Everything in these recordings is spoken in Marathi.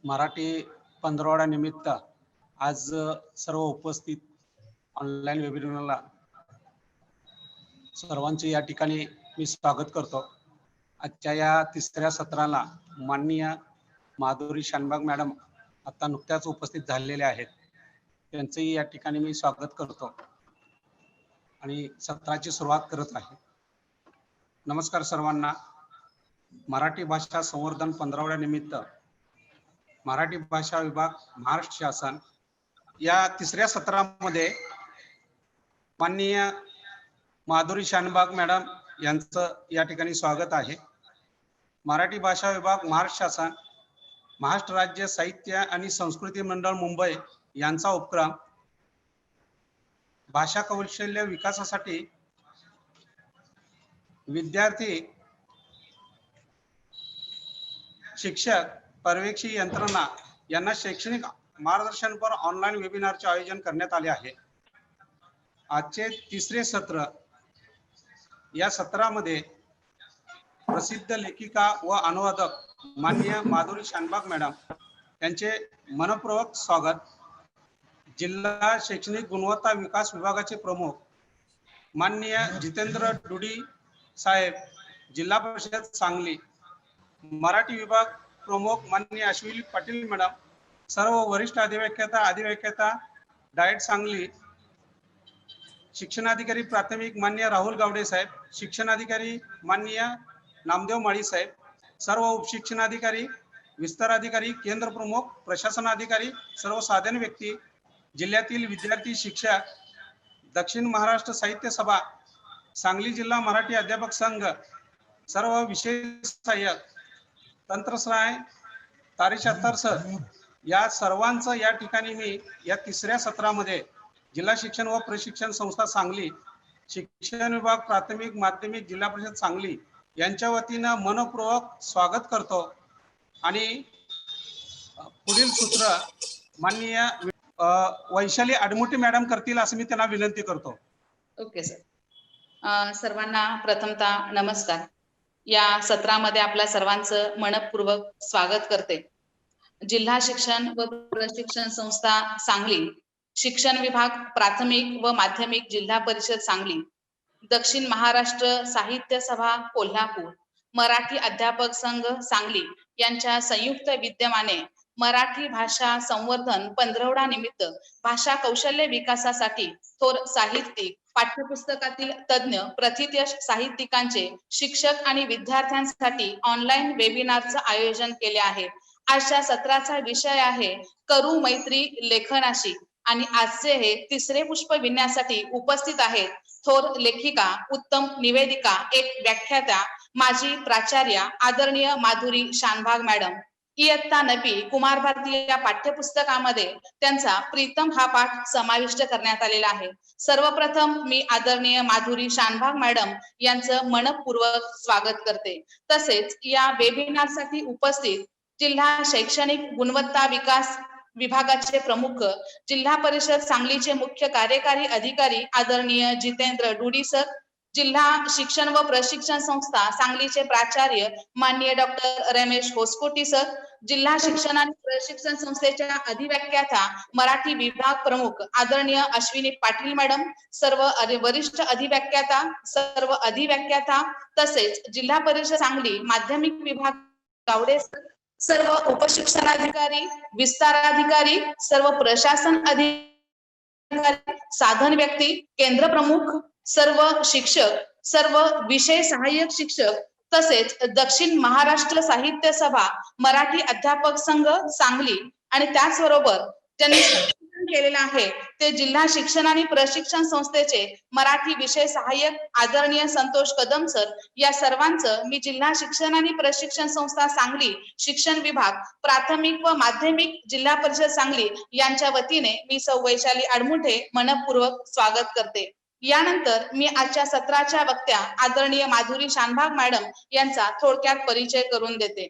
मराठी पंधरवडा निमित्त आज सर्व उपस्थित ऑनलाईन वेबिनारला सर्वांचे या ठिकाणी मी स्वागत करतो। आजच्या या तिसऱ्या सत्राला माननीय माधुरी शानबाग मॅडम आता नुकत्याच उपस्थित झालेले आहेत, त्यांचेही या ठिकाणी मी स्वागत करतो आणि सत्राची सुरुवात करत आहे। नमस्कार सर्वांना। मराठी भाषा संवर्धन 15व्या निमित्त मराठी भाषा विभाग महाराष्ट्र शासन या तिसऱ्या सत्रामध्ये माननीय माधुरी शानबाग मॅडम यांचं या ठिकाणी स्वागत आहे। मराठी भाषा विभाग महाराष्ट्र शासन, महाराष्ट्र राज्य साहित्य आणि संस्कृती मंडळ मुंबई यांचा उपक्रम भाषा कौशल्य विकासासाठी विद्यार्थी, शिक्षक, पर्यवेक्षी यंत्रणा यांना शैक्षणिक मार्गदर्शनपर ऑनलाईन वेबिनारचे आयोजन करण्यात आले आहे। आजचे तिसरे सत्र, या सत्रामध्ये प्रसिद्ध लेखिका व अनुवादक माननीय माधुरी शानबाग मॅडम यांचे मनपूर्वक स्वागत। जिल्हा शैक्षणिक गुणवत्ता विकास विभागाचे प्रमुख माननीय जितेंद्र डुडी साहेब, जिल्हा परिषद सांगली। मराठी विभाग प्रमुख माननीय अश्विनी पाटील मॅडम, सर्व वरिष्ठ अधिव्याख्याता डायट सांगली। शिक्षणाधिकारी प्राथमिक माननीय राहुल गावडे साहेब, शिक्षणाधिकारी माननीय नामदेव माळी साहेब, सर्व उपशिक्षणाधिकारी, विस्तार अधिकारी, केंद्र प्रमुख, प्रशासनाधिकारी, सर्व साधन व्यक्ती, जिल्ह्यातील विद्यार्थी, शिक्षक, दक्षिण महाराष्ट्र साहित्य सभा, सांगली जिल्हा मराठी अध्यापक संघ, सर्व विषय सहाय्यक, तंत्रसहाय, तारीशात्तर सर, या सर्वांचं या ठिकाणी मी या तिसऱ्या सत्रामध्ये जिल्हा शिक्षण व प्रशिक्षण संस्था सांगली, शिक्षण विभाग प्राथमिक माध्यमिक जिल्हा परिषद सांगली यांच्या वतीनं मनपूर्वक स्वागत करतो। आणि पुढील सूत्र माननीय वैशाली आडमुटे मॅडम करतील असं मी त्यांना विनंती करतो। Okay sir. सर्वांना प्रथमतः नमस्कार। या सत्रामध्ये आपल्या सर्वांचं मनपूर्वक स्वागत करते। जिल्हा शिक्षण व प्रशिक्षण संस्था सांगली, शिक्षण विभाग प्राथमिक व माध्यमिक जिल्हा परिषद सांगली, दक्षिण महाराष्ट्र साहित्य सभा कोल्हापूर, मराठी अध्यापक संघ सांगली यांच्या संयुक्त विद्यमाने मराठी भाषा संवर्धन 15व्या निमित्त भाषा कौशल्य विकासासाठी थोर साहित्यिक, पाठ्यपुस्तकातील तज्ञ, प्रथितयश साहित्यिकांचे शिक्षक आणि विद्यार्थ्यांसाठी ऑनलाईन वेबिनारचं आयोजन केले आहे। आजच्या सत्राचा विषय आहे करू मैत्री लेखनाशी आणि आजचे हे तिसरे पुष्प विणण्यासाठी उपस्थित आहेत थोर लेखिका, उत्तम निवेदिका, एक व्याख्याता, माजी प्राचार्य आदरणीय माधुरी शानबाग मॅडम। इयत्ता 9वी कुमार भारती या पाठ्यपुस्तकामध्ये त्यांचा प्रीतम हा पाठ समाविष्ट करण्यात आलेला आहे। सर्वप्रथम मी आदरणीय माधुरी शानबाग मॅडम यांचं मनपूर्वक स्वागत करते। तसेच या वेबिनारसाठी उपस्थित जिल्हा शैक्षणिक गुणवत्ता विकास विभागाचे प्रमुख, जिल्हा परिषद सांगलीचे मुख्य कार्यकारी अधिकारी आदरणीय जितेंद्र डुडी सर, जिल्हा शिक्षण व प्रशिक्षण संस्था सांगलीचे प्राचार्य माननीय डॉक्टर रमेश होसकोटी सर, जिल्हा शिक्षण आणि प्रशिक्षण संस्थेच्या अधिव्याख्याता मराठी विभाग प्रमुख आदरणीय अश्विनी पाटील मॅडम, सर्व वरिष्ठ अधिव्याख्याता, सर्व अधिव्याख्याता, तसेच जिल्हा परिषद सांगली माध्यमिक विभाग गावडे सर, सर्व उपशिक्षणाधिकारी, विस्ताराधिकारी, सर्व प्रशासन अधिकारी, साधन व्यक्ती, केंद्र प्रमुख, सर्व शिक्षक, सर्व विषय सहाय्यक शिक्षक, तसेच दक्षिण महाराष्ट्र साहित्य सभा, मराठी अध्यापक संघ सांगली आणि त्याचबरोबर त्यांनी केलेला आहे ते जिल्हा शिक्षण आणि प्रशिक्षण संस्थेचे मराठी विषय सहाय्यक आदरणीय संतोष कदम सर, या सर्वांचं मी जिल्हा शिक्षण आणि प्रशिक्षण संस्था सांगली, शिक्षण विभाग प्राथमिक व माध्यमिक जिल्हा परिषद सांगली यांच्या वतीने मी सौ वैशाली आडमुठे मनपूर्वक स्वागत करते। यानंतर मी आजच्या सत्राच्या वक्त्या आदरणीय माधुरी शानबाग मॅडम यांचा थोडक्यात परिचय करून देते।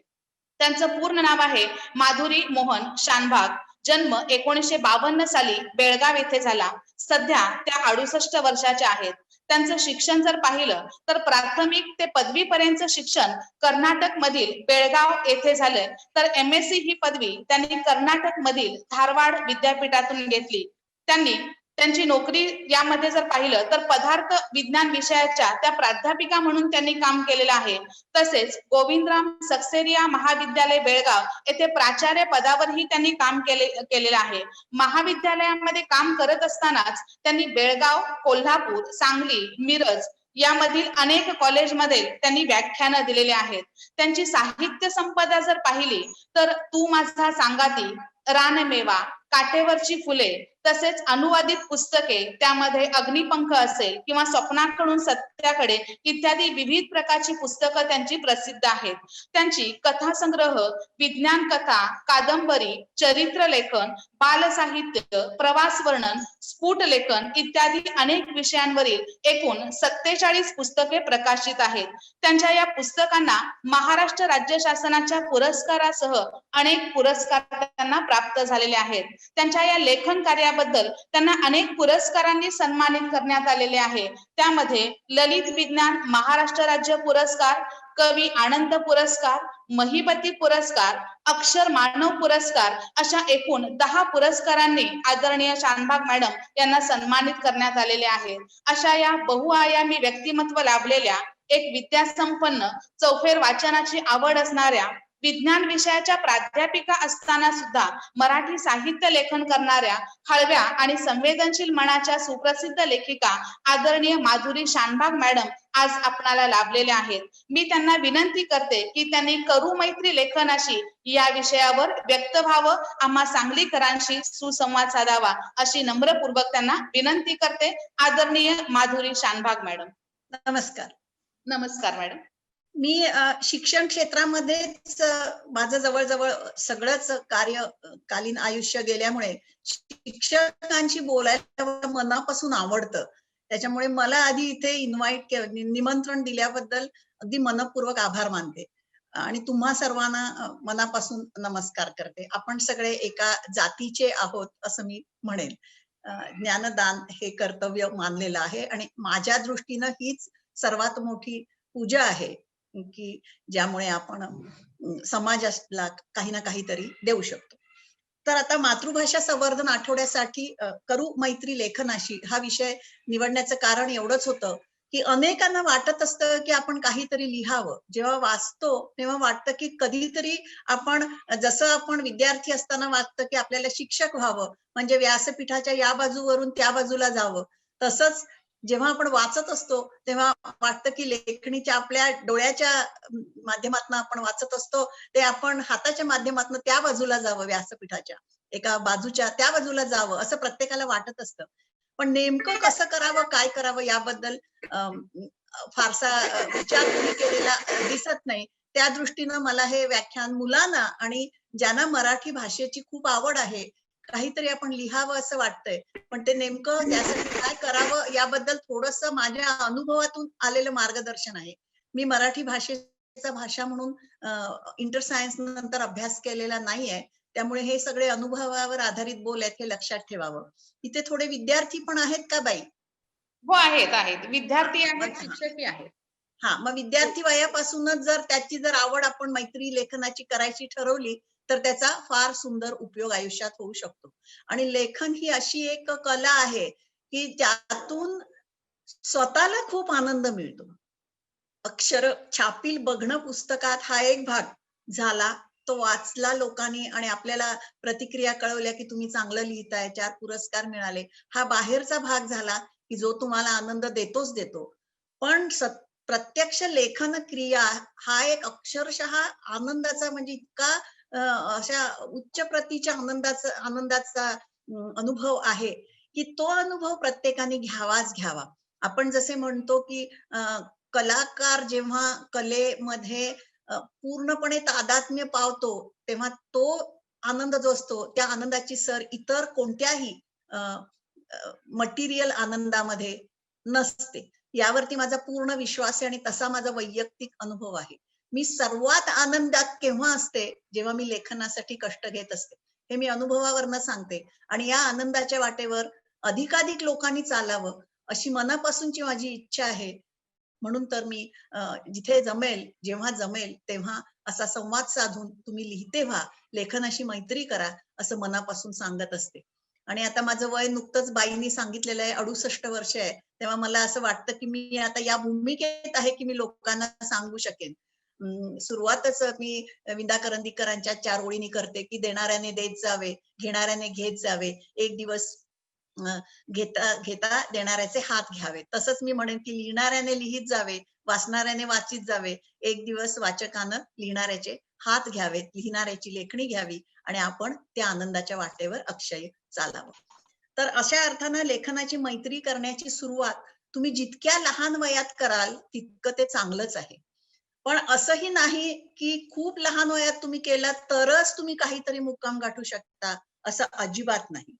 त्यांचं पूर्ण नाव आहे माधुरी मोहन शानबाग। जन्म 1952 साली बेळगाव येथे झाला। सध्या त्या 68 वर्षाच्या आहेत। त्यांचं शिक्षण जर पाहिलं तर प्राथमिक ते पदवीपर्यंत शिक्षण कर्नाटक मधील बेळगाव येथे झालंय, तर MSc ही पदवी त्यांनी कर्नाटक मधील धारवाड विद्यापीठातून घेतली. त्यांनी त्यांची नोकरी यामध्ये जर पाहिलं तर पदार्थ विज्ञान विषयाच्या त्या प्राध्यापिका म्हणून त्यांनी काम केलेलं आहे. तसेच गोविंदराम सक्सेरिया महाविद्यालय बेळगाव येथे प्राचार्य पदावरही त्यांनी काम केलेलं आहे. महाविद्यालयामध्ये काम करत असतानाच त्यांनी बेळगाव, कोल्हापूर, सांगली, मिरज यामधील अनेक कॉलेजमध्ये त्यांनी व्याख्यानं दिलेली आहेत. त्यांची साहित्य संपदा जर पाहिली तर तू माझा सांगाती, रानमेवा, काठेवरची फुले, तसेच अनुवादित पुस्तके, त्यामध्ये अग्निपंख असेल किंवा स्वप्नाकडून सत्याकडे इत्यादी विविध प्रकारची पुस्तकं त्यांची प्रसिद्ध आहेत. त्यांची कथासंग्रह, विज्ञान कथा, कादंबरी, चरित्र लेखन, बालसाहित्य, प्रवास वर्णन, स्फुट लेखन इत्यादी अनेक विषयांवरील एकूण 47 पुस्तके प्रकाशित आहेत. त्यांच्या या पुस्तकांना महाराष्ट्र राज्य शासनाच्या पुरस्कारासह अनेक पुरस्कार त्यांना प्राप्त झालेले आहेत. त्यांच्या या लेखन कार्याबद्दल त्यांना अनेक पुरस्कारांनी सन्मानित करण्यात आलेले आहे. त्यामध्ये ललित विज्ञान महाराष्ट्र राज्य पुरस्कार, कवी आनंद पुरस्कार, महिपती पुरस्कार, अक्षर मानव पुरस्कार अशा एकूण 10 पुरस्कारांनी आदरणीय शानभाग मॅडम यांना सन्मानित करण्यात आलेले आहे. अशा या बहुआयामी व्यक्तिमत्व लाभलेल्या, एक विद्यासंपन्न, चौफेर वाचनाची आवड असणाऱ्या, विज्ञान विषयाच्या प्राध्यापिका असताना सुद्धा मराठी साहित्य लेखन करणाऱ्या, हळव्या आणि संवेदनशील मनाच्या सुप्रसिद्ध लेखिका आदरणीय माधुरी शानभाग मॅडम आज आपणाला लाभलेल्या आहेत. मी त्यांना विनंती करते की त्यांनी करू मैत्री लेखनाशी या विषयावर व्यक्त व्हावं, आम्हा सांगलीकरांशी सुसंवाद साधावा अशी नम्रपूर्वक त्यांना विनंती करते. आदरणीय माधुरी शानभाग मॅडम. नमस्कार. नमस्कार मॅडम. मी शिक्षण क्षेत्रामध्येच माझं जवळजवळ सगळंच कार्यकालीन आयुष्य गेल्यामुळे शिक्षकांशी बोलायला मनापासून आवडतं. त्याच्यामुळे मला आधी इथे निमंत्रण दिल्याबद्दल अगदी मनपूर्वक आभार मानते आणि तुम्हा सर्वांना मनापासून नमस्कार करते. आपण सगळे एका जातीचे आहोत असं मी म्हणेन. ज्ञानदान हे कर्तव्य मानलेलं आहे आणि माझ्या दृष्टीनं हीच सर्वात मोठी पूजा आहे की ज्यामुळे आपण समाजाला काही ना काहीतरी देऊ शकतो. तर आता मातृभाषा संवर्धन आठवड्यासाठी करू मैत्री लेखनाशी हा विषय निवडण्याचं कारण एवढंच होतं की अनेकांना वाटत असतं की आपण काहीतरी लिहावं. जेव्हा वाचतो तेव्हा वाटतं की कधीतरी आपण, जसं आपण विद्यार्थी असताना वाटतं की आपल्याला शिक्षक व्हावं, म्हणजे व्यासपीठाच्या या बाजूवरून त्या बाजूला जावं. तसंच जेव्हा आपण वाचत असतो तेव्हा वाटतं की लेखणीच्या आपल्या डोळ्याच्या माध्यमातून आपण वाचत असतो, ते आपण हाताच्या माध्यमातून त्या बाजूला जावं, व्यासपीठाच्या एका बाजूच्या त्या बाजूला जावं असं प्रत्येकाला वाटत असतं. पण नेमकं कसं करावं, काय करावं याबद्दल फारसा विचार कोणी केलेला दिसत नाही. त्या दृष्टीनं मला हे व्याख्यान मुलांना आणि ज्यांना मराठी भाषेची खूप आवड आहे, काहीतरी आपण लिहावं असं वाटतंय, पण ते नेमकं त्यासाठी काय करावं याबद्दल थोडंसं माझ्या अनुभवातून आलेलं मार्गदर्शन आहे. मी मराठी भाषेचा भाषा म्हणून इंटर सायन्स नंतर अभ्यास केलेला नाहीये, त्यामुळे हे सगळे अनुभवावर आधारित बोल आहेत हे लक्षात ठेवावं. इथे थोडे विद्यार्थी पण आहेत का बाई? हो आहेत, विद्यार्थी आहेत, शिक्षकही आहेत. मग विद्यार्थी वयापासूनच जर त्याची आवड आपण मैत्री लेखनाची करायची ठरवली तर त्याचा फार सुंदर उपयोग आयुष्यात होऊ शकतो. आणि लेखन ही अशी एक कला आहे की त्यातून स्वतःला खूप आनंद मिळतो. अक्षर छापील बघणं पुस्तकात हा एक भाग झाला, तो वाचला लोकांनी आणि आपल्याला प्रतिक्रिया कळवल्या की तुम्ही चांगलं लिहिताय, 4 पुरस्कार मिळाले, हा बाहेरचा भाग झाला की जो तुम्हाला आनंद देतोच देतो. पण प्रत्यक्ष लेखन क्रिया हा एक अक्षरशः आनंदाचा, म्हणजे इतका अशा उच्च प्रतीच्या आनंदाचा अनुभव आहे की तो अनुभव प्रत्येकाने घ्यावा. आपण जसे म्हणतो की कलाकार जेव्हा कलेमध्ये पूर्णपणे तादात्म्य पावतो तेव्हा तो आनंद जो असतो त्या आनंदाची सर इतर कोणत्याही मटेरियल आनंदामध्ये नसते. यावरती माझा पूर्ण विश्वास आहे आणि तसा माझा वैयक्तिक अनुभव आहे. मी सर्वात आनंदात केव्हा असते, जेव्हा मी लेखनासाठी कष्ट घेत असते. हे मी अनुभवावरनं सांगते. आणि या आनंदाच्या वाटेवर अधिकाधिक लोकांनी चालावं अशी मनापासूनची माझी इच्छा आहे. म्हणून तर मी जिथे जमेल, जेव्हा जमेल तेव्हा असा संवाद साधून तुम्ही लिहिते व्हा, लेखनाशी मैत्री करा, असं मनापासून सांगत असते. आणि आता माझं वय नुकतंच बाईंनी सांगितलेलं आहे 68 वर्ष आहे. तेव्हा मला असं वाटतं, की मी आता या भूमिकेत आहे, की मी लोकांना सांगू शकेन. सुरुवातच मी विंदा करंदीकरांच्या 4 ओळींनी करते, की देणाऱ्याने देत जावे, घेणाऱ्याने घेत जावे, एक दिवस घेता घेता देणाऱ्याचे हात घ्यावे. तसंच मी म्हणेन, की लिहिणाऱ्याने लिहित जावे, वाचणाऱ्याने वाचित जावे, एक दिवस वाचकानं लिहिणाऱ्याचे हात घ्यावेत, लिहिणाऱ्याची लेखणी घ्यावी आणि आपण त्या आनंदाच्या वाटेवर अक्षय चालावं. तर अशा अर्थानं लेखनाची मैत्री करण्याची सुरुवात तुम्ही जितक्या लहान वयात कराल तितकं ते चांगलंच आहे. पण असंही नाही की खूप लहान वयात तुम्ही केलात तरच तुम्ही काहीतरी मुक्काम गाठू शकता, असं अजिबात नाही.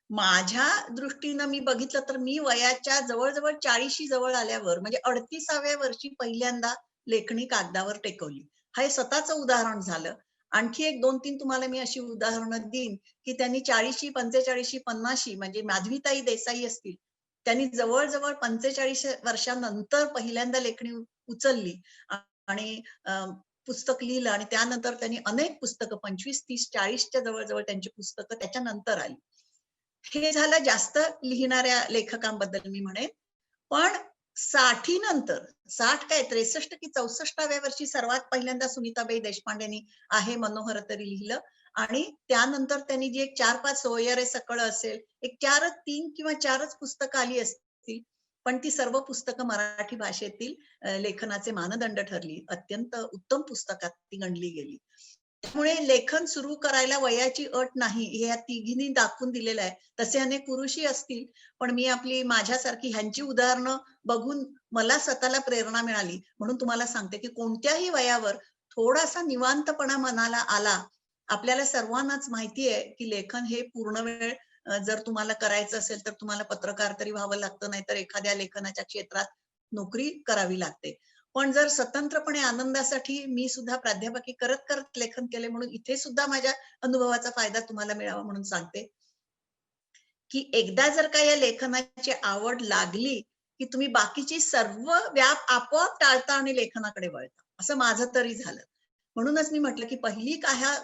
माझ्या दृष्टीनं मी बघितलं तर मी वयाच्या जवळ-जवळ 40शी जवळ आल्यावर म्हणजे 38व्या वर्षी पहिल्यांदा लेखणी कागदावर टेकवली. हे स्वतःचं उदाहरण झालं. आणखी एक 2-3 तुम्हाला मी अशी उदाहरणं देईन, की त्यांनी 40शी, 45शी, 50शी म्हणजे माधवीताई देसाई असतील. त्यांनी जवळ-जवळ 45 वर्षानंतर पहिल्यांदा लेखणी उचलली आणि पुस्तक लिहिलं आणि त्यानंतर त्यांनी अनेक पुस्तकं 25, 30, 40च्या जवळ-जवळ त्यांची पुस्तकं त्याच्यानंतर आली. हे झालं जास्त लिहिणाऱ्या लेखकांबद्दल मी म्हणेन. पण 60 नंतर 60 काय 63 की 64व्या वर्षी सर्वात पहिल्यांदा सुनीताबाई देशपांडेंनी आहे मनोहर तरी लिहिलं आणि त्यानंतर त्यांनी जी एक 4-5 सोयरे सकळ असेल, एक 3 किंवा 4च पुस्तकं आली असतील. पण ती सर्व पुस्तकं मराठी भाषेतील लेखनाचे मानदंड ठरली. अत्यंत उत्तम पुस्तकात ती गणली गेली. त्यामुळे लेखन सुरू करायला वयाची अट नाही हे या तिघींनी दाखवून दिलेलं आहे. तसे अनेक पुरुषही असतील, पण मी आपली माझ्यासारखी ह्यांची उदाहरणं बघून मला स्वतःला प्रेरणा मिळाली. म्हणून तुम्हाला सांगते, की कोणत्याही वयावर थोडासा निवांतपणा मनाला आला, आपल्याला सर्वांनाच माहिती आहे, की लेखन हे पूर्ण वेळ जर तुम्हाला करायचं असेल, तर तुम्हाला पत्रकार तरी व्हावं लागतं, नाहीतर एखाद्या लेखनाच्या क्षेत्रात नोकरी करावी लागते. पण जर स्वतंत्रपणे आनंदासाठी मी सुद्धा प्राध्यापकी करत करत लेखन केले म्हणून इथे सुद्धा माझ्या अनुभवाचा फायदा तुम्हाला मिळावा म्हणून सांगते, की एकदा जर का या लेखनाची आवड लागली, की तुम्ही बाकीची सर्व व्याप आपोआप टाळता आणि लेखनाकडे वळता. असं माझं तरी झालं. म्हणूनच मी म्हटलं, की पहिली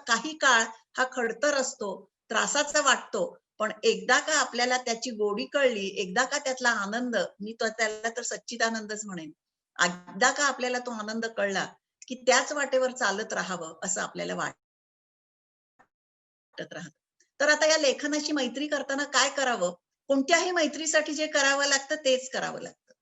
काही काळ हा खडतर असतो, त्रासाचा वाटतो. पण एकदा का आपल्याला त्याची गोडी कळली, एकदा का त्यातला आनंद, मी तर त्याला तर सच्चिदानंदच म्हणेन. एकदा का आपल्याला तो आनंद कळला, की त्याच वाटेवर चालत राहावं असं आपल्याला वाटत राहतं. तर आता या लेखनाची मैत्री करताना काय करावं? कोणत्याही मैत्रीसाठी जे करावं लागतं तेच करावं लागतं.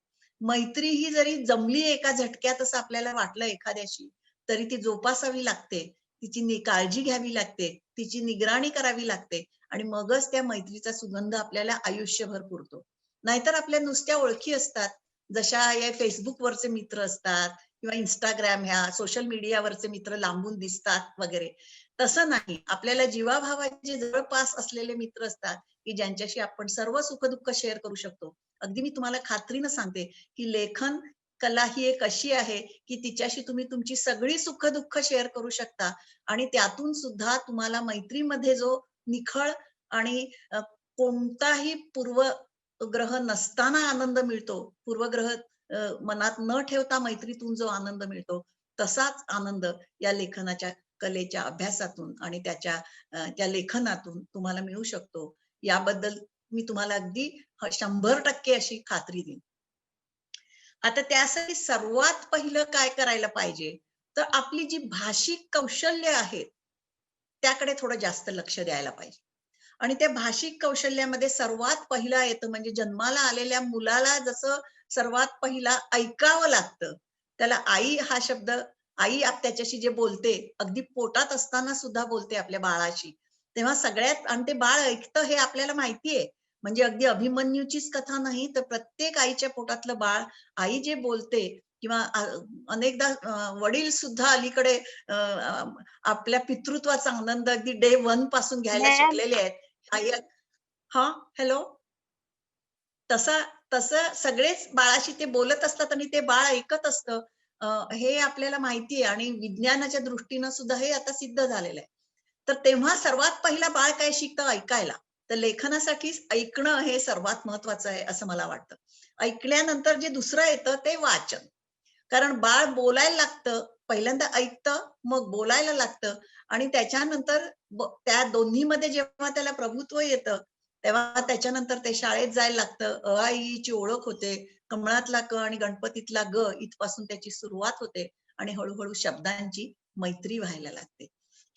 मैत्री ही जरी जमली एका झटक्यात असं आपल्याला वाटलं एखाद्याशी, तरी ती जोपासावी लागते. तिची काळजी घ्यावी लागते, तिची निगराणी करावी लागते आणि मगच त्या मैत्रीचा सुगंध आपल्याला आयुष्यभर पुरतो. नाहीतर आपल्या नुसत्या ओळखी असतात. जशा या Facebookवरचे मित्र असतात किंवा Instagram ह्या सोशल मीडियावरचे मित्र लांबून दिसतात वगैरे. तसं नाही. आपल्याला जीवाभावाचे जवळपास असलेले मित्र असतात, की ज्यांच्याशी आपण सर्व सुख-दुःख शेअर करू शकतो. अगदी मी तुम्हाला खात्रीनं सांगते, की लेखन कला ही एक अशी आहे, की तिच्याशी तुम्ही तुमची सगळी सुख-दुःख शेअर करू शकता आणि त्यातून सुद्धा तुम्हाला मैत्रीमध्ये जो निखळ आणि कोणताही पूर्वग्रह नसताना आनंद मिळतो, पूर्वग्रह मनात न ठेवता मैत्रीतून जो आनंद मिळतो, तसाच आनंद या लेखनाच्या कलेच्या अभ्यासातून आणि त्या लेखनातून तुम्हाला मिळू शकतो. याबद्दल मी तुम्हाला अगदी 100% अशी खात्री देईन. आता त्यासाठी सर्वात पहिलं काय करायला पाहिजे? तर आपली जी भाषिक कौशल्य आहेत, त्याकडे थोडं जास्त लक्ष द्यायला पाहिजे. आणि त्या भाषिक कौशल्यामध्ये सर्वात पहिला येतं म्हणजे जन्माला आलेल्या मुलाला जसं सर्वात पहिला ऐकावं लागतं. त्याला आई हा शब्द आई त्याच्याशी जे बोलते, अगदी पोटात असताना सुद्धा बोलते आपल्या बाळाशी. तेव्हा सगळ्यात आणि ते बाळ ऐकतं हे आपल्याला माहितीये. म्हणजे अगदी अभिमन्यूचीच कथा नाही, तर प्रत्येक आईच्या पोटातलं बाळ आई जे बोलते किंवा अनेकदा वडील सुद्धा अलीकडे आपल्या पितृत्वाचा आनंद अगदी डे 1 पासून घ्यायला मॅम शिकलेले आहेत. आई हां, हॅलो. तसं तसं सगळेच बाळाशी ते बोलत असतात आणि ते बाळ ऐकत असतं. हे आपल्याला माहिती आहे आणि विज्ञानाच्या दृष्टीनं सुद्धा हे आता सिद्ध झालेलं आहे. तर तेव्हा सर्वात पहिला बाळ काय शिकतं? ऐकायला. तर लेखनासाठी ऐकणं हे सर्वात महत्वाचं आहे असं मला वाटतं. ऐकल्यानंतर जे दुसरं येतं ते वाचन. कारण बाळ बोलायला लागतं, पहिल्यांदा ऐकतं, मग बोलायला लागतं आणि त्याच्यानंतर त्या दोन्हीमध्ये जेव्हा त्याला प्रभुत्व येतं, तेव्हा त्याच्यानंतर ते शाळेत जायला लागतं. अ, आ, इ, ची ओळख होते. कमळातला क आणि गणपतीतला ग इथपासून त्याची सुरुवात होते आणि हळूहळू शब्दांची मैत्री व्हायला लागते.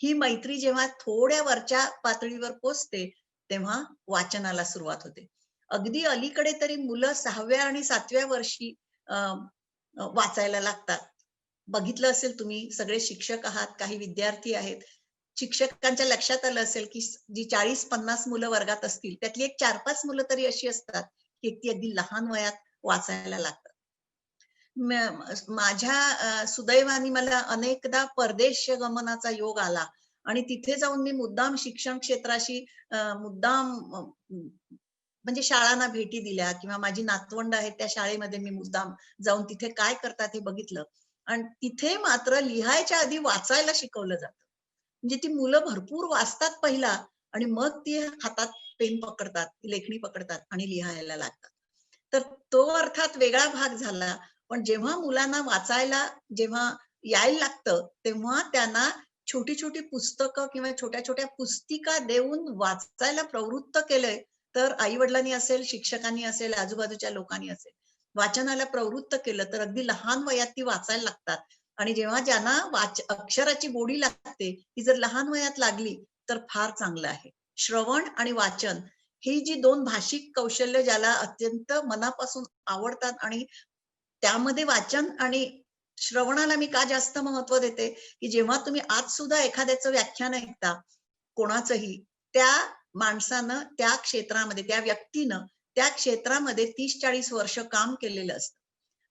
ही मैत्री जेव्हा थोड्या वरच्या पातळीवर पोहोचते, तेव्हा वाचनाला सुरुवात होते. अगदी अलीकडे तरी मुलं 6व्या आणि 7व्या वर्षी वाचायला लागतात. बघितलं असेल तुम्ही, सगळे शिक्षक आहात, काही विद्यार्थी आहेत. शिक्षकांच्या लक्षात आलं असेल, की जी 40-50 मुलं वर्गात असतील, त्यातली एक 4-5 मुलं तरी अशी असतात, की ती अगदी लहान वयात वाचायला लागतात. माझ्या सुदैवाने मला अनेकदा परदेश गमनाचा योग आला आणि तिथे जाऊन मी मुद्दाम शिक्षण क्षेत्राशी मुद्दाम म्हणजे शाळांना भेटी दिल्या किंवा माझी नातवंड आहेत त्या शाळेमध्ये मी मुद्दाम जाऊन तिथे काय करतात हे बघितलं आणि तिथे मात्र लिहायच्या आधी वाचायला शिकवलं जातं. म्हणजे ती मुलं भरपूर वाचतात पहिला आणि मग ती हातात पेन पकडतात, लेखणी पकडतात आणि लिहायला लागतात. तर तो अर्थात वेगळा भाग झाला. पण जेव्हा मुलांना वाचायला जेव्हा यायला लागतं, तेव्हा त्यांना छोटी-छोटी पुस्तकं किंवा छोट्या-छोट्या पुस्तिका देऊन वाचायला प्रवृत्त केलंय, तर आई-वडिलांनी असेल, शिक्षकांनी असेल, आजूबाजूच्या लोकांनी असेल, वाचनाला प्रवृत्त केलं, तर अगदी लहान वयात ती वाचायला लागतात. आणि जेव्हा ज्यांना अक्षराची गोडी लागते, ती जर लहान वयात लागली, तर फार चांगलं आहे. श्रवण आणि वाचन ही जी 2 भाषिक कौशल्य ज्याला अत्यंत मनापासून आवडतात आणि त्यामध्ये वाचन आणि श्रवणाला मी का जास्त महत्व देते, की जेव्हा तुम्ही आज सुद्धा एखाद्याचं व्याख्यान ऐकता, कोणाचंही, त्या माणसानं त्या क्षेत्रामध्ये, त्या व्यक्तीनं त्या क्षेत्रामध्ये 30-40 वर्ष काम केलेलं असतं.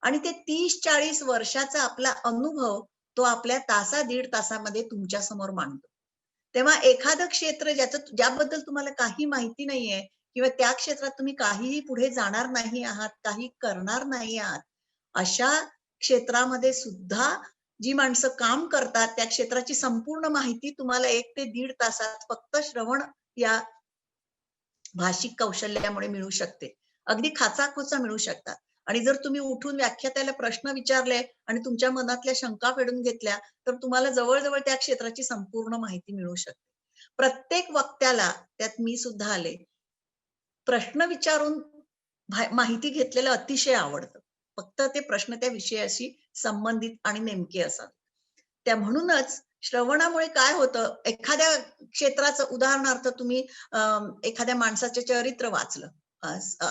आणि ते 30-40 वर्षाचा आपला अनुभव तो आपल्या तासा दीड तासामध्ये तुमच्या समोर मांडतो. तेव्हा एखादं क्षेत्र ज्याबद्दल तुम्हाला काही माहिती नाहीये किंवा त्या क्षेत्रात तुम्ही काहीही पुढे जाणार नाही आहात, काही करणार नाही आहात, अशा क्षेत्रामध्ये सुद्धा जी माणसं काम करतात, त्या क्षेत्राची संपूर्ण माहिती तुम्हाला 1 ते दीड तासात फक्त श्रवण या भाषिक कौशल्यामुळे मिळू शकते. अगदी खाचाखोचा मिळू शकतात. आणि जर तुम्ही उठून व्याख्यात्याला प्रश्न विचारले आणि तुमच्या मनातल्या शंका फेडून घेतल्या, तर तुम्हाला जवळ-जवळ त्या क्षेत्राची संपूर्ण माहिती मिळू शकते. प्रत्येक वक्त्याला, त्यात मी सुद्धा आले, प्रश्न विचारून माहिती घेतलेलं अतिशय आवडतं. फक्त ते प्रश्न त्या विषयाशी संबंधित आणि नेमके असावे. त्या म्हणूनच श्रवणामुळे काय होतं, एखाद्या क्षेत्राचं उदाहरणार्थ तुम्ही एखाद्या माणसाचे चरित्र वाचलं,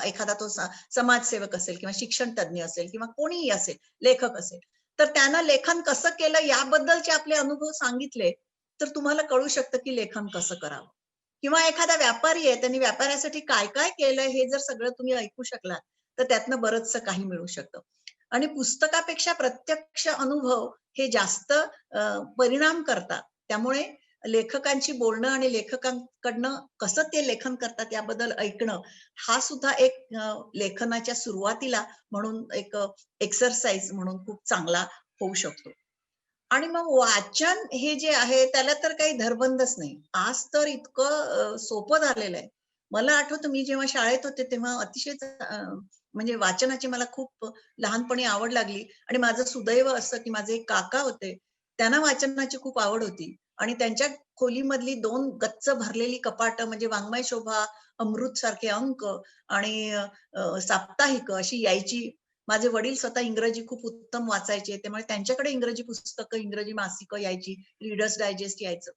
एखादा तो समाजसेवक असेल किंवा शिक्षण तज्ञ असेल किंवा कोणीही असेल, लेखक असेल, तर त्यानं लेखन कसं केलं याबद्दलचे आपले अनुभव सांगितले, तर तुम्हाला कळू शकतं की लेखन कसं करावं. किंवा एखादा व्यापारी आहे, त्यांनी व्यापाऱ्यासाठी काय काय केलंय हे जर सगळं तुम्ही ऐकू शकलात, तर त्यातनं बरंचसं काही मिळू शकतं. आणि पुस्तकापेक्षा प्रत्यक्ष अनुभव हे जास्त परिणाम करतात. त्यामुळे लेखकांची बोलणं आणि लेखकांकडनं कसं ते लेखन करतात याबद्दल ऐकणं, हा सुद्धा एक लेखनाच्या सुरुवातीला म्हणून एक एक्सरसाइज म्हणून खूप चांगला होऊ शकतो. आणि मग वाचन हे जे आहे त्याला तर काही धरबंधच नाही. आज तर इतकं सोपं झालेलं आहे. मला आठवतं मी जेव्हा शाळेत होते तेव्हा अतिशय म्हणजे वाचनाची मला खूप लहानपणी आवड लागली आणि माझं सुदैव असं की माझे एक काका होते. त्यांना वाचनाची खूप आवड होती आणि त्यांच्या खोलीमधली 2 गच्च भरलेली कपाटं म्हणजे वाङ्मय शोभा, अमृत सारखे अंक आणि साप्ताहिक अशी यायची. माझे वडील स्वतः इंग्रजी खूप उत्तम वाचायचे. त्यामुळे त्यांच्याकडे इंग्रजी पुस्तकं, इंग्रजी मासिकं यायची, रीडर्स डायजेस्ट यायचं.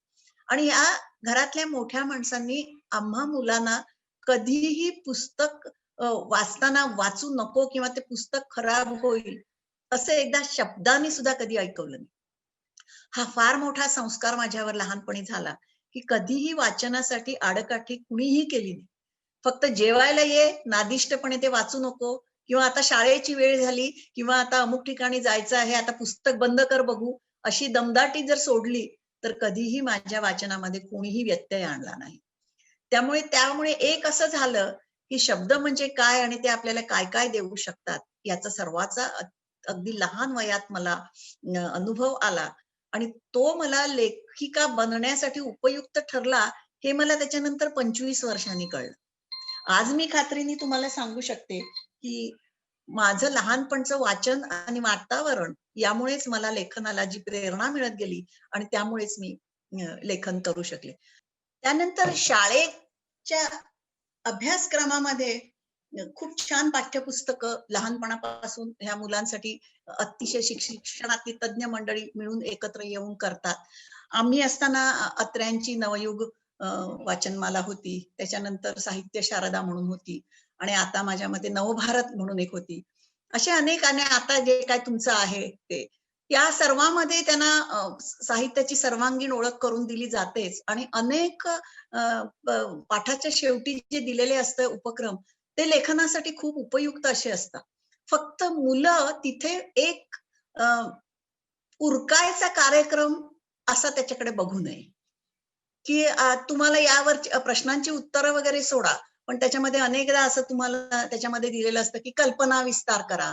आणि या घरातल्या मोठ्या माणसांनी आम्हा मुलांना कधीही पुस्तक वाचताना वाचू नको किंवा ते पुस्तक खराब होईल, असं एकदा शब्दाने सुद्धा कधी ऐकवलं नाही. हा फार मोठा संस्कार माझ्यावर लहानपणी झाला, की कधीही वाचनासाठी आडकाठी कुणीही केली नाही. फक्त जेवायला ये, नादिष्टपणे ते वाचू नको किंवा आता शाळेची वेळ झाली किंवा आता अमुक ठिकाणी जायचं आहे, आता पुस्तक बंद कर बघू, अशी दमदाटी जर सोडली, तर कधीही माझ्या वाचनामध्ये कोणीही व्यत्यय आणला नाही. त्यामुळे एक असं झालं, की शब्द म्हणजे काय आणि ते आपल्याला काय-काय देऊ शकतात, याचा सर्वाचा अगदी लहान वयात मला अनुभव आला आणि तो मला लेखिका बनण्यासाठी उपयुक्त ठरला, हे मला त्याच्यानंतर 25 वर्षांनी कळलं. आज मी खात्रीने तुम्हाला सांगू शकते की माझं लहानपणचं वाचन आणि वातावरण यामुळेच मला लेखनाला जी प्रेरणा मिळत गेली आणि त्यामुळेच मी लेखन करू शकले. त्यानंतर शाळेच्या अभ्यासक्रमामध्ये खूप छान पाठ्यपुस्तकं लहानपणापासून ह्या मुलांसाठी अतिशय शिक्षणातली तज्ञ मंडळी मिळून एकत्र येऊन करतात. आम्ही असताना अत्र्यांची नवयुग वाचनमाला होती, त्याच्यानंतर साहित्य शारदा म्हणून होती आणि आता माझ्या मते नवभारत म्हणून एक होती. असे अनेक आणि आता जे काय तुमचं आहे ते या सर्वांमध्ये त्यांना साहित्याची सर्वांगीण ओळख करून दिली जातेच आणि अनेक पाठाच्या शेवटी जे दिलेले असतं उपक्रम ते लेखनासाठी खूप उपयुक्त असे असतात. फक्त मुलं तिथे एक उरकायचा कार्यक्रम असा त्याच्याकडे बघू नये की तुम्हाला यावर प्रश्नांची उत्तरं वगैरे सोडा, पण त्याच्यामध्ये अनेकदा असं तुम्हाला त्याच्यामध्ये दिलेलं असतं की कल्पना विस्तार करा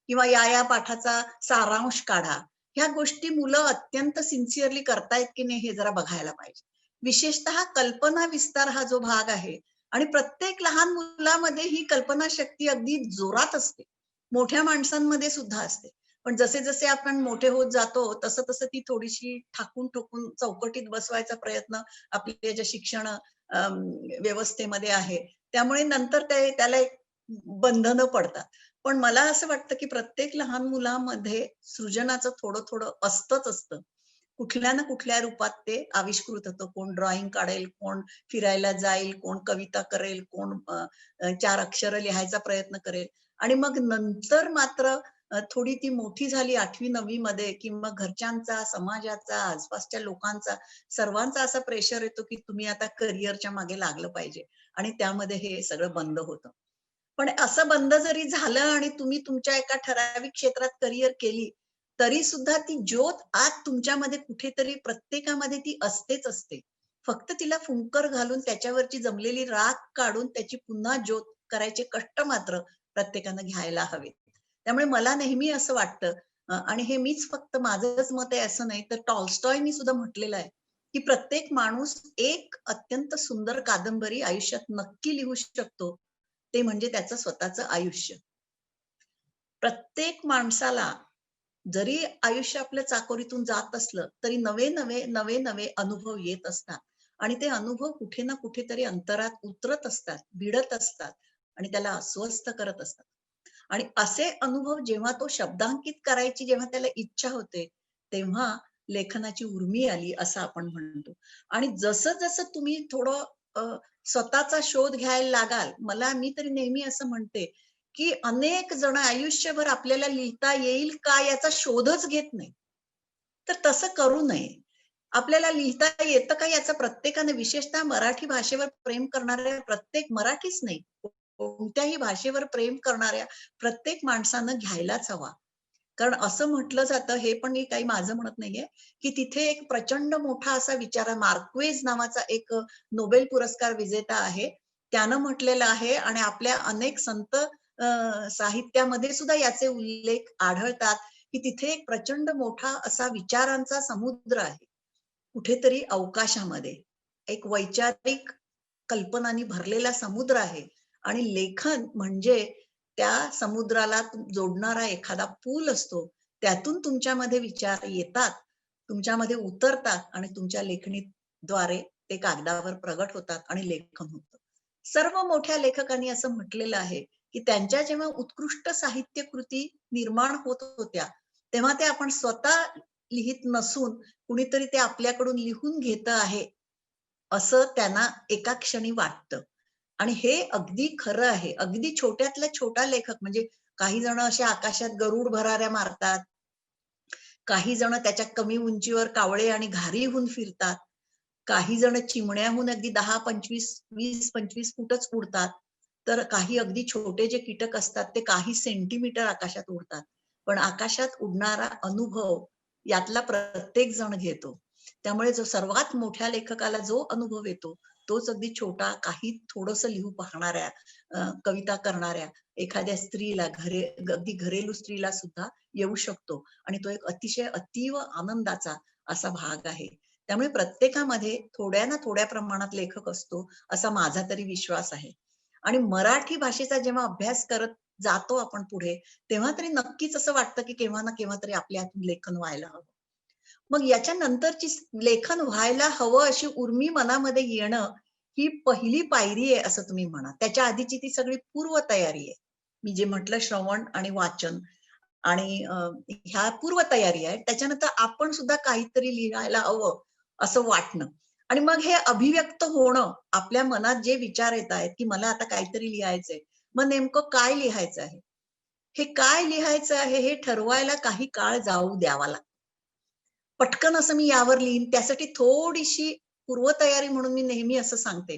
किंवा या पाठाचा सारांश काढा. ह्या गोष्टी मुलं अत्यंत सिन्सिअरली करतायत की नाही हे जरा बघायला पाहिजे. विशेषतः कल्पना विस्तार हा जो भाग आहे आणि प्रत्येक लहान मुलामध्ये ही कल्पना शक्ती अगदी जोरात असते, मोठ्या माणसांमध्ये सुद्धा असते. पण जसे जसे आपण मोठे होत जातो तसं तसं ती थोडीशी ठाकून ठोकून चौकटीत बसवायचा प्रयत्न आपल्या ज्या शिक्षण व्यवस्थेमध्ये आहे, त्यामुळे नंतर त्याला एक बंधनं पडतात. पण मला असं वाटतं की प्रत्येक लहान मुलामध्ये सृजनाचं थोडं थोडं असतं. कुठल्या ना कुठल्या रूपात ते आविष्कृत होतं. कोण ड्रॉइंग काढेल, कोण फिरायला जाईल, कोण कविता करेल, कोण 4 अक्षरं लिहायचा प्रयत्न करेल आणि मग नंतर मात्र थोडी ती मोठी झाली 8वी-9वी मध्ये किंवा घरच्यांचा, समाजाचा, आसपासच्या लोकांचा सर्वांचा असा प्रेशर येतो की तुम्ही आता करिअरच्या मागे लागलं पाहिजे आणि त्यामध्ये हे सगळं बंद होतं. पण असं बंद जरी झालं आणि तुम्ही तुमच्या एका ठराविक क्षेत्रात करिअर केली, तरी सुद्धा ती ज्योत आत तुमच्यामध्ये कुठेतरी प्रत्येकामध्ये ती असतेच असते. फक्त तिला फुंकर घालून त्याच्यावरची जमलेली राख काढून त्याची पुन्हा ज्योत करायचे कष्ट मात्र प्रत्येकानं घ्यायला हवे. त्यामुळे मला नेहमी असं वाटतं आणि हे मीच फक्त माझंच मत आहे असं नाही, तर टॉल्स्टॉयनी सुद्धा म्हटलेलं आहे, की प्रत्येक माणूस एक अत्यंत सुंदर कादंबरी आयुष्यात नक्की लिहू शकतो. ते म्हणजे त्याचं स्वतःचं आयुष्य. प्रत्येक माणसाला जरी आयुष्य आपल्या चाकोरीतून जात असलं, तरी नवे अनुभव येत असतात आणि ते अनुभव कुठे ना कुठेतरी अंतरात उतरत असतात, भिडत असतात आणि त्याला अस्वस्थ करत असतात. आणि असे अनुभव जेव्हा तो शब्दांकित करायची जेव्हा त्याला इच्छा होते, तेव्हा लेखनाची उर्मी आली असं आपण म्हणतो. आणि जसं जसं तुम्ही थोडं स्वतःचा शोध घ्यायला लागाल, मी तरी नेहमी असं म्हणते, की अनेक जण आयुष्यभर आपल्याला लिहिता येईल का याचा शोधच घेत नाही. तर तसं करू नये. आपल्याला लिहिता येतं का याचा प्रत्येकाने विशेषतः मराठी भाषेवर प्रेम करणाऱ्या प्रत्येक मराठीच नाही, कोणत्याही भाषेवर प्रेम करणाऱ्या प्रत्येक माणसानं घ्यायलाच हवा. कारण असं म्हटलं जातं, हे पण मी काही माझं म्हणत नाहीये, की तिथे एक प्रचंड मोठा असा विचार मार्क्वेज नावाचा एक नोबेल पुरस्कार विजेता आहे. त्यानं म्हटलेलं आहे आणि आपल्या अनेक संत साहित्यामध्ये सुद्धा याचे उल्लेख आढळतात, की तिथे एक प्रचंड मोठा असा विचारांचा समुद्र आहे. कुठेतरी अवकाशामध्ये एक वैचारिक कल्पनांनी भरलेला समुद्र आहे आणि लेखन म्हणजे त्या समुद्राला जोडणारा एखादा पूल असतो. त्यातून तुमच्यामध्ये विचार येतात, तुमच्यामध्ये उतरतात आणि तुमच्या लेखणीद्वारे ते कागदावर प्रगट होतात आणि लेखन होतं. सर्व मोठ्या लेखकांनी असं म्हटलेलं आहे, की त्यांच्या जेव्हा उत्कृष्ट साहित्य कृती निर्माण होत होत्या, तेव्हा ते आपण स्वतः लिहित नसून कुणीतरी ते आपल्याकडून लिहून घेतं आहे, असं त्यांना एका क्षणी वाटतं. आणि हे अगदी खरं आहे. अगदी छोट्यातला छोटा लेखक म्हणजे काही जण असे आकाशात गरुड भराऱ्या मारतात. काही जण त्याच्या कमी उंचीवर कावळे आणि घारीहून फिरतात. काही जण चिमण्याहून अगदी 10-25, 20-25 फूटच उडतात. तर काही अगदी छोटे जे कीटक असतात ते काही सेंटीमीटर आकाशात उडतात. पण आकाशात उडणारा अनुभव यातला प्रत्येक जण घेतो. त्यामुळे जो सर्वात मोठ्या लेखकाला जो अनुभव येतो, तोच अगदी छोटा काही थोडंसं लिहू पाहणाऱ्या, कविता करणाऱ्या एखाद्या स्त्रीला अगदी घरेलू स्त्रीला सुद्धा येऊ शकतो आणि तो एक अतिशय अतीव आनंदाचा असा भाग आहे. त्यामुळे प्रत्येकामध्ये थोड्या ना थोड्या प्रमाणात लेखक असतो असा माझा तरी विश्वास आहे. आणि मराठी भाषेचा जेव्हा अभ्यास करत जातो आपण पुढे, तेव्हा तरी नक्कीच असं वाटतं की केव्हा ना केव्हा तरी आपल्या हातून लेखन व्हायला हवं. मग याच्यानंतरची लेखन व्हायला हवं अशी उर्मी मनामध्ये येणं ही पहिली पायरी आहे असं तुम्ही म्हणा. त्याच्या आधीची ती सगळी पूर्वतयारी आहे. मी जे म्हटलं श्रवण आणि वाचन आणि ह्या पूर्वतयारी आहे. त्याच्यानंतर आपण सुद्धा काहीतरी लिहायला हवं असं वाटणं आणि मग हे अभिव्यक्त होणं, आपल्या मनात जे विचार येत आहेत की मला आता काहीतरी लिहायचंय. मग नेमकं काय लिहायचं आहे? हे काय लिहायचं आहे हे ठरवायला काही काळ जाऊ द्यावा लागतो. पटकन असं मी यावर लिहीन त्यासाठी थोडीशी पूर्वतयारी म्हणून मी नेहमी असं सांगते,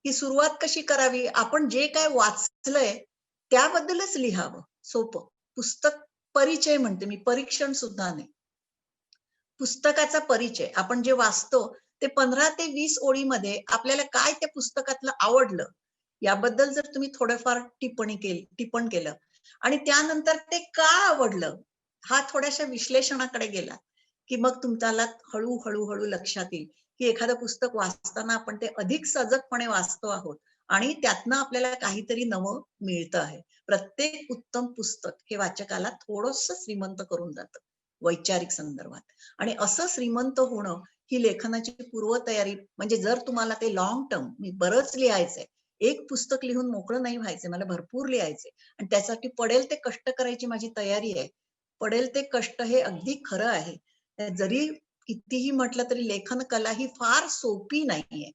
की सुरुवात कशी करावी? आपण जे काय वाचलंय त्याबद्दलच लिहावं. सोपं. पुस्तक परिचय म्हणते मी, परीक्षण सुद्धा नाही. पुस्तकाचा परिचय आपण जे वाचतो ते 15 ते 20 ओळीमध्ये आपल्याला काय त्या पुस्तकातलं आवडलं याबद्दल जर तुम्ही थोडंफार टिप्पण केलं आणि त्यानंतर ते का आवडलं हा थोड्याशा विश्लेषणाकडे गेला की मग तुम्हाला हळू लक्षात येईल की एखादं पुस्तक वाचताना आपण ते अधिक सजगपणे वाचतो आहोत आणि त्यातनं आपल्याला काहीतरी नवं मिळतं आहे. प्रत्येक उत्तम पुस्तक हे वाचकाला थोडंसं श्रीमंत करून जातं वैचारिक संदर्भात. आणि असं श्रीमंत होणं ही लेखनाची पूर्वतयारी. म्हणजे जर तुम्हाला ते लॉंग टर्म मी बरंच लिहायचंय, एक पुस्तक लिहून मोकळं नाही व्हायचंय, मला भरपूर लिहायचंय आणि त्यासाठी पडेल ते कष्ट करायची माझी तयारी आहे. पडेल ते कष्ट हे अगदी खरं आहे. जरी कितीही म्हटलं तरी लेखन कला ही फार सोपी नाहीये.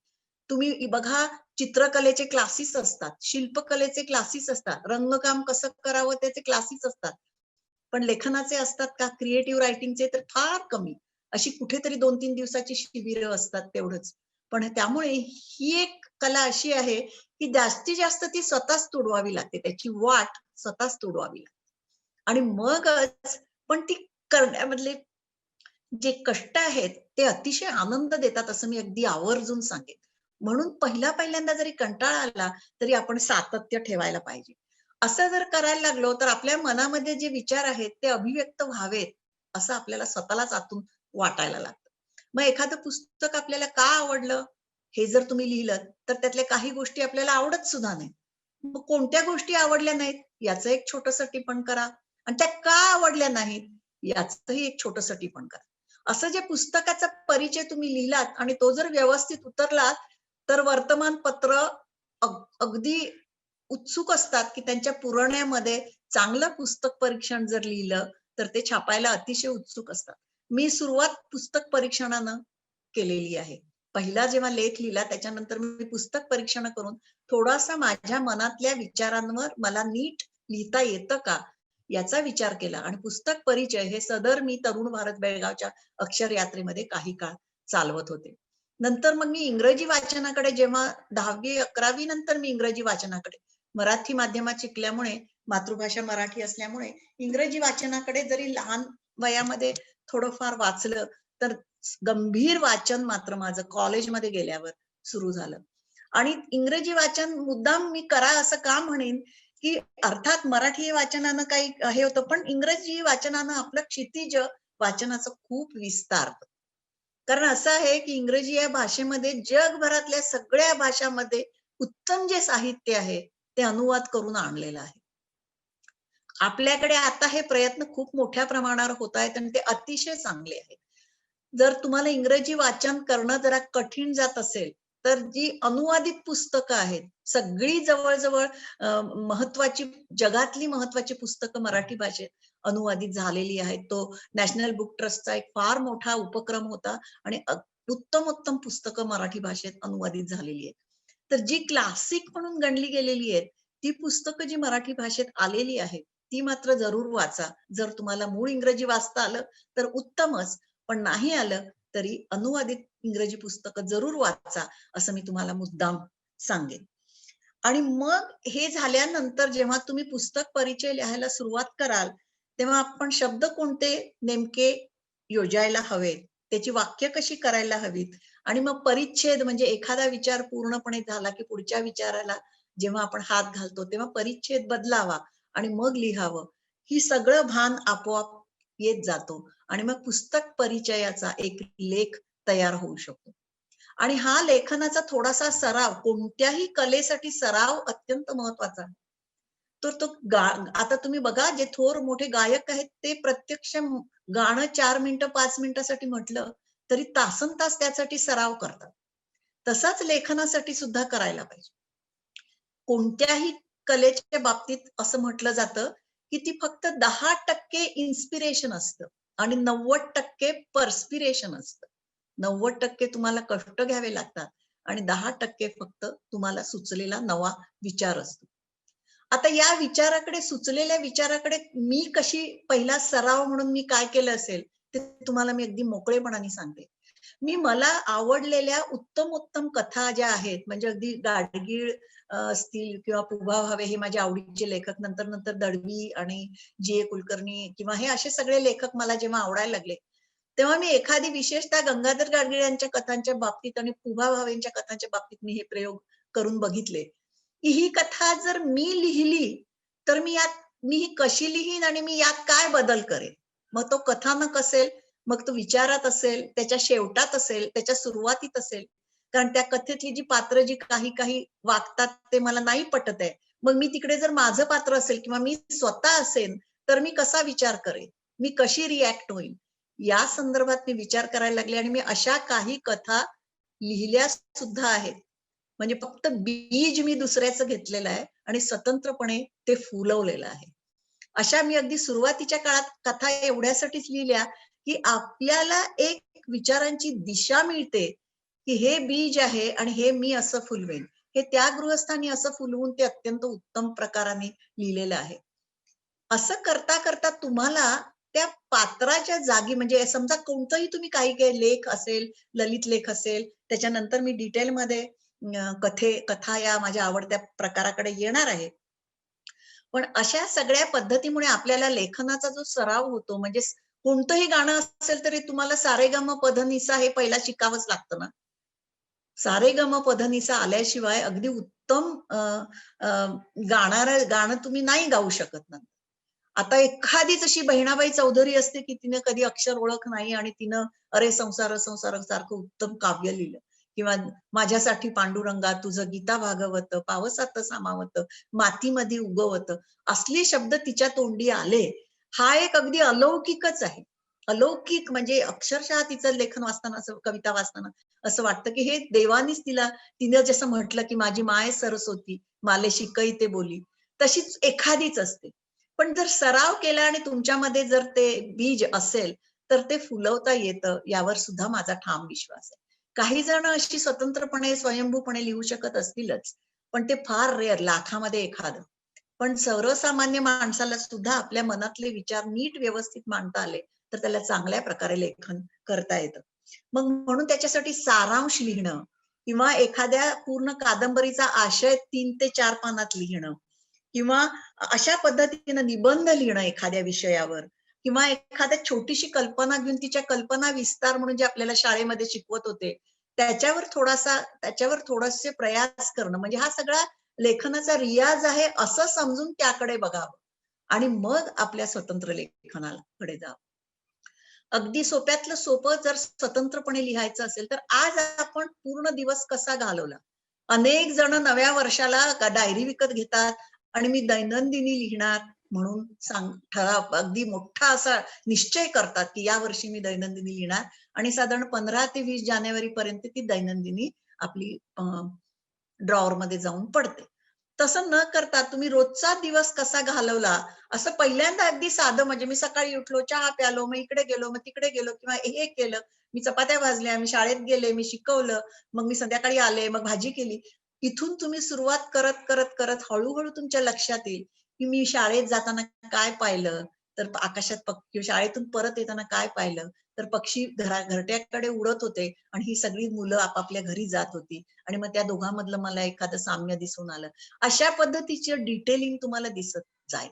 तुम्ही बघा चित्रकलेचे क्लासेस असतात, शिल्पकलेचे क्लासेस असतात, रंगकाम कसं करावं त्याचे क्लासेस असतात. पण लेखनाचे असतात का? क्रिएटिव्ह रायटिंगचे तर फार कमी. अशी कुठेतरी 2-3 दिवसाची शिबिरं असतात तेवढंच. पण त्यामुळे ही एक कला अशी आहे, की जास्तीत जास्त ती स्वतःच तुडवावी लागते. त्याची वाट स्वतःच तुडवावी लागते. आणि मगच पण ती करण्यामधले जे कष्ट आहेत ते अतिशय आनंद देतात असं मी अगदी आवर्जून सांगेन. म्हणून पहिल्यांदा जरी कंटाळा आला तरी आपण सातत्य ठेवायला पाहिजे. असं जर करायला लागलो तर आपल्या मनामध्ये जे विचार आहेत ते अभिव्यक्त व्हावेत असं आपल्याला स्वतःलाच आतून वाटायला लागतं. मग एखादं पुस्तक आपल्याला का आवडलं हे जर तुम्ही लिहिलं तर त्यातल्या काही गोष्टी आपल्याला आवडत सुद्धा नाही. मग कोणत्या गोष्टी आवडल्या नाहीत याचं एक छोटंसं टिप्पण करा आणि त्या का आवडल्या नाहीत याचंही एक छोटंसं टिप्पण करा. असं जे पुस्तकाचा परिचय तुम्ही लिहिलात आणि तो जर व्यवस्थित उतरलात तर वर्तमानपत्र अगदी उत्सुक असतात की त्यांच्या पुरवण्यामध्ये चांगलं पुस्तक परीक्षण जर लिहिलं तर ते छापायला अतिशय उत्सुक असतात. मी सुरुवात पुस्तक परीक्षणानं केलेली आहे. पहिला जेव्हा लेख लिहिला त्याच्यानंतर मी पुस्तक परीक्षण करून थोडासा माझ्या मनातल्या विचारांवर मला नीट लिहिता येतं का याचा विचार केला आणि पुस्तक परिचय हे सदर मी तरुण भारत बेळगावच्या अक्षर यात्रेमध्ये काही काळ चालवत होते. नंतर मग मी इंग्रजी वाचनाकडे जेव्हा 10वी-11वी नंतर मी इंग्रजी वाचनाकडे मराठी माध्यमात शिकल्यामुळे मातृभाषा मराठी असल्यामुळे इंग्रजी वाचनाकडे जरी लहान वयामध्ये थोडंफार वाचलं तर गंभीर वाचन मात्र माझं कॉलेजमध्ये गेल्यावर सुरू झालं. आणि इंग्रजी वाचन मुद्दाम मी करा असं का म्हणेन की अर्थात मराठी वाचनानं काही हे होतं पण इंग्रजी वाचनानं आपलं क्षितिज वाचनाचं खूप विस्तारतं. कारण असं आहे की इंग्रजी या भाषेमध्ये जगभरातल्या सगळ्या भाषांमध्ये उत्तम जे साहित्य आहे ते अनुवाद करून आणलेलं आहे. आपल्याकडे आता हे प्रयत्न खूप मोठ्या प्रमाणावर होत आहेत आणि ते अतिशय चांगले आहेत. जर तुम्हाला इंग्रजी वाचन करणं जरा कठीण जात असेल तर जी अनुवादित पुस्तकं आहेत सगळी जवळजवळ महत्वाची जगातली महत्वाची पुस्तकं मराठी भाषेत अनुवादित झालेली आहेत. तो नॅशनल बुक ट्रस्टचा एक फार मोठा उपक्रम होता आणि उत्तम पुस्तकं मराठी भाषेत अनुवादित झालेली आहेत. तर जी क्लासिक म्हणून गणली गेलेली आहेत ती पुस्तकं जी मराठी भाषेत आलेली आहेत ती मात्र जरूर वाचा. जर तुम्हाला मूळ इंग्रजी वाचता आलं तर उत्तमच, पण नाही आलं तरी अनुवादित इंग्रजी पुस्तकं जरूर वाचा असं मी तुम्हाला मुद्दाम सांगेन. आणि मग हे झाल्यानंतर जेव्हा तुम्ही पुस्तक परिचय लिहायला सुरुवात कराल तेव्हा आपण शब्द कोणते नेमके योजायला हवेत, त्याची वाक्य कशी करायला हवीत आणि मग परिच्छेद म्हणजे एखादा विचार पूर्णपणे झाला की पुढच्या विचाराला जेव्हा आपण हात घालतो तेव्हा परिच्छेद बदलावा आणि मग लिहावं. ही सगळं भान आपोआप येत जातो आणि मग पुस्तक परिचयाचा एक लेख तयार होऊ शकतो. आणि हा लेखनाचा थोडासा सराव, कोणत्याही कलेसाठी सराव अत्यंत महत्वाचा आहे. तर तो आता तुम्ही बघा, जे थोर मोठे गायक आहेत ते प्रत्यक्ष गाणं 4 मिनिटं 5 मिनिटासाठी म्हटलं तरी तासनतास त्यासाठी सराव करतात. तसाच लेखनासाठी सुद्धा करायला पाहिजे. कोणत्याही कलेच्या बाबतीत असं म्हटलं जातं की ती फक्त 10% इन्स्पिरेशन असतं आणि 90% परस्पिरेशन असतं. 90% तुम्हाला कष्ट घ्यावे लागतात आणि 10% फक्त तुम्हाला सुचलेला नवा विचार असतो. आता या विचाराकडे, सुचलेल्या विचाराकडे मी कशी, पहिला सराव म्हणून मी काय केलं असेल ते तुम्हाला मी अगदी मोकळेपणाने सांगते. मी मला आवडलेल्या उत्तम कथा ज्या आहेत, म्हणजे अगदी गाडगीळ असतील किंवा पुभा भावे हे माझे आवडीचे लेखक, नंतर नंतर दळवी आणि जी. ए. कुलकर्णी किंवा हे असे सगळे लेखक मला जेव्हा आवडायला लागले, तेव्हा मी एखादी विशेषतः गंगाधर गाडगीळ यांच्या कथांच्या बाबतीत आणि पुभा भावेंच्या कथांच्या बाबतीत मी हे प्रयोग करून बघितले, की ही कथा जर मी लिहिली तर मी ही कशी लिहीन आणि मी यात काय बदल करेन. मग तो कथानक असेल, मग तो विचारात असेल, त्याच्या शेवटात असेल, त्याच्या सुरुवातीत असेल. कारण त्या कथेतली जी पात्र जी काही काही वागतात ते मला नाही पटत आहे. मग मी तिकडे जर माझं पात्र असेल किंवा मी स्वतः असेल तर मी कसा विचार करेन, मी कशी रिॲक्ट होईल, या संदर्भात मी विचार करायला लागले आणि मी अशा काही कथा लिहिल्या सुद्धा आहेत. म्हणजे फक्त बीज मी दुसऱ्याचं घेतलेलं आहे आणि स्वतंत्रपणे ते फुलवलेलं आहे. अशा मी अगदी सुरुवातीच्या काळात कथा एवढ्यासाठीच लिहिल्या की आपल्याला एक विचारांची दिशा मिळते की हे बीज आहे आणि हे मी असं फुलवेन. हे त्या गृहस्थांनी असं फुलवून ते अत्यंत उत्तम प्रकाराने लिहिलेलं आहे. असं करता करता तुम्हाला त्या पात्राच्या जागी, म्हणजे समजा कोणतंही तुम्ही काही काही लेख असेल, ललित लेख असेल, त्याच्यानंतर मी डिटेलमध्ये कथा या माझ्या आवडत्या प्रकाराकडे येणार आहे. पण अशा सगळ्या पद्धतीमुळे आपल्याला लेखनाचा जो सराव होतो, म्हणजे कोणतंही गाणं असेल तरी तुम्हाला सारेगम पधनिसा हे पहिला शिकावंच लागतं ना. सारेगम पधनिसा आल्याशिवाय अगदी उत्तम गाणं तुम्ही नाही गाऊ शकत ना. आता एखादीच अशी बहिणाबाई चौधरी असते की तिने कधी अक्षर ओळख नाही आणि तिनं अरे संसार संसार सारखं उत्तम काव्य लिहिलं, किंवा माझ्यासाठी पांडुरंगा तुझं गीता भागवत, पावसात सामावत, मातीमध्ये उगवत, असले शब्द तिच्या तोंडी आले. हा एक अगदी अलौकिकच आहे. अलौकिक म्हणजे अक्षरशः तिचं लेखन वाचताना, असं कविता वाचताना असं वाटतं की हे देवानीच तिनं जसं म्हटलं की माझी माय सरस्वती माले शिकई ते बोली, तशीच एखादीच असते. पण जर सराव केला आणि तुमच्यामध्ये जर ते बीज असेल तर ते फुलवता येतं, यावर सुद्धा माझा ठाम विश्वास आहे. काही जण अशी स्वतंत्रपणे स्वयंभूपणे लिहू शकत असतीलच, पण ते फार रेअर, लाखामध्ये एखादं. पण सर्वसामान्य माणसाला सुद्धा आपल्या मनातले विचार नीट व्यवस्थित मांडता आले तर त्याला चांगल्या प्रकारे लेखन करता येतं. मग म्हणून त्याच्यासाठी सारांश लिहिणं किंवा एखाद्या पूर्ण कादंबरीचा आशय 3 ते 4 पानात लिहिणं किंवा अशा पद्धतीनं निबंध लिहिणं एखाद्या विषयावर, किंवा एखाद्या छोटीशी कल्पना घेऊन तिच्या कल्पना विस्तार म्हणून जे आपल्याला शाळेमध्ये शिकवत होते त्याच्यावर थोडेसे प्रयास करणं, म्हणजे हा सगळा लेखनाचा रियाज आहे असं समजून त्याकडे बघावं आणि मग आपल्या स्वतंत्र लेखनाकडे जावं. अगदी सोप्यातलं सोपं जर स्वतंत्रपणे लिहायचं असेल तर आज आपण पूर्ण दिवस कसा घालवला. अनेक जण नव्या वर्षाला डायरी विकत घेतात आणि मी दैनंदिनी लिहिणार म्हणून ठराव अगदी मोठा असा निश्चय करतात की या वर्षी मी दैनंदिनी लिहिणार आणि साधारण 15 ते 20 जानेवारी पर्यंत ती दैनंदिनी आपली ड्रॉवर मध्ये जाऊन पडते. तसं न करता तुम्ही रोजचा दिवस कसा घालवला असं पहिल्यांदा अगदी साधं, म्हणजे मी सकाळी उठलो, चहा प्यालो, मग इकडे गेलो, मग तिकडे गेलो, किंवा हे केलं, मी चपात्या भाजल्या, मी शाळेत गेले, मी शिकवलं, मग मी संध्याकाळी आले, मग भाजी केली. इथून तुम्ही सुरुवात करत करत करत हळूहळू तुमच्या लक्षात येईल की मी शाळेत जाताना काय पाहिलं, तर आकाशात पक्षी, शाळेतून परत येताना काय पाहिलं, तर पक्षी घरट्याकडे उडत होते आणि ही सगळी मुलं आपापल्या घरी जात होती आणि मग त्या दोघांमधलं मला एखादं साम्य दिसून आलं. अशा पद्धतीचं डिटेलिंग तुम्हाला दिसत जाईल.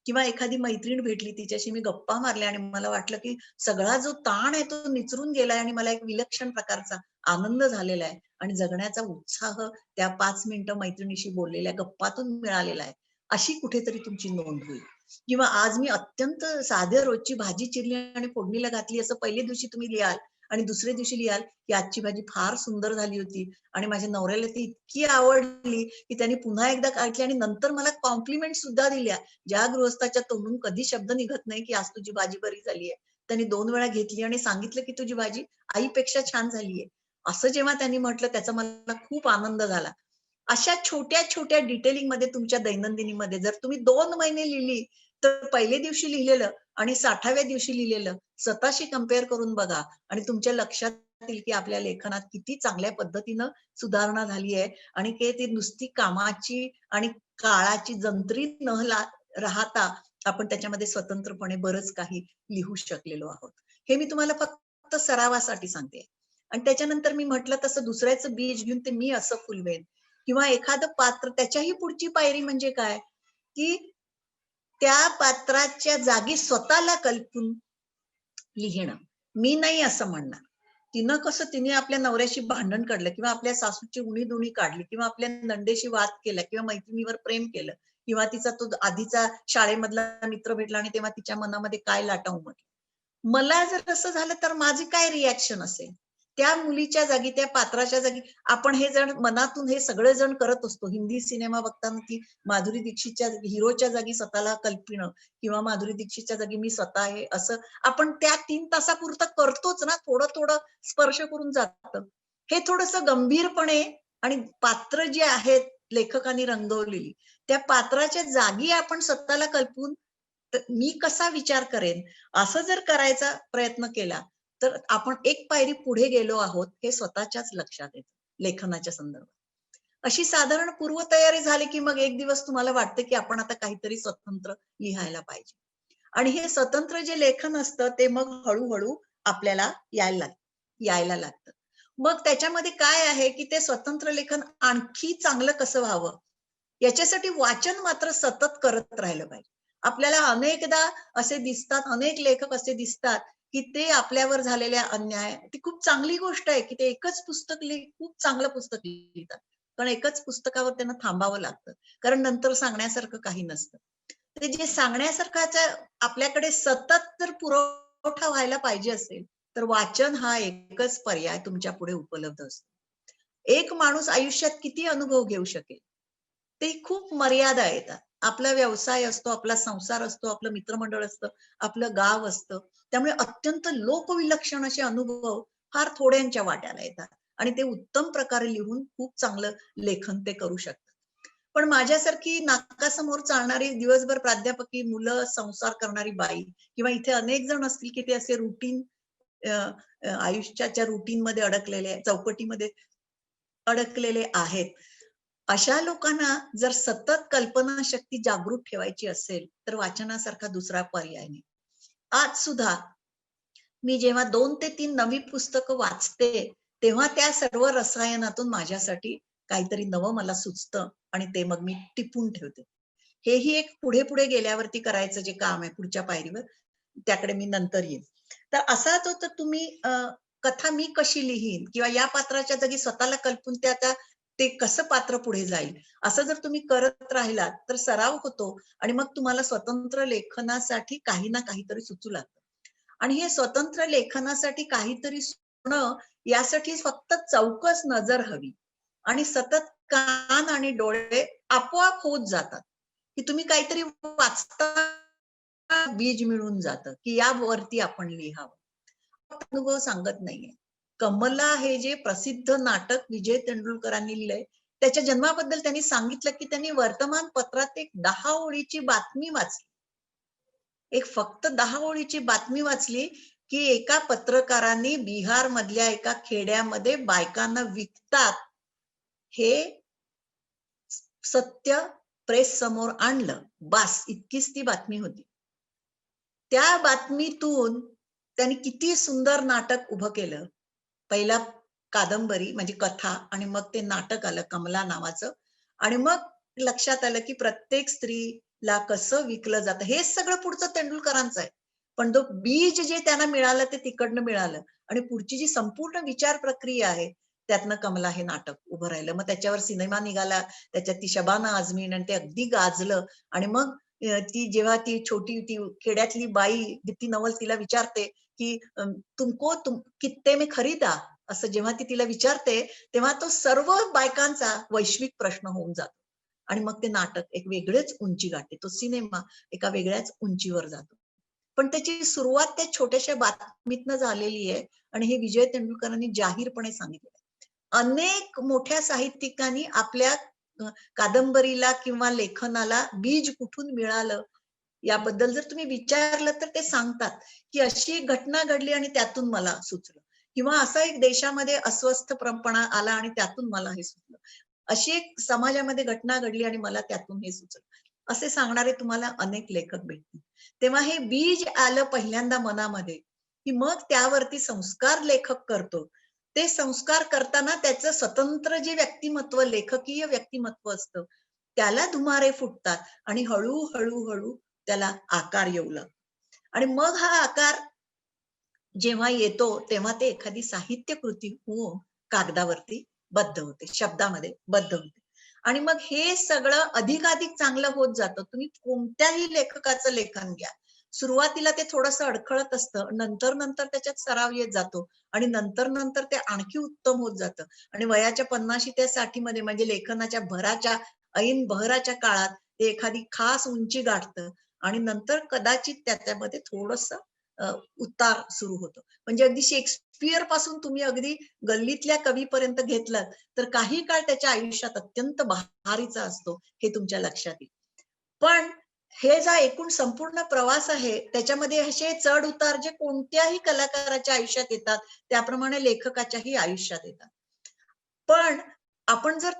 किंवा एखादी मैत्रीण भेटली, तिच्याशी मी गप्पा मारल्या आणि मला वाटलं की सगळा जो ताण आहे तो निचरून गेलाय आणि मला एक विलक्षण प्रकारचा आनंद झालेला आहे आणि जगण्याचा उत्साह त्या 5 मिनिटं मैत्रिणीशी बोललेल्या गप्पातून मिळालेला आहे, अशी कुठेतरी तुमची नोंद होईल. किंवा आज मी अत्यंत साध्या रोजची भाजी चिरली आणि फोडणीला घातली असं पहिल्या दिवशी तुम्ही लिहाल आणि दुसऱ्या दिवशी लिहाल की आजची भाजी फार सुंदर झाली होती आणि माझ्या नवऱ्याला ती इतकी आवडली की त्यांनी पुन्हा एकदा ऐकली आणि नंतर मला कॉम्प्लिमेंट सुद्धा दिल्या. ज्या गृहस्थाच्या तोंडून कधी शब्द निघत नाही की आज तुझी भाजी बरी झाली आहे, त्यांनी 2 वेळा घेतली आणि सांगितलं की तुझी भाजी आईपेक्षा छान झालीये. असं जेव्हा त्यांनी म्हटलं त्याचा मला खूप आनंद झाला. अशा छोट्या छोट्या डिटेलिंग मध्ये तुमच्या दैनंदिनीमध्ये जर तुम्ही 2 महिने लिहिली तर पहिल्या दिवशी लिहिलेलं आणि 60व्या दिवशी लिहिलेलं स्वतःशी कंपेअर करून बघा आणि तुमच्या लक्षात येईल की आपल्या लेखनात किती चांगल्या पद्धतीनं सुधारणा झाली आहे आणि ती नुसती कामाची आणि काळाची जंत्री न राहता आपण त्याच्यामध्ये स्वतंत्रपणे बरंच काही लिहू शकलेलो आहोत. हे मी तुम्हाला फक्त सरावासाठी सांगते. आणि त्याच्यानंतर मी म्हटलं तसं दुसऱ्याचं बीज घेऊन ते मी असं फुलवेन किंवा एखादं पात्र त्याच्याही पुढची पायरी म्हणजे काय की त्या पात्राच्या जागी स्वतःला कल्पून लिहिणं. मी नाही असं म्हणणार. तिने आपल्या नवऱ्याशी भांडण काढलं किंवा आपल्या सासूची उणी-दुणी काढली किंवा आपल्या नंदेशी वाद केला किंवा मैत्रिणीवर प्रेम केलं किंवा तिचा तो आधीचा शाळेमधला मित्र भेटला आणि तेव्हा तिच्या मनामध्ये काय लाटा उमटल्या. मला जर असं झालं तर माझी काय रिॲक्शन असेल? त्या मुलीच्या जागी, त्या पात्राच्या जागी आपण हे जण मनातून हे सगळे जण करत असतो. हिंदी सिनेमा बघताना ती माधुरी दीक्षितच्या हिरोच्या जागी स्वतःला कल्पिणं किंवा माधुरी दीक्षितच्या जागी मी स्वतः आहे असं आपण त्या 3 तासापुरतं करतोच ना, थोडं स्पर्श करून जातं. हे थोडंसं गंभीरपणे आणि पात्र जे आहेत लेखकांनी रंगवलेली, त्या पात्राच्या जागी आपण स्वतःला कल्पून मी कसा विचार करेन असं जर करायचा प्रयत्न केला तर आपण एक पायरी पुढे गेलो आहोत हे स्वतःच्याच लक्षात येतं लेखनाच्या संदर्भात. अशी साधारण पूर्वतयारी झाली की मग एक दिवस तुम्हाला वाटतं की आपण आता काहीतरी स्वतंत्र लिहायला पाहिजे आणि हे स्वतंत्र जे लेखन असतं ते मग हळूहळू आपल्याला यायला लागतं. मग त्याच्यामध्ये काय आहे की ते स्वतंत्र लेखन आणखी चांगलं कसं व्हावं याच्यासाठी वाचन मात्र सतत करत राहिलं पाहिजे. आपल्याला अनेकदा असे दिसतात, अनेक लेखक असे दिसतात की ते आपल्यावर झालेल्या अन्याय ती खूप चांगली गोष्ट आहे की ते एकच पुस्तक खूप चांगलं पुस्तक लिहितात. पण एकच पुस्तकावर त्यांना थांबावं लागतं. कारण नंतर सांगण्यासारखं काही नसतं. ते जे सांगण्यासारखाच्या आपल्याकडे सतत जर पुरवठा व्हायला पाहिजे असेल, तर वाचन हा एकच पर्याय तुमच्या पुढे उपलब्ध असतो. एक माणूस आयुष्यात किती अनुभव घेऊ शकेल? ते खूप मर्यादा येतात. आपला व्यवसाय असतो, आपला संसार असतो, आपलं मित्रमंडळ असतं, आपलं गाव असतं. त्यामुळे अत्यंत लोकविलक्षण असे अनुभव फार थोड्यांच्या वाट्याला येतात आणि ते उत्तम प्रकारे लिहून खूप चांगलं लेखन ते करू शकतात. पण माझ्यासारखी नाकासमोर चालणारी दिवसभर प्राध्यापकी, मुलं, संसार करणारी बाई किंवा इथे अनेक जण असतील की ते असे रुटीन आयुष्याच्या रुटीन मध्ये अडकलेले, चौकटीमध्ये अडकलेले आहेत. अशा लोकांना जर सतत कल्पनाशक्ती जागृत ठेवायची असेल तर वाचनासारखा दुसरा पर्याय नाही. आज सुद्धा मी जेव्हा 2 ते 3 नवी पुस्तकं वाचते तेव्हा त्या सर्व रसायनातून माझ्यासाठी काहीतरी नवं मला सुचतं आणि ते मग मी टिपून ठेवते. हेही एक पुढे पुढे गेल्यावरती करायचं जे काम आहे पुढच्या पायरीवर त्याकडे मी नंतर येईन. तर असाच होतं तुम्ही कथा मी कशी लिहीन किंवा या पात्राच्या जागी स्वतःला कल्पून ते कसं पात्र पुढे जाईल असं जर तुम्ही करत राहिलात तर सराव होतो आणि मग तुम्हाला स्वतंत्र लेखनासाठी काही ना काहीतरी सुचू लागतं. आणि हे स्वतंत्र लेखनासाठी काहीतरी सुचणं यासाठी फक्त चौकस नजर हवी आणि सतत कान आणि डोळे आपोआप होत जातात की तुम्ही काहीतरी वाचता बीज मिळून जातं की यावरती आपण लिहावं. अनुभव सांगत नाहीये. कमला हे जे प्रसिद्ध नाटक विजय तेंडुलकरांनी लिहिलंय त्याच्या जन्माबद्दल त्यांनी सांगितलं की त्यांनी वर्तमानपत्रात एक 10 ओळीची बातमी वाचली. एक फक्त 10 ओळीची बातमी वाचली की एका पत्रकारांनी बिहार मधल्या एका खेड्यामध्ये बायकांना विकतात हे सत्य प्रेस समोर आणलं. बस इतकीच ती बातमी होती. त्या बातमीतून त्यांनी किती सुंदर नाटक उभं केलं. पहिला कादंबरी म्हणजे कथा आणि मग ते नाटक आलं कमला नावाचं आणि मग लक्षात आलं की प्रत्येक स्त्रीला कसं विकलं जातं हे सगळं पुढचं तेंडुलकरांचं आहे. पण तो बीज जे त्यांना मिळालं ते तिकडनं मिळालं आणि पुढची जी संपूर्ण विचार प्रक्रिया आहे त्यातनं कमला हे नाटक उभं राहिलं. मग त्याच्यावर सिनेमा निघाला, त्याच्यात ती शबाना आझमी आणि ते अगदी गाजलं आणि मग ती जेव्हा ती छोटी ती खेड्यातली बाई दीप्ती नवल तिला विचारते की तुम कित्ते में खरीदा, असं जेव्हा ती तिला विचारते तेव्हा तो सर्व बायकांचा वैश्विक प्रश्न होऊन जातो आणि मग ते नाटक एक वेगळेच उंची गाठते, तो सिनेमा एका वेगळ्याच उंचीवर जातो. पण त्याची सुरुवात त्या छोट्याशा बातमीतनं झालेली आहे आणि हे विजय तेंडुलकरांनी जाहीरपणे सांगितलं. अनेक मोठ्या साहित्यिकांनी आपल्या कादंबरीला किंवा लेखनाला बीज कुठून मिळालं याबद्दल जर तुम्ही विचारलं तर ते सांगतात की अशी एक घटना घडली आणि त्यातून मला सुचलं, किंवा असा एक देशामध्ये अस्वस्थपणा आला आणि त्यातून मला हे सुचलं, अशी एक समाजामध्ये घटना घडली आणि मला त्यातून हे सुचलं, असे सांगणारे तुम्हाला अनेक लेखक भेटतील. तेव्हा हे बीज आलं पहिल्यांदा मनामध्ये की मग त्यावरती संस्कार लेखक करतो. ते संस्कार करताना त्याचं स्वतंत्र जे व्यक्तिमत्व, लेखकीय व्यक्तिमत्व असतं त्याला धुमारे फुटतात आणि हळू त्याला आकार येऊ लागतो. आणि मग हा आकार जेव्हा येतो तेव्हा ते एखादी साहित्य कृती होऊन कागदावरती बद्ध होते, शब्दामध्ये बद्ध होते. आणि मग हे सगळं अधिकाधिक चांगलं होत जातं. तुम्ही कोणत्याही लेखकाचं लेखन घ्या, सुरुवातीला ते थोडंसं अडखळत असतं, नंतर त्याच्यात सराव येत जातो आणि नंतर ते आणखी उत्तम होत जातं. आणि वयाच्या 50 ते 60 मध्ये म्हणजे लेखनाच्या भराच्या ऐन बहराच्या काळात ते एखादी खास उंची गाठतं आणि नंतर कदाचित त्याच्यामध्ये थोडंसं उतार सुरू होतो. म्हणजे अगदी शेक्सपियर पासून तुम्ही अगदी गल्लीतल्या कवीपर्यंत घेतलं तर काही काळ त्याच्या आयुष्यात अत्यंत बहारीचा असतो, हे तुमच्या लक्षात येईल. पण हे जो एकूण संपूर्ण प्रवास आहे त्याच्यामध्ये असे चढ उतार जे कोणत्याही कलाकाराच्या आयुष्यात येतात त्याप्रमाणे लेखकाच्याही आयुष्यात येतात. पण आपण जर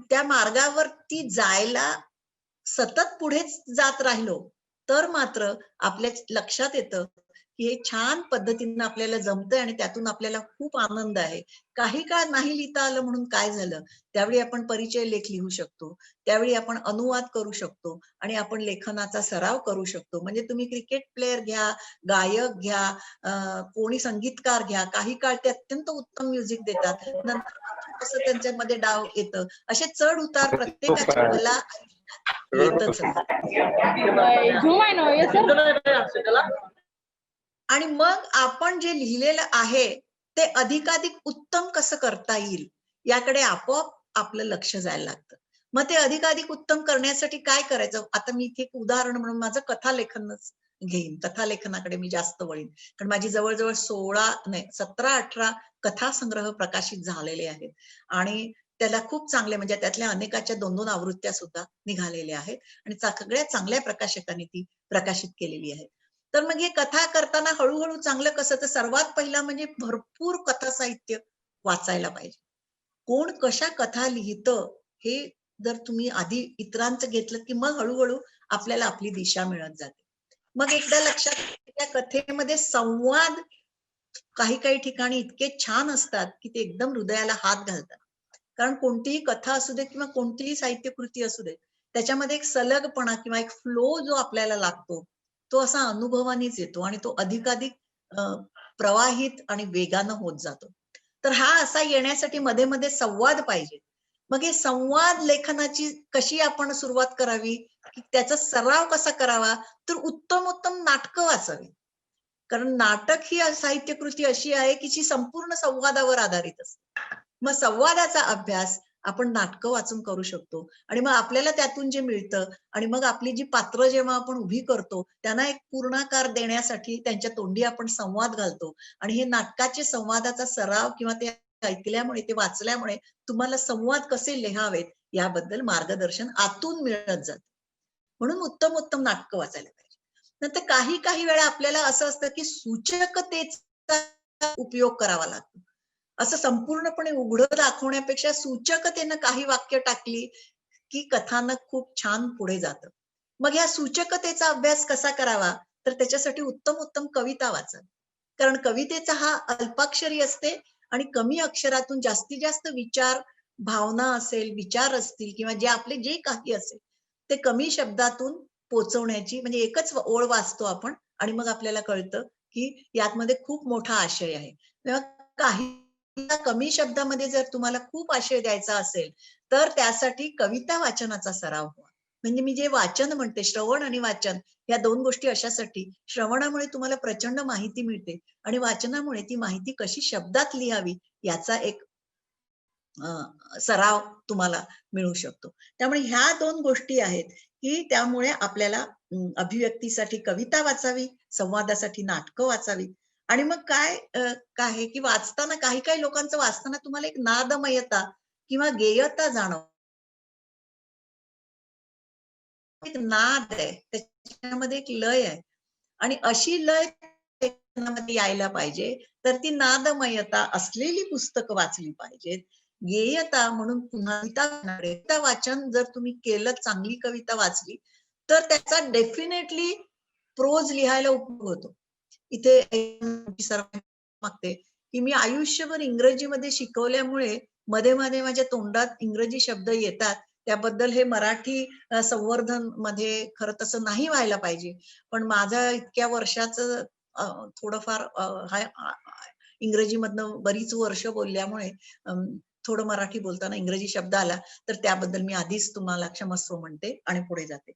त्या मार्गावरती जायला सतत पुढेच जात राहिलो तर मात्र आपल्या लक्षात येतं की हे छान पद्धतीनं आपल्याला जमतंय आणि त्यातून आपल्याला खूप आनंद आहे. काही काळ नाही लिहिता आलं म्हणून काय झालं, त्यावेळी आपण परिचय लेख लिहू शकतो, त्यावेळी आपण अनुवाद करू शकतो आणि आपण लेखनाचा सराव करू शकतो. म्हणजे तुम्ही क्रिकेट प्लेयर घ्या, गायक घ्या, कोणी संगीतकार घ्या, काही काळ ते अत्यंत उत्तम म्युझिक देतात, नंतर कसं त्यांच्यामध्ये डाव येतं. असे चढ उतार प्रत्येकाच्या कला येतच आणि मग आपण जे लिहिलेलं आहे ते अधिकाधिक उत्तम कसं करता येईल याकडे आपोआप आपलं लक्ष जायला लागतं. मग ते अधिकाधिक उत्तम करण्यासाठी काय करायचं, आता मी इथे एक उदाहरण म्हणून माझं कथालेखनच घेईन, कथालेखनाकडे मी जास्त वळीन, कारण माझी जवळजवळ 17-18 कथासंग्रह प्रकाशित झालेले आहेत आणि त्याला खूप चांगले म्हणजे त्यातल्या अनेकाच्या 2-2 आवृत्त्या सुद्धा निघालेल्या आहेत आणि सगळ्या चांगल्या प्रकाशकांनी ती प्रकाशित केलेली आहे. तर मग हे कथा करताना हळूहळू चांगलं कसं, तर सर्वात पहिला म्हणजे भरपूर कथा साहित्य वाचायला पाहिजे. कोण कशा कथा लिहितं हे जर तुम्ही आधी इतरांचं घेतलं की मग हळूहळू आपल्याला आपली दिशा मिळत जाते. मग एकदा लक्षात त्या कथेमध्ये संवाद काही ठिकाणी इतके छान असतात की ते एकदम हृदयाला हात घालतात. कारण कोणतीही कथा असू दे किंवा कोणतीही साहित्य कृती असू दे त्याच्यामध्ये एक सलगपणा किंवा एक फ्लो जो आपल्याला लागतो तो असा अनुभवानेच येतो आणि तो अधिकाधिक प्रवाहित आणि वेगानं होत जातो. तर हा असा येण्यासाठी मध्ये मध्ये संवाद पाहिजे. मग हे संवाद लेखनाची कशी आपण सुरुवात करावी, की त्याचा सराव कसा करावा, तर उत्तम नाटकं वाचावी. कारण नाटक ही साहित्य कृती अशी आहे की जी संपूर्ण संवादावर आधारित असते. मग संवादाचा अभ्यास आपण नाटकं वाचून करू शकतो आणि मग आपल्याला त्यातून जे मिळतं आणि मग आपली जी पात्र जेव्हा आपण उभी करतो त्यांना एक पूर्णाकार देण्यासाठी त्यांच्या तोंडी आपण संवाद घालतो आणि हे नाटकाचे संवादाचा सराव किंवा ते ऐकल्यामुळे ते वाचल्यामुळे तुम्हाला संवाद कसे लिहावेत याबद्दल मार्गदर्शन आतून मिळत जातं. म्हणून उत्तम नाटकं वाचायला पाहिजे. नंतर काही वेळा आपल्याला असं असतं की सूचकतेचा उपयोग करावा लागतो. असं संपूर्णपणे उघडं दाखवण्यापेक्षा सूचकतेनं काही वाक्य टाकली की कथानक खूप छान पुढे जातं. मग या सूचकतेचा अभ्यास कसा करावा, तर त्याच्यासाठी उत्तम कविता वाचा. कारण कवितेचा हा अल्पाक्षरी असते आणि कमी अक्षरातून जास्तीत जास्त विचार, भावना असेल, विचार असतील किंवा जे आपले जे काही असेल ते कमी शब्दातून पोचवण्याची, म्हणजे एकच ओळ वाचतो आपण आणि मग आपल्याला कळतं की यातमध्ये खूप मोठा आशय आहे. तेव्हा काही कमी शब्दामध्ये जर तुम्हाला खूप आशय द्यायचा असेल तर त्यासाठी कविता वाचनाचा सराव व्हा. म्हणजे मी जे वाचन म्हणते, श्रवण आणि वाचन या दोन गोष्टी अशासाठी, श्रवणामुळे तुम्हाला प्रचंड माहिती मिळते आणि वाचनामुळे ती माहिती कशी शब्दात लिहावी याचा एक सराव तुम्हाला मिळू शकतो. त्यामुळे ह्या दोन गोष्टी आहेत, की त्यामुळे आपल्याला अभिव्यक्तीसाठी कविता वाचावी, संवादासाठी नाटकं वाचावी आणि मग काय आहे, की वाचताना काही लोकांचं वाचताना तुम्हाला एक नादमयता किंवा गेयता जाणवते. एक नाद आहे, त्याच्यामध्ये एक लय आहे आणि अशी लय लेखनामध्ये यायला पाहिजे, तर ती नादमयता असलेली पुस्तकं वाचली पाहिजेत. गेयता म्हणून पुन्हा कविता वाचन जर तुम्ही केलं, चांगली कविता वाचली, तर त्याचा डेफिनेटली प्रोज लिहायला उपयोग होतो. इथे सर्वांना मागते, की मी आयुष्यभर इंग्रजीमध्ये शिकवल्यामुळे मध्ये मध्ये माझ्या तोंडात इंग्रजी शब्द येतात. त्याबद्दल हे मराठी संवर्धन मध्ये खरं तसं नाही व्हायला पाहिजे. पण माझा इतक्या वर्षाचं थोडंफार इंग्रजीमधनं बरीच वर्ष बोलल्यामुळे थोडं मराठी बोलताना इंग्रजी शब्द आला, तर त्याबद्दल मी आधीच तुम्हाला क्षमस्व म्हणते आणि पुढे जाते.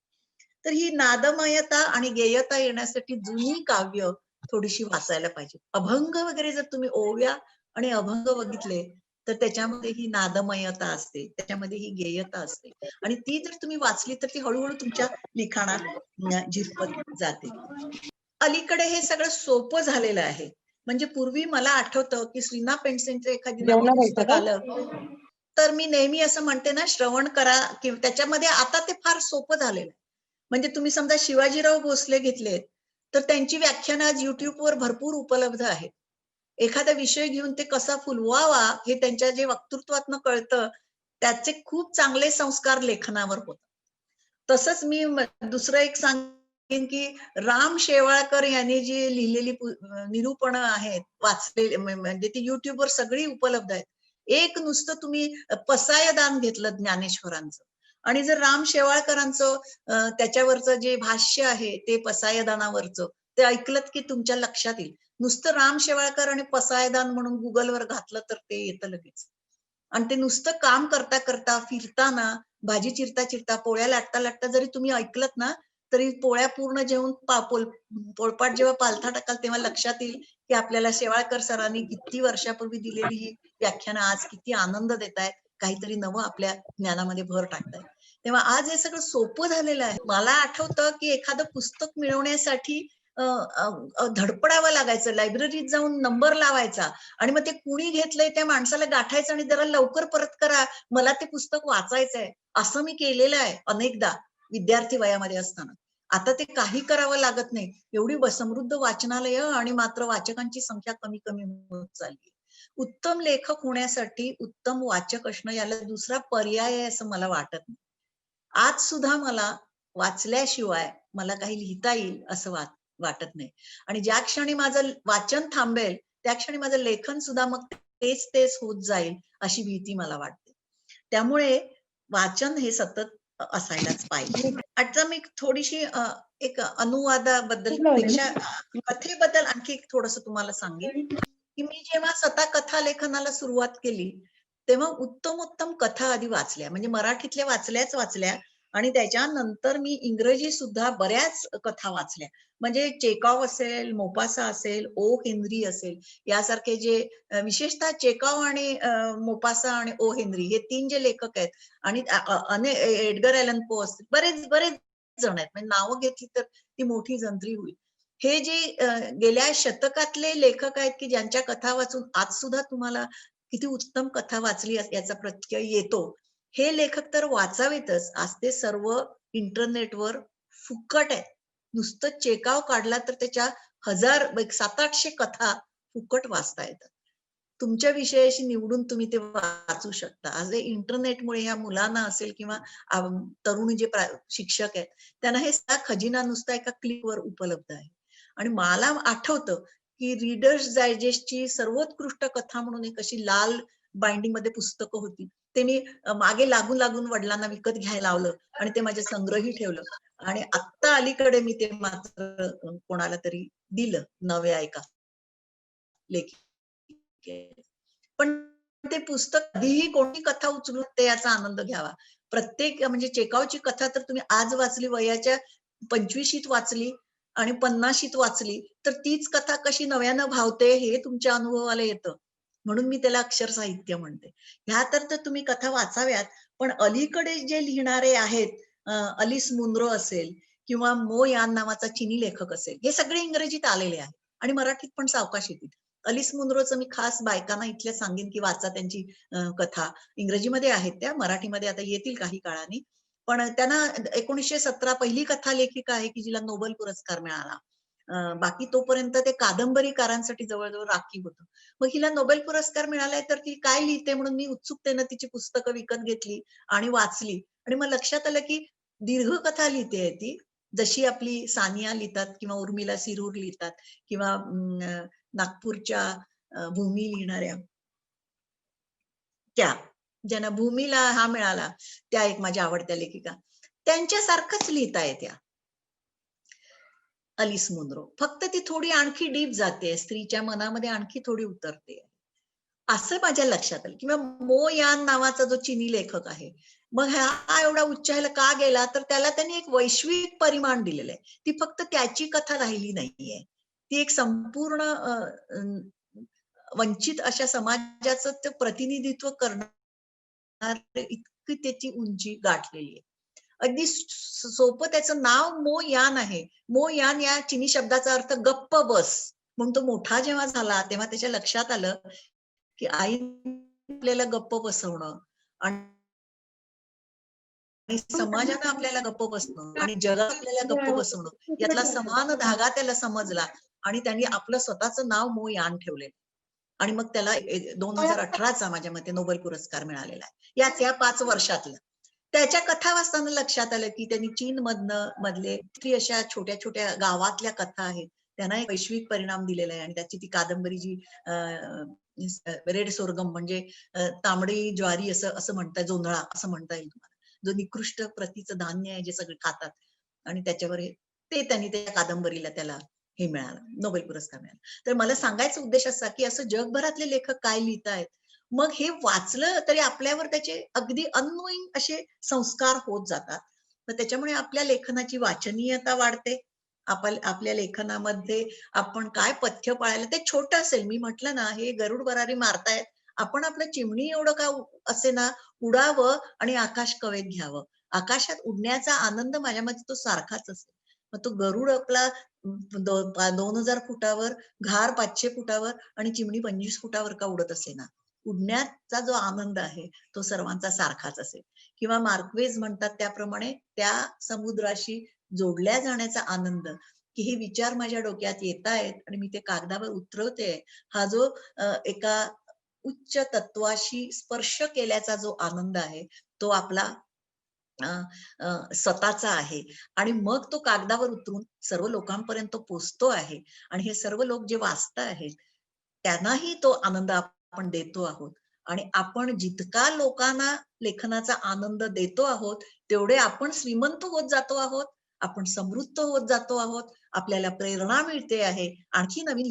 तर ही नादमयता आणि गेयता येण्यासाठी जुनी काव्य थोडीशी वाचायला पाहिजे. अभंग वगैरे जर तुम्ही ओव्या आणि अभंग बघितले, तर त्याच्यामध्ये ही नादमयता असते, त्याच्यामध्ये ही गेयता असते आणि ती जर तुम्ही वाचली, तर ती हळूहळू तुमच्या लिखाणात झिरपत जाते. अलीकडे हे सगळं सोपं झालेलं आहे. म्हणजे पूर्वी मला आठवतं, की श्रीना पेंडसेंचं एखादी नवं पुस्तक आलं, तर मी नेहमी असं म्हणते ना, श्रवण करा किंवा त्याच्यामध्ये आता ते फार सोपं झालेलं आहे. म्हणजे तुम्ही समजा शिवाजीराव भोसले घेतलेत, तर त्यांची व्याख्यानं आज युट्यूबवर भरपूर उपलब्ध आहेत. एखादा विषय घेऊन ते कसा फुलवावा हे त्यांच्या जे वक्तृत्वातनं कळतं, त्याचे खूप चांगले संस्कार लेखनावर होतात. तसंच मी दुसरं एक सांगेन, की राम शेवाळकर यांनी जी लिहिलेली निरूपणं आहेत, वाचलेली म्हणजे ती युट्यूबवर सगळी उपलब्ध आहेत. एक नुसतं तुम्ही पसायदान घेतलं ज्ञानेश्वरांचं आणि जर राम शेवाळकरांचं त्याच्यावरचं जे भाष्य आहे ते पसायदानावरचं ते ऐकलत की तुमच्या लक्षात येईल. नुसतं राम शेवाळकर आणि पसायदान म्हणून गुगलवर घातलं तर ते येतं लगेच. आणि ते नुसतं काम करता करता, फिरताना, भाजी चिरता चिरता, पोळ्या लाटता लाटता जरी तुम्ही ऐकलत ना, तरी पोळ्या पूर्ण जेवून पोळपाट जेव्हा पालथा टाकाल तेव्हा लक्षात येईल, की आपल्याला शेवाळकर सरांनी किती वर्षापूर्वी दिलेली ही व्याख्यानं आज किती आनंद देतायत, काहीतरी नवं आपल्या ज्ञानामध्ये भर टाकतायत. तेव्हा आज हे सगळं सोपं झालेलं आहे. मला आठवतं, की एखादं पुस्तक मिळवण्यासाठी धडपडावं लागायचं. लायब्ररीत जाऊन नंबर लावायचा आणि मग ते कुणी घेतलंय त्या माणसाला गाठायचं आणि जरा लवकर परत करा, मला ते पुस्तक वाचायचंय. असं मी केलेलं आहे अनेकदा विद्यार्थी वयामध्ये असताना. आता ते काही करावं लागत नाही. एवढी समृद्ध वाचनालयं आणि मात्र वाचकांची संख्या कमी कमी होत चालली. उत्तम लेखक होण्यासाठी उत्तम वाचक असणं याला दुसरा पर्याय आहे असं मला वाटत नाही. आज सुद्धा मला वाचल्याशिवाय मला काही लिहिता येईल असं वाटत नाही. आणि ज्या क्षणी माझं वाचन थांबेल, त्या क्षणी माझं लेखन सुद्धा मग तेच तेच होत जाईल अशी भीती मला वाटते. त्यामुळे वाचन हे सतत असायलाच पाहिजे. आता मी थोडीशी एक अनुवादाबद्दल पेक्षा कथेबद्दल आणखी एक थोडंसं तुम्हाला सांगेन, की मी जेव्हा स्वतः कथा लेखनाला सुरुवात केली, तेव्हा उत्तम कथा आधी वाचल्या. म्हणजे मराठीतल्या वाचल्या आणि त्याच्यानंतर मी इंग्रजी सुद्धा बऱ्याच कथा वाचल्या. म्हणजे चेकॉव असेल, मोपासा असेल, ओ हेनरी असेल, यासारखे जे विशेषतः चेकॉव आणि मोपासा आणि ओ हेनरी हे 3 जे लेखक आहेत आणि एडगर ॲलन पो असतील, बरेच जण आहेत. म्हणजे नावं घेतली तर ती मोठी जंत्री होईल. हे जे गेल्या शतकातले लेखक आहेत, की ज्यांच्या कथा वाचून आज सुद्धा तुम्हाला किती उत्तम कथा वाचली याचा प्रत्यय येतो. हे लेखक तर वाचावेतच. आज ते सर्व इंटरनेटवर फुकट आहेत. नुसतं चेकाव काढला तर त्याच्या 700-800 कथा फुकट वाचता येतात. तुमच्या विषयाशी निवडून तुम्ही ते वाचू शकता. आज हे इंटरनेटमुळे ह्या मुलांना असेल किंवा तरुण जे शिक्षक आहेत, त्यांना हे सगळा खजिना नुसता एका क्लिकवर उपलब्ध आहे. आणि मला आठवतं, की रीडर्स डायजेस्टची सर्वोत्कृष्ट कथा म्हणून एक अशी लाल बाइंडिंग मध्ये पुस्तकं होती. ते मी मागे लागून वडिलांना विकत घ्यायला लावलं आणि ते माझ्या संग्रही ठेवलं. आणि आत्ता अलीकडे मी ते मात्र कोणाला तरी दिलं नव्या एका लेखी. पण ते पुस्तक कधीही कोणी कथा उचलून ते याचा आनंद घ्यावा. प्रत्येक म्हणजे चेकावची कथा तर तुम्ही आज वाचली, वयाच्या 25शीत वाचली आणि 50शीत वाचली, तर तीच कथा कशी नव्यानं भावते हे तुमच्या अनुभवाला येतं. म्हणून मी त्याला अक्षर साहित्य म्हणते. ह्या तर तुम्ही कथा वाचाव्यात, पण अलीकडे जे लिहिणारे आहेत, अलिस मुनरो असेल किंवा मो यान नावाचा चिनी लेखक असेल, हे सगळे इंग्रजीत आलेले आहेत आणि मराठीत पण सावकाश येतील. अलिस मुनरोचं मी खास बायकांना इथल्या सांगेन की वाचा त्यांची कथा. इंग्रजीमध्ये आहेत त्या, मराठीमध्ये आता येतील काही काळाने. पण त्यांना 1917 पहिली कथा लेखिका आहे की जिला नोबेल पुरस्कार मिळाला. बाकी तोपर्यंत ते कादंबरीकारांसाठी जवळजवळ राखीव होतं. मग हिला नोबेल पुरस्कार मिळालाय तर ती काय लिहिते म्हणून मी उत्सुकतेनं तिची पुस्तकं विकत घेतली आणि वाचली. आणि मग लक्षात आलं की दीर्घकथा लिहिते ती, जशी आपली सानिया लिहितात किंवा उर्मिला सिरूर लिहितात किंवा नागपूरच्या भूमी लिहिणाऱ्या त्या, ज्यांना भूमीला हा मिळाला, त्या एक माझ्या आवडत्या लेखिका, त्यांच्यासारखंच लिहिता येत्या अलिस मुनरो. फक्त ती थोडी आणखी डीप जाते, स्त्रीच्या मनामध्ये आणखी थोडी उतरते, असं माझ्या लक्षात आलं. किंवा मो यान नावाचा जो चिनी लेखक आहे, मग हा एवढा उच्चायला का गेला, तर त्याला त्यांनी एक वैश्विक परिमाण दिलेलं आहे. ती फक्त त्याची कथा राहिली नाहीये, ती एक संपूर्ण वंचित अशा समाजाचं ते प्रतिनिधित्व करणार इतकी त्याची उंची गाठलेली आहे. अगदी सोपं त्याचं नाव मो यान आहे. मो यान या चिनी शब्दाचा अर्थ गप्प बस. म्हणून तो मोठा जेव्हा झाला तेव्हा त्याच्या लक्षात आलं की आई आपल्याला गप्प बसवणं आणि समाजानं आपल्याला गप्प बसणं आणि जगात आपल्याला गप्प बसवणं यातला समान धागा त्याला समजला आणि त्यांनी आपलं स्वतःचं नाव मो यान ठेवले. आणि मग त्याला 2018चा माझ्या मते नोबेल पुरस्कार मिळालेला आहे, या 5 वर्षातला. त्याच्या कथा वाचताना लक्षात आलं की त्यांनी चीन मधले अशा छोट्या छोट्या गावातल्या कथा आहेत, त्यांना एक वैश्विक परिणाम दिलेला आहे. आणि त्याची ती कादंबरी जी रेड सोरगम म्हणजे तांबडी ज्वारी असं असं म्हणता, जोंधळा असं म्हणता येईल तुम्हाला, जो निकृष्ट प्रतीचं धान्य आहे जे सगळे खातात, आणि त्याच्यावर ते त्यांनी त्या कादंबरीला त्याला हे मिळालं, नोबेल पुरस्कार मिळाला. तर मला सांगायचा उद्देश असा की असं जगभरातले लेखक काय लिहितायत, मग हे वाचलं तरी आपल्यावर त्याचे अगदी अननोईंग असे संस्कार होत जातात. तर त्याच्यामुळे आपल्या लेखनाची वाचनीयता वाढते. आपल्या लेखनामध्ये आपण काय पथ्य पाळायला, ते छोटं असेल, मी म्हटलं ना, हे गरुड बरारी मारतायत, आपण आपलं चिमणी एवढं का असे ना उडावं आणि आकाश कवेत घ्यावं. आकाशात उडण्याचा आनंद माझ्या मते तो सारखाच असेल. मग तो गरुड आपला 2000 फुटावर, घार 500 फुटावर आणि चिमणी 25 फुटावर का उडत असे ना, उडण्याचा जो आनंद आहे तो सर्वांचा सारखाच असेल. किंवा मार्क्वेज म्हणतात त्याप्रमाणे त्या समुद्राशी जोडल्या जाण्याचा आनंद, की हे विचार माझ्या डोक्यात येत आहेत आणि मी ते कागदावर उतरवते, हा जो एका उच्च तत्वाशी स्पर्श केल्याचा जो आनंद आहे तो आपला स्वतःचा आहे. आणि मग तो कागदावर उतरून सर्व लोकांपर्यंत पोचतो आहे आणि हे सर्व लोक जे वाचत आहेत त्यांनाही तो आनंद आपण देतो आहोत. आणि आपण जितका लोकांना लेखनाचा आनंद देतो आहोत तेवढे आपण श्रीमंत होत जातो आहोत, आपण समृद्ध होत जातो आहोत, आपल्याला प्रेरणा मिळते आहे, आणखी नवीन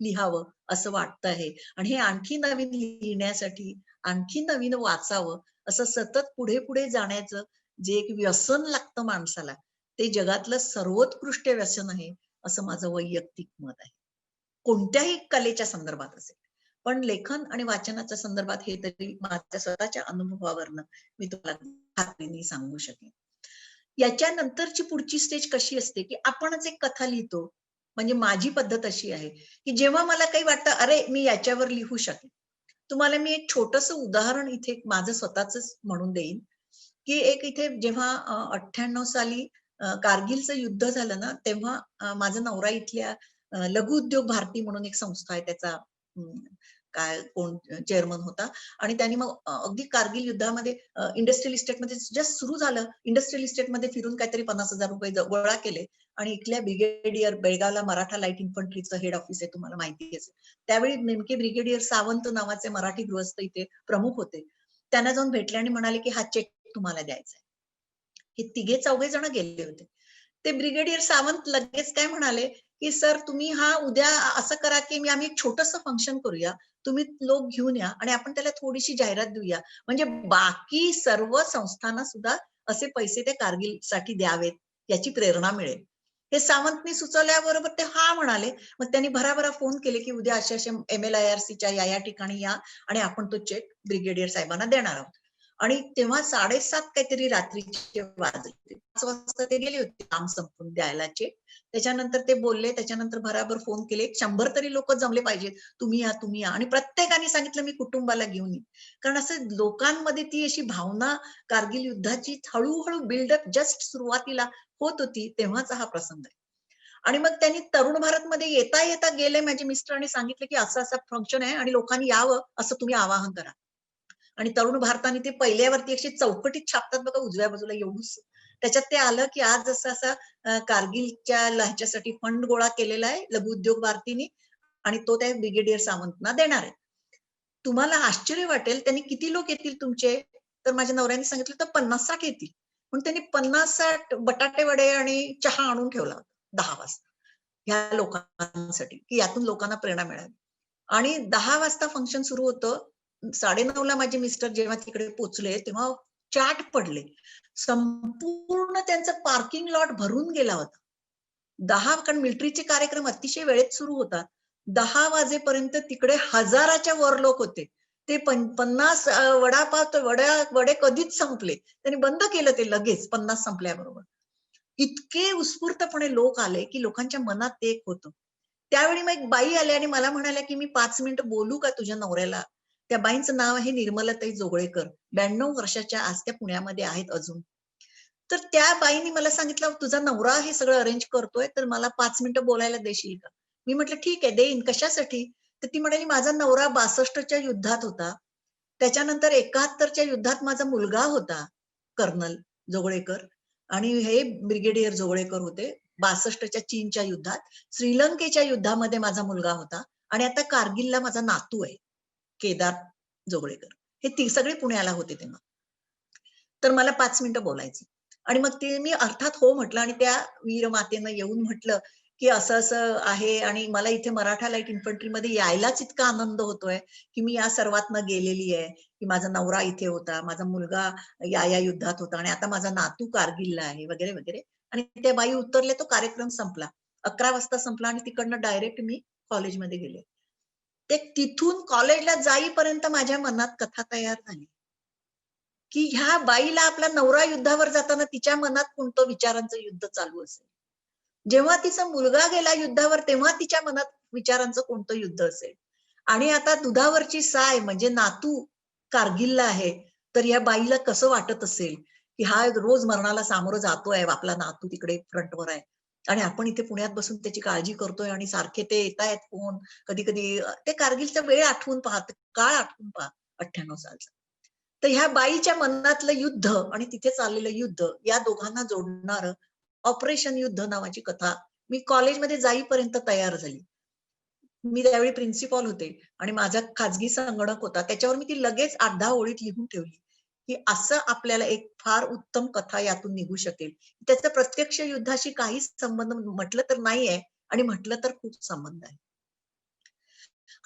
लिहावं असं वाटतं आहे. आणि हे आणखी नवीन लिहिण्यासाठी आणखी नवीन वाचावं असं सतत पुढे पुढे जाण्याचं जे एक व्यसन लागतं माणसाला, ते जगातलं सर्वोत्कृष्ट व्यसन आहे असं माझं वैयक्तिक मत आहे. कोणत्याही कलेच्या संदर्भात असेल, पण लेखन आणि वाचनाच्या संदर्भात हे तरी माझ्या स्वतःच्या अनुभवावरनं मी तुम्हाला खात्रीने सांगू शकेन. याच्यानंतरची पुढची स्टेज कशी असते की आपणच एक कथा लिहितो. म्हणजे माझी पद्धत अशी आहे की जेव्हा मला काही वाटतं अरे मी याच्यावर लिहू शकेन. तुम्हाला मी एक छोटस उदाहरण इथे माझं स्वतःच म्हणून देईन की एक इथे जेव्हा 98 साली कारगिलचं युद्ध झालं ना, तेव्हा माझा नवरा इथल्या लघु उद्योग भारती म्हणून एक संस्था आहे त्याचा काय कोण चेअरमन होता. आणि त्यांनी मग अगदी कारगिल युद्धामध्ये इंडस्ट्रियल इस्टेटमध्ये जस्ट सुरू झालं, इंडस्ट्रियल इस्टेटमध्ये फिरून काहीतरी 50,000 रुपये गोळा केले आणि इथल्या ब्रिगेडियर, बेळगावला मराठा लाईट इन्फंट्रीचं हेड ऑफिस आहे, तुम्हाला माहिती असेल. त्यावेळी नेमके ब्रिगेडियर सावंत नावाचे मराठी गृहस्थ इथे प्रमुख होते. त्यांना जाऊन भेटले आणि म्हणाले की हा चेक तुम्हाला द्यायचा आहे. हे 3-4 जण गेले होते. ते ब्रिगेडियर सावंत लगेच काय म्हणाले की सर तुम्ही हा उद्या असं करा की आम्ही एक छोटस फंक्शन करूया, तुम्ही लोक घेऊन या आणि आपण त्याला थोडीशी जाहिरात देऊया, म्हणजे बाकी सर्व संस्थांना सुद्धा असे पैसे ते कारगिलसाठी द्यावेत याची प्रेरणा मिळेल. हे सावंतनी सुचवल्याबरोबर ते हा म्हणाले. मग त्यांनी भराभरा फोन केले की उद्या अशा अशा MLIRCच्या या ठिकाणी या आणि आपण तो चेक ब्रिगेडियर साहेबांना देणार आहोत. आणि तेव्हा 7:30 काहीतरी रात्रीचे वाजले. 5 वाजता ते गेले होते काम संपून द्यायला चेक. त्याच्यानंतर ते बोलले, त्याच्यानंतर भराभर फोन केले. 100 तरी लोक जमले पाहिजेत. तुम्ही या, तुम्ही या. आणि प्रत्येकाने सांगितलं मी कुटुंबाला घेऊन येईन. कारण असं लोकांमध्ये ती अशी भावना कारगिल युद्धाची हळूहळू बिल्डअप जस्ट सुरुवातीला होत होती, तेव्हाचा हा प्रसंग आहे. आणि मग त्यांनी तरुण भारतमध्ये येता येता गेले, माझे मिस्टरांनी सांगितलं की असं असं फंक्शन आहे आणि लोकांनी यावं असं तुम्ही आवाहन करा. आणि तरुण भारताने ते पहिल्यावरती अशी चौकटीत छापतात बघा उजव्या बाजूला एवढूच, त्याच्यात ते आलं की आज असं असं कारगिलच्या ह्याच्यासाठी फंड गोळा केलेला आहे लघुउद्योग भारतीने आणि तो त्या ब्रिगेडियर सावंतना देणार आहे. तुम्हाला आश्चर्य वाटेल त्यांनी किती लोक येतील तुमचे, तर माझ्या नवऱ्याने सांगितलं तर 50-60 येतील. पण त्यांनी 50-60 बटाटे वडे आणि चहा आणून ठेवला होता 10 वाजता ह्या लोकांसाठी, की यातून लोकांना प्रेरणा मिळावी. आणि 10 वाजता फंक्शन सुरू होतं. 9:30ला माझे मिस्टर जेव्हा तिकडे पोहोचले तेव्हा चाट पडले. संपूर्ण त्यांचं पार्किंग लॉट भरून गेला होता. 10 कारण मिलिटरीचे कार्यक्रम अतिशय वेळेत सुरू होतात. 10 वाजेपर्यंत तिकडे हजाराच्या वर लोक होते. ते 50 वडापाव तर वडे कधीच संपले. त्यांनी बंद केलं ते लगेच 50 संपल्याबरोबर. इतके उत्स्फूर्तपणे लोक आले की लोकांच्या मनात ते एक होतं. त्यावेळी मग एक बाई आल्या आणि मला म्हणाल्या की मी 5 मिनिटं बोलू का तुझ्या नवऱ्याला? त्या बाईंचं नाव आहे निर्मलाताई जोगळेकर. 92 वर्षाच्या, आज त्या पुण्यामध्ये आहेत अजून. तर त्या बाईंनी मला सांगितलं तुझा नवरा हे सगळं अरेंज करतोय तर मला 5 मिनिटं बोलायला देशील का? मी म्हटलं ठीक आहे देईन. कशासाठी? तर ती म्हणाली माझा नवरा 62च्या युद्धात होता. त्याच्यानंतर 71च्या युद्धात माझा मुलगा होता कर्नल जोगळेकर आणि हे ब्रिगेडियर जोगळेकर होते. 62च्या चीनच्या युद्धात, श्रीलंकेच्या युद्धामध्ये माझा मुलगा होता आणि आता कारगिलला माझा नातू आहे केदार जोगळेकर. हे ती सगळे पुण्याला होते तेव्हा. तर मला 5 मिनिटं बोलायचं आणि मग ते मी अर्थात हो म्हटलं आणि त्या वीर मातेनं येऊन म्हटलं की असं असं आहे आणि मला इथे मराठा लाईट इन्फंट्रीमध्ये यायलाच इतका आनंद होतोय की मी या सर्वातनं गेलेली आहे, की माझा नवरा इथे होता, माझा मुलगा या युद्धात होता आणि आता माझा नातू कारगिलला आहे वगैरे वगैरे. आणि त्या बाई उतरले, तो कार्यक्रम संपला. 11 वाजता संपला आणि तिकडनं डायरेक्ट मी कॉलेजमध्ये गेले. ते तिथून कॉलेजला जाईपर्यंत माझ्या मनात कथा तयार झाली की ह्या बाईला आपला नवरा युद्धावर जाताना तिच्या मनात कोणतं विचारांचं युद्ध चालू असेल. जेव्हा तिचा मुलगा गेला युद्धावर तेव्हा तिच्या मनात विचारांचं कोणतं युद्ध असेल. आणि आता दुधावरची साय म्हणजे नातू कारगिलला आहे, तर या बाईला कसं वाटत असेल की हा रोज मरणाला सामोरं जातोय, आपला नातू तिकडे फ्रंटवर आहे आणि आपण इथे पुण्यात बसून त्याची काळजी करतोय आणि सारखे ते येत आहेत फोन. कधी कधी ते कारगिलचा वेळ आठवून पाहत, काळ आठवून पहा 98 सालचा. तर ह्या बाईच्या मनातलं युद्ध आणि तिथे चाललेलं युद्ध या दोघांना जोडणारं ऑपरेशन युद्ध नावाची कथा मी कॉलेजमध्ये जाईपर्यंत तयार झाली. मी त्यावेळी प्रिन्सिपॉल होते आणि माझा खाजगी संगणक होता, त्याच्यावर मी ती लगेच 8-10 ओळीत लिहून ठेवली की असं आपल्याला एक फार उत्तम कथा यातून निघू शकेल. त्याचा प्रत्यक्ष युद्धाशी काहीच संबंध म्हटलं तर नाहीये आणि म्हटलं तर खूप संबंध आहे.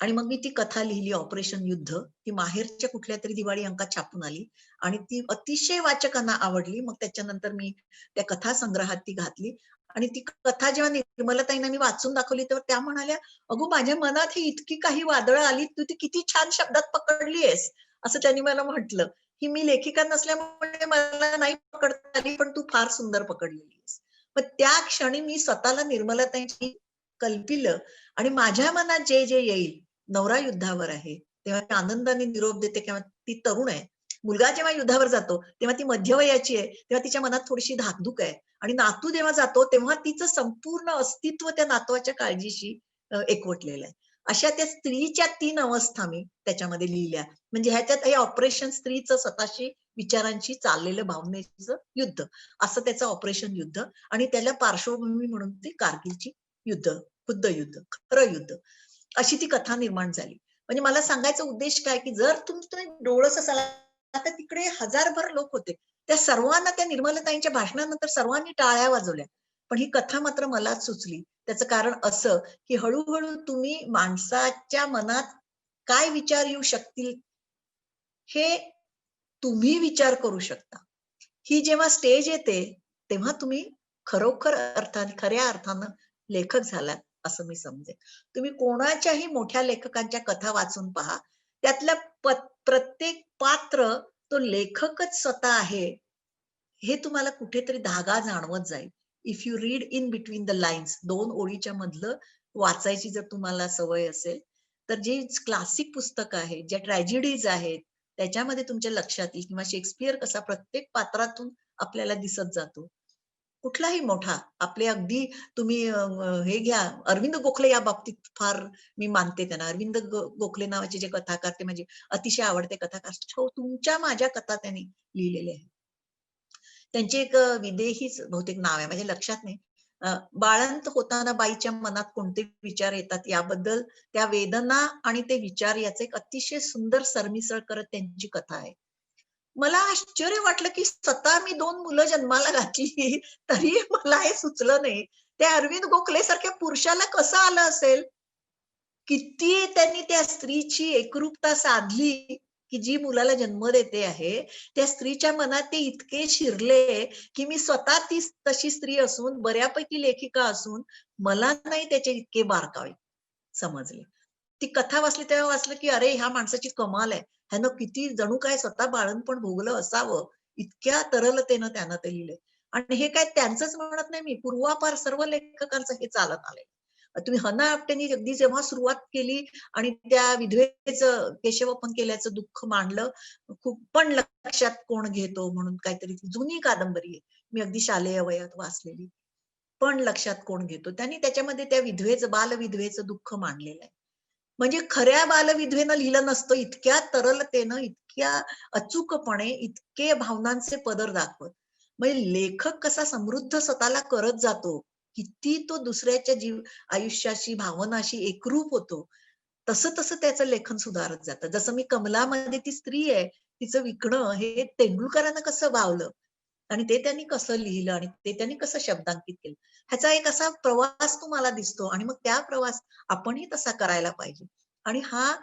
आणि मग मी ती कथा लिहिली ऑपरेशन युद्ध. ती माहेरच्या कुठल्या तरी दिवाळी अंकात छापून आली आणि ती अतिशय वाचकांना आवडली. मग त्याच्यानंतर मी त्या कथा संग्रहात ती घातली आणि ती कथा जेव्हा निर्मलाताईंना मी वाचून दाखवली तेव्हा त्या म्हणाल्या, अगो माझ्या मनात ही इतकी काही वादळं आली, तू ती किती छान शब्दात पकडली आहेस, असं त्यांनी मला म्हटलं. ही मी लेखिका नसल्यामुळे मला नाही पकडता आली, पण तू फार सुंदर पकडलेली आहेस. मग त्या क्षणी मी स्वतःला निर्मलाताईंची कल्पिलं आणि माझ्या मनात जे जे येईल, नवरा युद्धावर आहे तेव्हा ती आनंदाने निरोप देते किंवा ती तरुण आहे. मुलगा जेव्हा युद्धावर जातो तेव्हा ती मध्यवयाची आहे, तेव्हा तिच्या मनात थोडीशी धाकधूक आहे आणि नातू जेव्हा जातो तेव्हा तिचं संपूर्ण अस्तित्व त्या नातवाच्या काळजीशी एकवटलेलं आहे. अशा त्या स्त्रीच्या 3 अवस्था मी त्याच्यामध्ये लिहिल्या. म्हणजे ह्याच्यात हे ऑपरेशन स्त्रीचं स्वतःशी विचारांशी चाललेलं भावनेचं युद्ध असं त्याचं ऑपरेशन युद्ध आणि त्याला पार्श्वभूमी म्हणून ती कारगिलची युद्ध, खुद्द युद्ध, खरं युद्ध, अशी ती कथा निर्माण झाली. म्हणजे मला सांगायचा उद्देश काय की जर तुम्ही डोळस असाल, आता तिकडे हजारभर लोक होते, त्या सर्वांना त्या निर्मलाताईंच्या भाषणानंतर सर्वांनी टाळ्या वाजवल्या, पण ही कथा मात्र मलाच सुचली. त्याचं कारण असं की हळूहळू तुम्ही माणसाच्या मनात काय विचार येऊ शकतील हे तुम्ही विचार करू शकता. ही जेव्हा स्टेज येते तेव्हा तुम्ही खरोखर अर्थाने खऱ्या अर्थानं लेखक झालात असं मी समजेन. तुम्ही कोणाच्याही मोठ्या लेखकांच्या कथा वाचून पहा. त्यातल्या प्रत्येक पात्र तो लेखकच स्वतः आहे हे तुम्हाला कुठेतरी धागा जाणवत जाईल. If you read in between the lines, 2 ओळीच्या मधलं वाचायची जर तुम्हाला सवय असेल, तर जी क्लासिक पुस्तकं आहेत, ज्या ट्रॅजेडीज आहेत, त्याच्यामध्ये तुमच्या लक्षात येईल किंवा शेक्सपियर कसा प्रत्येक पात्रातून आपल्याला दिसत जातो. कुठलाही मोठा आपले अगदी तुम्ही हे घ्या, अरविंद गोखले या बाबतीत फार मी मानते त्यांना. अरविंद गोखले नावाचे जे कथाकार ते म्हणजे अतिशय आवडते कथाकार. तुमच्या माझ्या कथा त्यांनी लिहिलेल्या आहेत. त्यांची एक विदेहीच बहुतेक नाव आहे, म्हणजे लक्षात नाही. बाळंत होताना बाईच्या मनात कोणते विचार येतात याबद्दल, त्या वेदना आणि ते विचार याचे एक अतिशय सुंदर सरमिसळ करत त्यांची कथा आहे. मला आश्चर्य वाटलं की स्वतः मी 2 मुलं जन्माला घातली तरी मला हे सुचलं नाही. त्या अरविंद गोखले सारख्या पुरुषाला कसं आलं असेल? किती त्यांनी त्या स्त्रीची एकरूपता साधली की जी मुलाला जन्म देते आहे, त्या स्त्रीच्या मनात ते इतके शिरले की मी स्वतः ती तशी स्त्री असून, बऱ्यापैकी लेखिका असून मला नाही त्याचे इतके बारकावे समजले. ती कथा वाचली तेव्हा वाचलं की अरे ह्या माणसाची कमाल आहे. ह्यानं किती जणू काय स्वतः बाळंतपण भोगलं असावं, इतक्या तरलतेनं त्यानं ते लिहिलंय. आणि हे काय त्यांचंच म्हणत नाही मी, पूर्वापार सर्व लेखकांचं हे चालत आलंय. तुम्ही हना आपटेंनी अगदी जेव्हा सुरुवात केली आणि त्या विधवेचं केशवपन केल्याचं दुःख मांडलं, खूप पण लक्षात कोण घेतो म्हणून काहीतरी जुनी कादंबरी आहे. मी अगदी शालेय वयात वाचलेली. पण लक्षात कोण घेतो. त्यांनी त्याच्यामध्ये त्या विधवेचं, बालविधवेचं दुःख मांडलेलं आहे. म्हणजे खऱ्या बालविधवेनं लिहिलं नसतं इतक्या तरलतेनं, इतक्या अचूकपणे, इतके भावनांचे पदर दाखवत. म्हणजे लेखक कसा समृद्ध स्वतःला करत जातो, किती तो दुसऱ्याच्या आयुष्याशी, भावनाशी एकरूप होतो. तसं तसं त्याचं लेखन सुधारत जातं. जसं मी कमलामध्ये ती स्त्री आहे, तिचं विकणं हे तेंडुलकरांना कसं भावलं आणि ते त्यांनी कसं लिहिलं आणि ते त्यांनी कसं शब्दांकित केलं. ह्याचा एक असा प्रवास तुम्हाला दिसतो आणि मग त्या प्रवास आपणही तसा करायला पाहिजे. आणि हा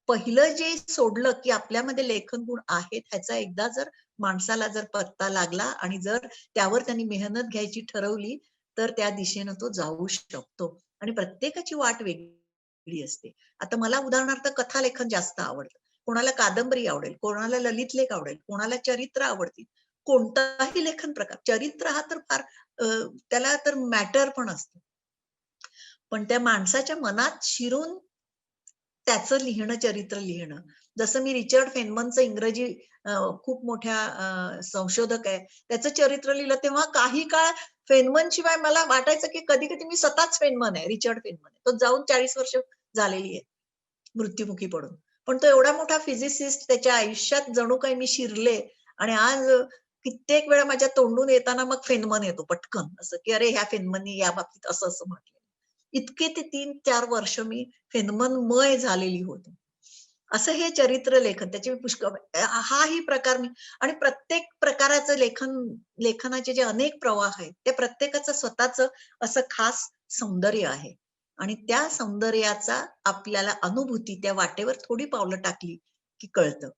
पहिलं जे सोडलं की आपल्यामध्ये लेखन गुण आहेत ह्याचा एकदा जर माणसाला जर पत्ता लागला आणि जर त्यावर त्यांनी मेहनत घ्यायची ठरवली तर त्या दिशेनं तो जाऊ शकतो. आणि प्रत्येकाची वाट वेगळी असते. आता मला उदाहरणार्थ कथा लेखन जास्त आवडतं. कोणाला कादंबरी आवडेल, कोणाला ललित लेख आवडेल, कोणाला चरित्र आवडतील. कोणताही लेखन प्रकार, चरित्र हा तर फार त्याला तर मॅटर पण असतं. पण त्या माणसाच्या मनात शिरून त्याचं लिहिणं, चरित्र लिहिणं. जसं मी रिचर्ड फेनमनचं इंग्रजी खूप मोठ्या संशोधक आहे. त्याचं चरित्र लिहिलं तेव्हा काही काळ फेनमन शिवाय मला वाटायचं की कधी-कधी मी स्वतःच फेनमन आहे, रिचर्ड फेनमन आहे. तो जाऊन 40 वर्ष झालेली आहे मृत्युमुखी पडून. पण तो एवढा मोठा फिजिसिस्ट त्याच्या आयुष्यात जणू काही मी शिरले आणि आज कित्येक वेळा माझ्या तोंडून येताना मग फेनमन येतो पटकन असं की अरे ह्या फेनमननी या बाबतीत असं असं म्हटलं. इतके ते 3-4 वर्ष मी फेनमनमय झालेली होती. असं हे चरित्र लेखन त्याचे मी पुष्कळ हाही प्रकार मी आणि प्रत्येक प्रकाराचं लेखनाचे जे अनेक प्रवाह आहेत त्या प्रत्येकाचं स्वतःचं असं खास सौंदर्य आहे. आणि त्या सौंदर्याचा आपल्याला अनुभूती त्या वाटेवर थोडी पावलं टाकली की कळतं.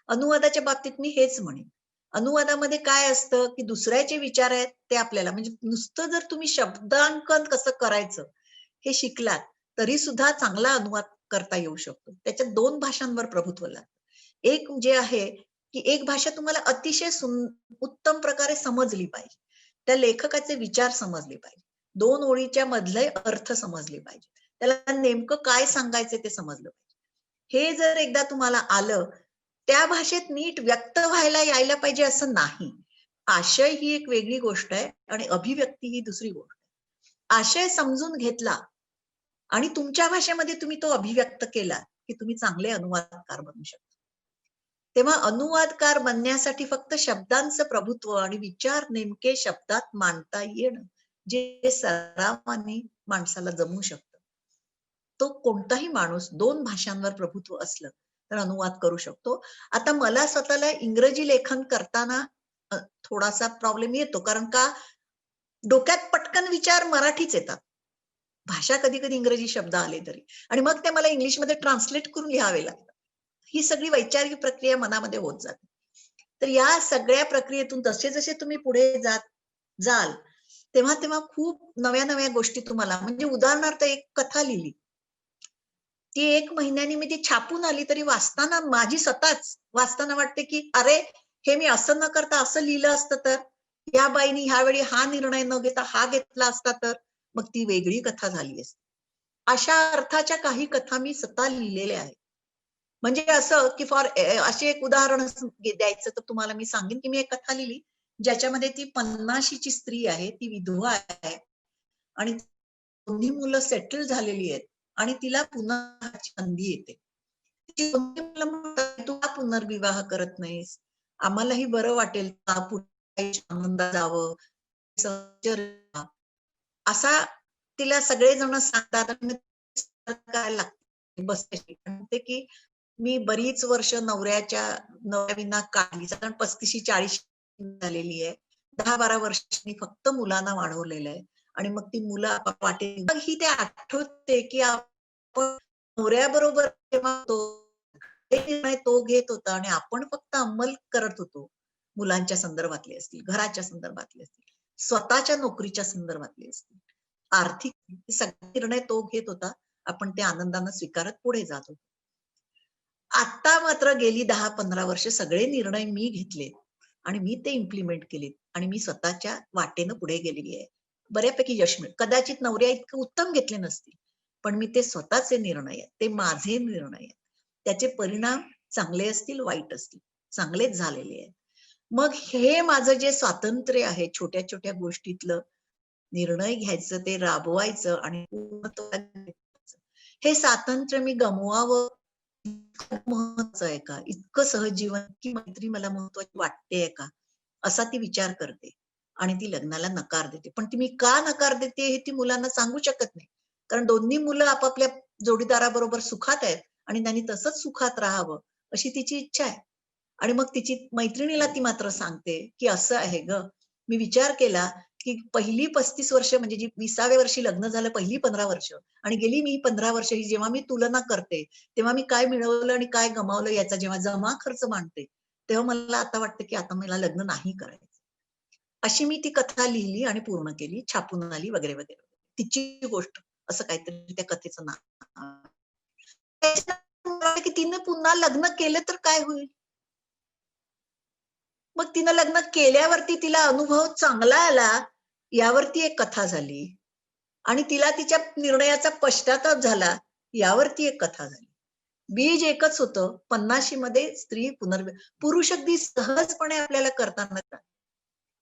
अनुवादाच्या बाबतीत मी हेच म्हणेन. अनुवादामध्ये काय असतं की दुसऱ्याचे विचार आहेत ते आपल्याला म्हणजे नुसतं जर तुम्ही शब्दांकन कसं करायचं हे शिकलात तरी सुद्धा चांगला अनुवाद करता येऊ शकतो. त्याच्यात 2 भाषांवर प्रभुत्व लागतं. एक जे आहे की एक भाषा तुम्हाला अतिशय उत्तम प्रकारे समजली पाहिजे. त्या लेखकाचे विचार समजले पाहिजे. 2 ओळीच्या मधले अर्थ समजले पाहिजे. त्याला नेमकं काय सांगायचं ते समजलं पाहिजे. हे जर एकदा तुम्हाला आलं, त्या भाषेत नीट व्यक्त व्हायला यायला पाहिजे असं नाही. आशय ही एक वेगळी गोष्ट आहे आणि अभिव्यक्ती ही दुसरी गोष्ट आहे. आशय समजून घेतला आणि तुमच्या भाषेमध्ये तुम्ही तो अभिव्यक्त केला की तुम्ही चांगले अनुवादकार बनू शकता. तेव्हा अनुवादकार बनण्यासाठी फक्त शब्दांचं प्रभुत्व आणि विचार नेमके शब्दात मांडता येणं जे सरावाने माणसाला जमू शकतं. तो कोणताही माणूस 2 भाषांवर प्रभुत्व असलं तर अनुवाद करू शकतो. आता मला स्वतःला इंग्रजी लेखन करताना थोडासा प्रॉब्लेम येतो कारण का डोक्यात पटकन विचार मराठीच येतात. भाषा कधी कधी इंग्रजी शब्द आले तरी, आणि मग ते मला इंग्लिशमध्ये ट्रान्सलेट करून लिहावे लागतात. ही सगळी वैचारिक प्रक्रिया मनामध्ये होत जाते. तर या सगळ्या प्रक्रियेतून जसे जसे तुम्ही पुढे जाल तेव्हा तेव्हा खूप नव्या नव्या गोष्टी तुम्हाला, म्हणजे उदाहरणार्थ एक कथा लिहिली, ती 1 महिन्याने मी ती छापून आली तरी वाचताना माझी स्वतःच वाचताना वाटते की अरे, हे मी असं न करता असं लिहिलं असतं तर, या बाईनी ह्यावेळी हा निर्णय न घेता हा घेतला असता तर, मग ती वेगळी कथा झाली असती. अशा अर्थाच्या काही कथा मी स्वतः लिहिलेल्या आहेत. म्हणजे असं की असे एक उदाहरण द्यायचं तर तुम्हाला मी सांगेन की मी एक कथा लिहिली ज्याच्यामध्ये ती 50ची स्त्री आहे, ती विधवा आहे आणि दोन्ही मुलं सेटल झालेली आहेत आणि तिला पुन्हा संधी येते. ती दोन्ही मुलं म्हणतात, "तू का पुनर्विवाह करत नाहीस? आम्हालाही बरं वाटेल का पुन्हा आनंदात जावं." असा तिला सगळेजण सांगतात आणि काय लागते बसते म्हणते की मी बरीच वर्ष नवऱ्याविना काढली, साधारण 35-40 झालेली आहे. 10-12 वर्षांनी फक्त मुलांना वाढवलेलं आहे आणि मग ती मुलं वाटे मग ही ते आठवते की आपण नवऱ्याबरोबर जेव्हा ते निर्णय तो घेत होता आणि आपण फक्त अंमल करत होतो. मुलांच्या संदर्भातले असतील, घराच्या संदर्भातले असतील, स्वतःच्या नोकरीच्या संदर्भातले असतील, आर्थिक सगळे निर्णय तो घेत होता. आपण ते आनंदाने स्वीकारत पुढे जात होतो. आता मात्र गेली 10-15 वर्ष सगळे निर्णय मी घेतले आणि मी ते इम्प्लिमेंट केले आणि मी स्वतःच्या वाटेनं पुढे गेलेली आहे. बऱ्यापैकी यश मिळेल. कदाचित नवऱ्या इतकं उत्तम घेतले नसतील, पण मी ते स्वतःचे निर्णय आहेत, ते माझे निर्णय आहेत. त्याचे परिणाम चांगले असतील, वाईट असतील, चांगलेच झालेले आहेत. मग हे माझं जे स्वातंत्र्य आहे, छोट्या छोट्या गोष्टीतलं निर्णय घ्यायचं, ते राबवायचं आणि पूर्णत्वाला नेवायचं. हे स्वातंत्र्य मी गमवावं महत्वाचं आहे का? इतकं सहज जीवन, की मैत्री मला महत्वाची वाटतेय का? असा ती विचार करते आणि ती लग्नाला नकार देते. पण ती मी का नकार देते हे ती मुलांना सांगू शकत नाही. कारण दोन्ही मुलं आपापल्या जोडीदाराबरोबर सुखात आहेत आणि त्यांनी तसंच सुखात राहावं अशी तिची इच्छा आहे. आणि मग तिची मैत्रिणीला ती मात्र सांगते, की असं आहे गं, मी विचार केला, की पहिली 35 वर्ष म्हणजे जी 20व्या वर्षी लग्न झालं, पहिली 15 वर्ष आणि गेली मी 15 वर्ष ही जेव्हा मी तुलना करते, तेव्हा मी काय मिळवलं आणि काय गमावलं याचा जेव्हा जमा खर्च मांडते, तेव्हा मला आता वाटतं, की आता मला लग्न नाही करायचं. अशी मी ती कथा लिहिली आणि पूर्ण केली, छापून आली वगैरे, वगैरे. तिची गोष्ट असं काहीतरी त्या कथेचं नाव. की तिने पुन्हा लग्न केलं तर काय होईल? मग तिनं लग्न केल्यावरती तिला अनुभव चांगला आला, यावरती एक कथा झाली. आणि तिला तिच्या निर्णयाचा पश्चाताप झाला, यावरती एक कथा झाली. बीज एकच होतं, 50शी मध्ये स्त्री पुरुष अगदी सहजपणे आपल्याला करताना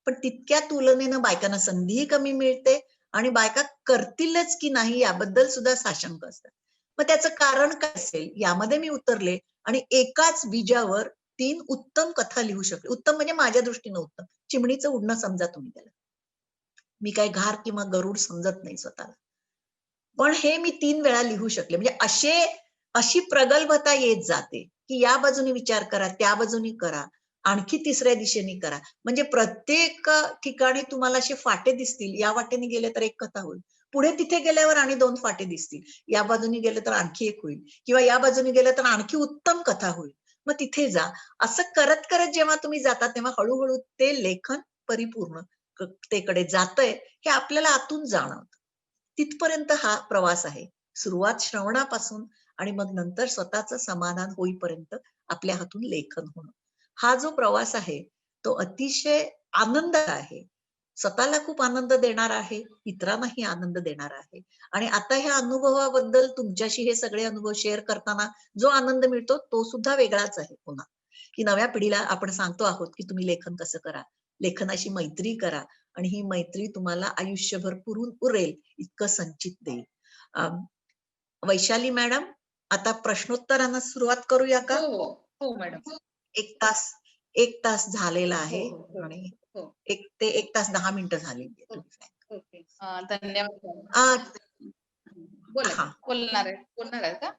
पण तितक्या तुलनेनं बायकांना संधीही कमी मिळते आणि बायका करतीलच की नाही याबद्दल सुद्धा साशंक असतात. मग त्याचं कारण काय असेल यामध्ये मी उतरले आणि एकाच बीजावर 3 उत्तम कथा लिहू शकले. उत्तम म्हणजे माझ्या दृष्टीनं उत्तम. चिमणीचं उडणं समजा तुम्ही त्याला. मी काही घार किंवा गरुड समजत नाही स्वतःला. पण हे मी 3 वेळा लिहू शकले. म्हणजे अशी प्रगल्भता येत जाते, की या बाजूने विचार करा, त्या बाजूने करा, आणखी तिसऱ्या दिशेने करा. म्हणजे प्रत्येक ठिकाणी तुम्हाला असे फाटे दिसतील. या वाटेने गेले तर एक कथा होईल. पुढे तिथे गेल्यावर आणि 2 फाटे दिसतील. या बाजूने गेले तर आणखी एक होईल किंवा या बाजूने गेलं तर आणखी उत्तम कथा होईल. मग तिथे जा. असं करत करत जेव्हा तुम्ही जाता तेव्हा हळूहळू ते लेखन परिपूर्ण तेकडे जातंय हे आपल्याला आतून जाणवतं. तिथपर्यंत हा प्रवास आहे. सुरुवात श्रवणापासून आणि मग नंतर स्वतःचं समाधान होईपर्यंत आपल्या हातून लेखन होणं. हा जो प्रवास आहे तो अतिशय आनंद आहे. स्वतःला खूप आनंद देणारा आहे, इतरांनाही आनंद देणारा आहे. आणि आता ह्या अनुभवाबद्दल तुमच्याशी हे सगळे अनुभव शेअर करताना जो आनंद मिळतो तो सुद्धा वेगळाच आहे पुन्हा. की नव्या पिढीला आपण सांगतो आहोत की तुम्ही लेखन कसं करा, लेखनाशी मैत्री करा आणि ही मैत्री तुम्हाला आयुष्यभर पुरून उरेल इतकं संचित देईल. वैशाली मॅडम, आता प्रश्नोत्तरांना सुरुवात करूया का? हो, हो. हो मॅडम. 1 तास झालेला आहे हो, हो, हो. आणि हो. 1 तास 10 मिनिटं झालेली आहेत. ओके. धन्यवाद. आ, बोला. हा. बोलणार आहे का?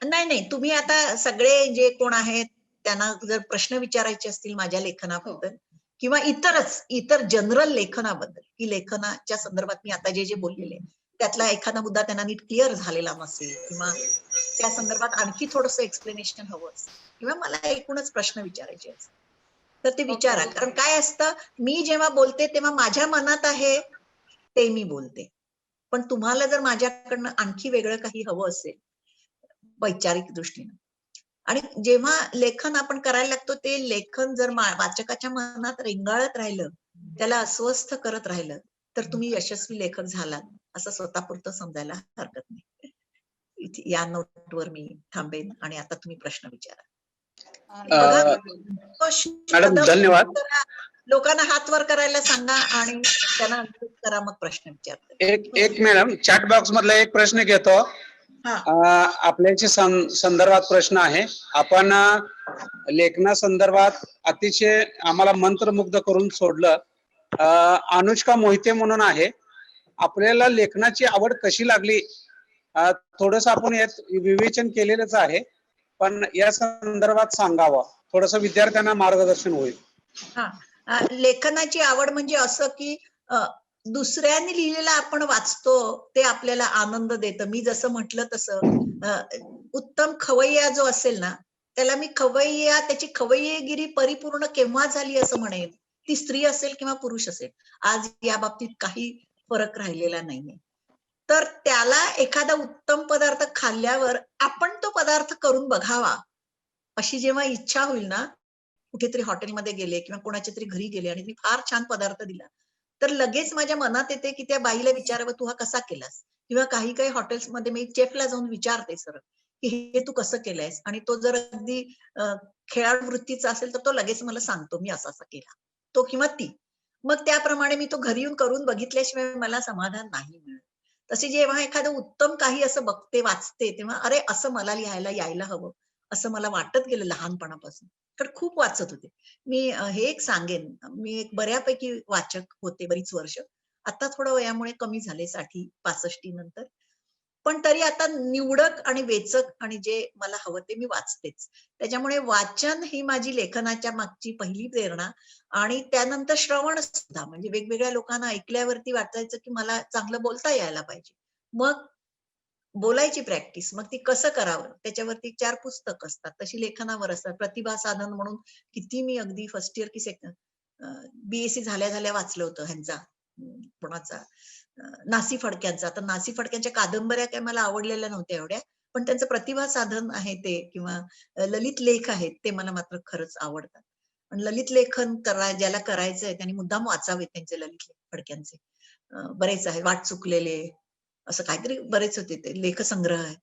नाही, तुम्ही आता सगळे जे कोण आहेत त्यांना जर प्रश्न विचारायचे असतील माझ्या लेखनाबद्दल किंवा इतर जनरल लेखनाबद्दल, की लेखनाच्या संदर्भात मी आता जे बोललेले त्यातला एखादा मुद्दा त्यांना नीट क्लिअर झालेला नसेल किंवा त्या संदर्भात आणखी थोडंसं एक्सप्लेनेशन हवं असेल किंवा मला एकूणच प्रश्न विचारायचे असतील तर ते विचारा. कारण काय असतं, मी जेव्हा बोलते तेव्हा माझ्या मनात आहे ते मी बोलते, पण तुम्हाला जर माझ्याकडनं आणखी वेगळं काही हवं असेल वैचारिक दृष्टीनं, आणि जेव्हा लेखन आपण करायला लागतो ते लेखन जर वाचकाच्या मनात रेंगाळत राहिलं, त्याला अस्वस्थ करत राहिलं, तर तुम्ही यशस्वी लेखक झालात असं स्वतःपुरतं समजायला हरकत नाही. या नोटवर मी थांबेन आणि आता तुम्ही प्रश्न विचारा. बघा, मॅडम धन्यवाद. लोकांना हात वर करायला सांगा आणि त्यांना अनम्यूट करा, मग प्रश्न विचारतात. एक मॅडम, चॅट बॉक्स मधला एक प्रश्न घेतो. आपल्याशी संदर्भात प्रश्न आहे. आपण लेखना संदर्भात अतिशय आम्हाला मंत्रमुग्ध करून सोडलं. अनुष्का मोहिते म्हणून आहे. आपल्याला लेखनाची आवड कशी लागली? थोडस आपण यात विवेचन केलेलंच आहे, पण या संदर्भात सांगावं, थोडस विद्यार्थ्यांना मार्गदर्शन होईल. लेखनाची आवड म्हणजे असं की दुसऱ्यांनी लिहिलेलं आपण वाचतो ते आपल्याला आनंद देतं. मी जसं म्हटलं तसं उत्तम खवय्या जो असेल ना, त्याला मी खवय्या, त्याची खवय्येगिरी परिपूर्ण केव्हा झाली असं म्हणेन, ती स्त्री असेल किंवा पुरुष असेल. आज या बाबतीत काही फरक राहिलेला नाहीये. तर त्याला एखादा उत्तम पदार्थ खाल्ल्यावर आपण तो पदार्थ करून बघावा अशी जेव्हा इच्छा होईल ना, कुठेतरी हॉटेलमध्ये गेले किंवा कोणाच्या तरी घरी गेले आणि मी फार छान पदार्थ दिला, तर लगेच माझ्या मनात येते की त्या बाईला विचारावं, तू हा कसा केलास? किंवा काही काही हॉटेल्समध्ये मी चेफला जाऊन विचारते सरळ की हे तू कसं केलंयस, आणि तो जर अगदी खेळाडू वृत्तीचा असेल तर तो लगेच मला सांगतो मी असा असा केला, तो किंवा ती. मग त्याप्रमाणे मी तो घरी येऊन करून बघितल्याशिवाय मला समाधान नाही मिळत. तसे जेव्हा एखादं उत्तम काही असं बघते, वाचते, तेव्हा अरे असं मला लिहायला यायला हवं असं मला वाटत गेलं लहानपणापासून. तर खूप वाचत होते मी. हे एक सांगेन, मी एक बऱ्यापैकी वाचक होते बरीच वर्ष. आता थोडं वयामुळे कमी झाले, 60-65 नंतर. पण तरी आता निवडक आणि वेचक आणि जे मला हवं ते मी वाचतेच. त्याच्यामुळे वाचन ही माझी लेखनाच्या मागची पहिली प्रेरणा. आणि त्यानंतर श्रवण सुद्धा, म्हणजे वेगवेगळ्या लोकांना ऐकल्यावरती वाटायचं की मला चांगलं बोलता यायला पाहिजे. मग बोलायची प्रॅक्टिस, मग ती कसं करावं त्याच्यावरती 4 पुस्तक असतात, तशी लेखनावर असतात. प्रतिभा साधन म्हणून किती मी अगदी फर्स्ट इयर की सेकंड बीएससी झाल्या झाल्या वाचलं होतं ह्यांचा, कोणाचा, नासी फडक्यांचा. तर नासी फडक्यांच्या कादंबऱ्या काय मला आवडलेल्या नव्हत्या एवढ्या, पण त्यांचं प्रतिभा साधन आहे ते किंवा ललित लेख आहेत ते मला मात्र खरंच आवडतात. पण ललित लेखन ज्याला करायचंय त्यांनी मुद्दाम वाचावेत त्यांचे ललित फडक्यांचे. बरेच आहे, वाट चुकलेले, असं काहीतरी बरेच होते ते लेखसंग्रह आहेत.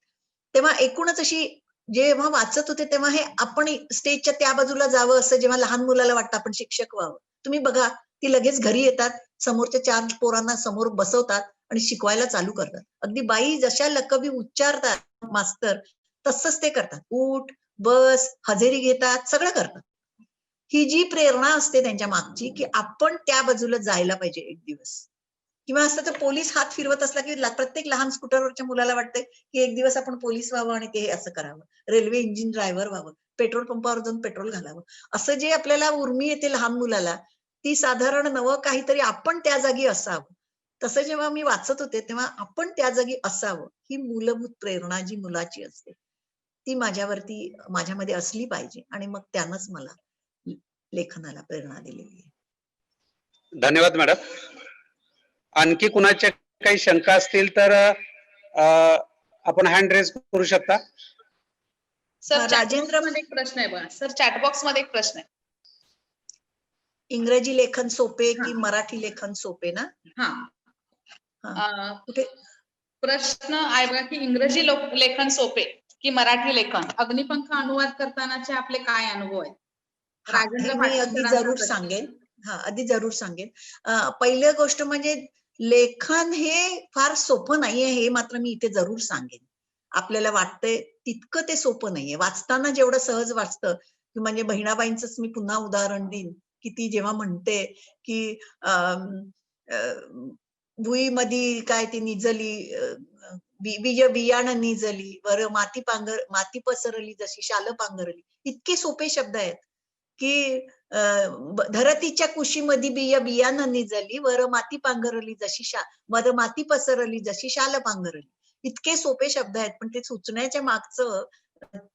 तेव्हा एकूणच अशी जेव्हा वाचत होते तेव्हा हे आपण स्टेजच्या त्या बाजूला जावं असं जेव्हा लहान मुलाला वाटतं आपण शिक्षक व्हावं. तुम्ही बघा, ती लगेच घरी येतात, समोरच्या 4 पोरांना समोर बसवतात आणि शिकवायला चालू करतात. अगदी बाई जशा लकबी उच्चारतात मास्तर, तसंच ते करतात. उठ, बस, हजेरी घेतात, सगळं करतात. ही जी प्रेरणा असते त्यांच्या मागची की आपण त्या बाजूला जायला पाहिजे एक दिवस. किंवा असं तर पोलीस हात फिरवत असला की प्रत्येक लहान स्कूटरवरच्या मुलाला वाटतंय की एक दिवस आपण पोलीस व्हावं आणि ते असं करावं, रेल्वे इंजिन ड्रायव्हर व्हावं, पेट्रोल पंपावर जाऊन पेट्रोल घालावं. असं जे आपल्याला उर्मी येते लहान मुलाला, ती साधारण नवं काहीतरी आपण त्या जागी असावं. तसं जेव्हा मी वाचत होते तेव्हा आपण त्या जागी असावं ही मूलभूत प्रेरणा जी मुलाची असते ती माझ्यामध्ये असली पाहिजे, आणि मग त्यानंच मला लेखनाला प्रेरणा दिलेली आहे. धन्यवाद मॅडम. आणखी कुणाच्या काही शंका असतील तर आपण हँड रेज करू शकता. सर राजेंद्र मध्ये एक प्रश्न आहे बघा सर, चॅटबॉक्स मध्ये एक प्रश्न आहे. इंग्रजी लेखन सोपे की मराठी लेखन सोपे ना? कुठे प्रश्न आहे बघा की इंग्रजी लेखन सोपे की मराठी लेखन, अग्निपंख अनुवाद करतानाचे आपले काय अनुभव आहेत? हे मी अगदी जरूर सांगेन. अगदी जरूर सांगेन. पहिली गोष्ट म्हणजे लेखन हे फार सोपं नाहीये, हे मात्र मी इथे जरूर सांगेन. आपल्याला वाटतंय तितकं ते सोपं नाहीये. वाचताना जेवढं सहज वाचतं, म्हणजे बहिणाबाईंचंच मी पुन्हा उदाहरण देईन की ती जेव्हा म्हणते की भुईमध्ये काय ती निजली, बियाणं निजली, बरं माती पसरली जशी शाल पांघरली. इतके सोपे शब्द आहेत की धरतीच्या कुशीमध्ये बिया बियाणं निजली, वर माती पांघरली जशी मध माती पसरली जशी शाल पांघरली. इतके सोपे शब्द आहेत, पण ते सुचण्याच्या मागचं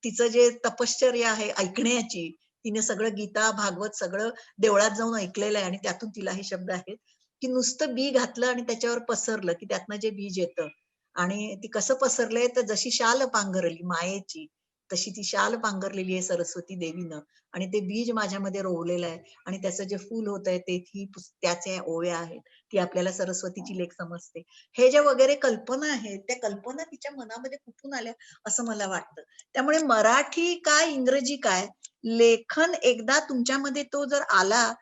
तिचं जे तपश्चर्या आहे ऐकण्याची, तिने सगळं गीता भागवत सगळं देवळात जाऊन ऐकलेलं आहे आणि त्यातून तिला हे शब्द आहेत की नुसतं बी घातलं आणि त्याच्यावर पसरलं की त्यातनं जे बीज येतं आणि ती कसं पसरलंय तर जशी शाल पांघरली मायेची तशी ती शाल पांघरलेली आहे सरस्वती देवीनं आणि ते बीज माझ्यामध्ये रोवलेलं आहे आणि त्याचं जे फूल होत आहे ते त्याच्या ओव्या आहेत, ती आपल्याला सरस्वतीची लेख समजते. हे जे वगैरे कल्पना आहेत त्या कल्पना तिच्या मनामध्ये कुठून आल्या असं मला वाटतं. त्यामुळे मराठी काय इंग्रजी काय, लेखन एकदा तुमच्यामध्ये तो जर आला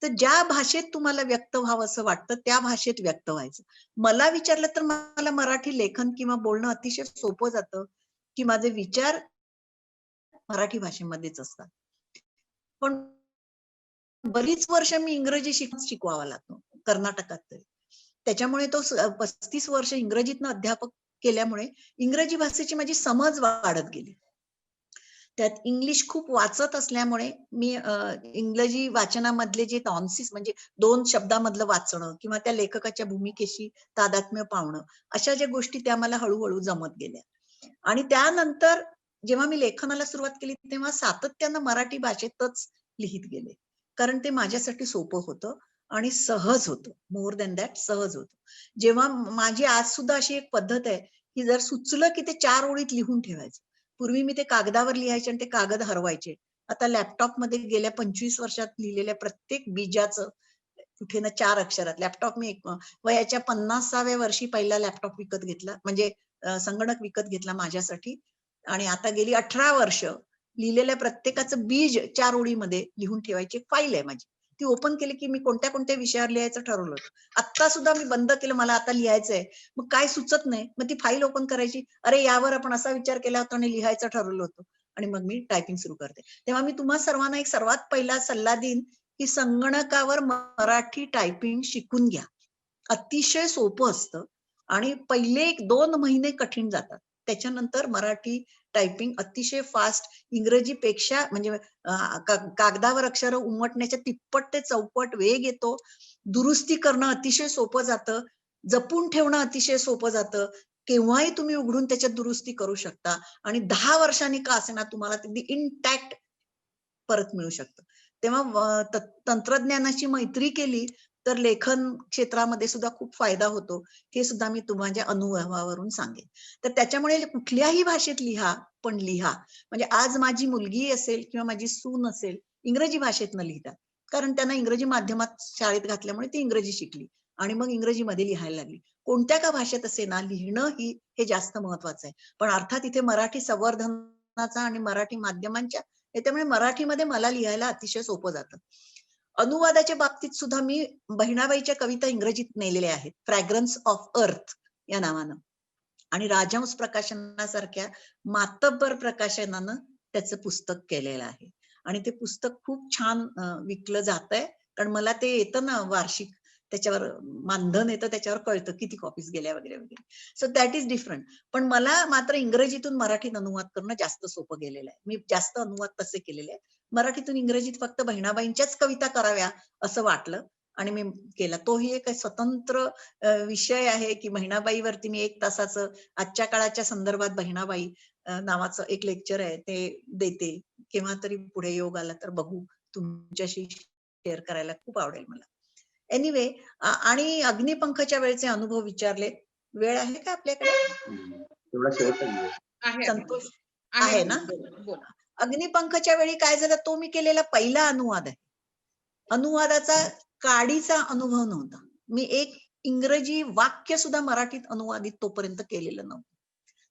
तर ज्या भाषेत तुम्हाला व्यक्त व्हावं असं वाटतं त्या भाषेत व्यक्त व्हायचं. मला विचारलं तर मला मराठी लेखन किंवा बोलणं अतिशय सोपं जातं की माझे विचार मराठी भाषेमध्येच असतात. पण बरीच वर्ष मी इंग्रजी शिकवावा लागतो कर्नाटकात तरी. त्याच्यामुळे तो 35 वर्ष इंग्रजीतनं अध्यापक केल्यामुळे इंग्रजी भाषेची माझी समज वाढत गेली. त्यात इंग्लिश खूप वाचत असल्यामुळे मी इंग्रजी वाचनामधले जे टॉन्सिस म्हणजे 2 शब्दामधलं वाचणं किंवा त्या लेखकाच्या भूमिकेशी तादात्म्य पावणं अशा ज्या गोष्टी त्या मला हळूहळू जमत गेल्या. आणि त्यानंतर जेव्हा मी लेखनाला सुरुवात केली तेव्हा सातत्यानं मराठी भाषेतच लिहित गेले. कारण ते माझ्यासाठी सोपं होतं आणि सहज होतं. मोर दॅन दॅट सहज होतं. जेव्हा माझी आज सुद्धा अशी एक पद्धत आहे की जर सुचलं की ते 4 ओळीत लिहून ठेवायचं. पूर्वी मी ते कागदावर लिहायचे आणि ते कागद हरवायचे. आता लॅपटॉपमध्ये गेल्या 25 वर्षात लिहिलेल्या प्रत्येक बीजाचं कुठे ना 4 अक्षरात लॅपटॉप मी वयाच्या 50व्या वर्षी पहिला लॅपटॉप विकत घेतला म्हणजे संगणक विकत घेतला माझ्यासाठी आणि आता गेली 18 वर्ष लिहिलेल्या प्रत्येकाचं बीज 4 ओळीमध्ये लिहून ठेवायची फाईल आहे माझी. ती ओपन केली की मी कोणत्या कोणत्या विषयावर लिहायचं ठरवलं होतं. आता सुद्धा मी बंद केलं, मला आता लिहायचंय. मग काय सुचत नाही, मग ती फाईल ओपन करायची, अरे यावर आपण असा विचार केला होता आणि लिहायचं ठरवलं होतं आणि मग मी टायपिंग सुरू करते. तेव्हा मी तुम्हा सर्वांना एक सर्वात पहिला सल्ला देईन की संगणकावर मराठी टायपिंग शिकून घ्या. अतिशय सोपं असतं आणि पहिले 1-2 महिने कठीण जातात. त्याच्यानंतर मराठी टायपिंग अतिशय फास्ट इंग्रजीपेक्षा म्हणजे कागदावर अक्षरं उमटण्याच्या तिप्पट ते चौपट वेग येतो. दुरुस्ती करणं अतिशय सोपं जातं. जपून ठेवणं अतिशय सोपं जातं. केव्हाही तुम्ही उघडून त्याच्यात दुरुस्ती करू शकता आणि 10 वर्षांनी का असेना तुम्हाला ते इंटॅक्ट परत मिळू शकतं. तेव्हा तंत्रज्ञानाची मैत्री केली तर लेखन क्षेत्रामध्ये सुद्धा खूप फायदा होतो. हे सुद्धा मी माझ्या अनुभवावरून सांगेन. तर त्याच्यामुळे कुठल्याही भाषेत लिहा, पण लिहा. म्हणजे आज माझी मुलगी असेल किंवा माझी सून असेल, इंग्रजी भाषेतनं लिहितात. कारण त्यांना इंग्रजी माध्यमात शाळेत घातल्यामुळे ती इंग्रजी शिकली आणि मग इंग्रजीमध्ये लिहायला लागली. कोणत्या का भाषेत असे ना, लिहिणं हे जास्त महत्वाचं आहे. पण अर्थात इथे मराठी संवर्धनाचा आणि मराठी माध्यमांच्या त्यामुळे मराठीमध्ये मला लिहायला अतिशय सोपं जातं. अनुवादाच्या बाबतीत सुद्धा मी बहिणाबाईच्या कविता इंग्रजीत नेलेल्या आहेत. फ्रॅग्रन्स ऑफ अर्थ या नावानं आणि राजहंस प्रकाशनासारख्या मातब्बर प्रकाशनानं त्याचं पुस्तक केलेलं आहे आणि ते पुस्तक खूप छान विकलं जातंय. कारण मला ते येतं ना वार्षिक त्याच्यावर मानधन येतं, त्याच्यावर कळतं किती कॉपीज गेल्या वगैरे वगैरे. So that is different. पण मला मात्र इंग्रजीतून मराठीत अनुवाद करणं जास्त सोपं गेलेलं आहे. मी जास्त अनुवाद तसे केलेले आहेत. मराठीतून इंग्रजीत फक्त बहिणाबाईंच्याच कविता कराव्या असं वाटलं आणि मी केला. तोही एक स्वतंत्र विषय आहे की बहिणाबाईवरती मी 1 तासाचं आजच्या काळाच्या संदर्भात बहिणाबाई नावाचं एक लेक्चर आहे ते देते. केव्हा तरी पुढे योग आला तर बघू, तुमच्याशी शेअर करायला खूप आवडेल मला. एनिवे आणि अग्निपंखच्या वेळचे अनुभव विचारले. वेळ आहे का आपल्याकडे? तेवढा शेवटचा दिवस. संतोष आहे आहे ना? बोला. अग्निपंखच्या वेळी काय झालं, तो मी केलेला पहिला अनुवाद आहे. अनुवादाचा काडीचा अनुभव नव्हता. मी एक इंग्रजी वाक्य सुद्धा मराठीत अनुवादित तोपर्यंत केलेलं नव्हतं.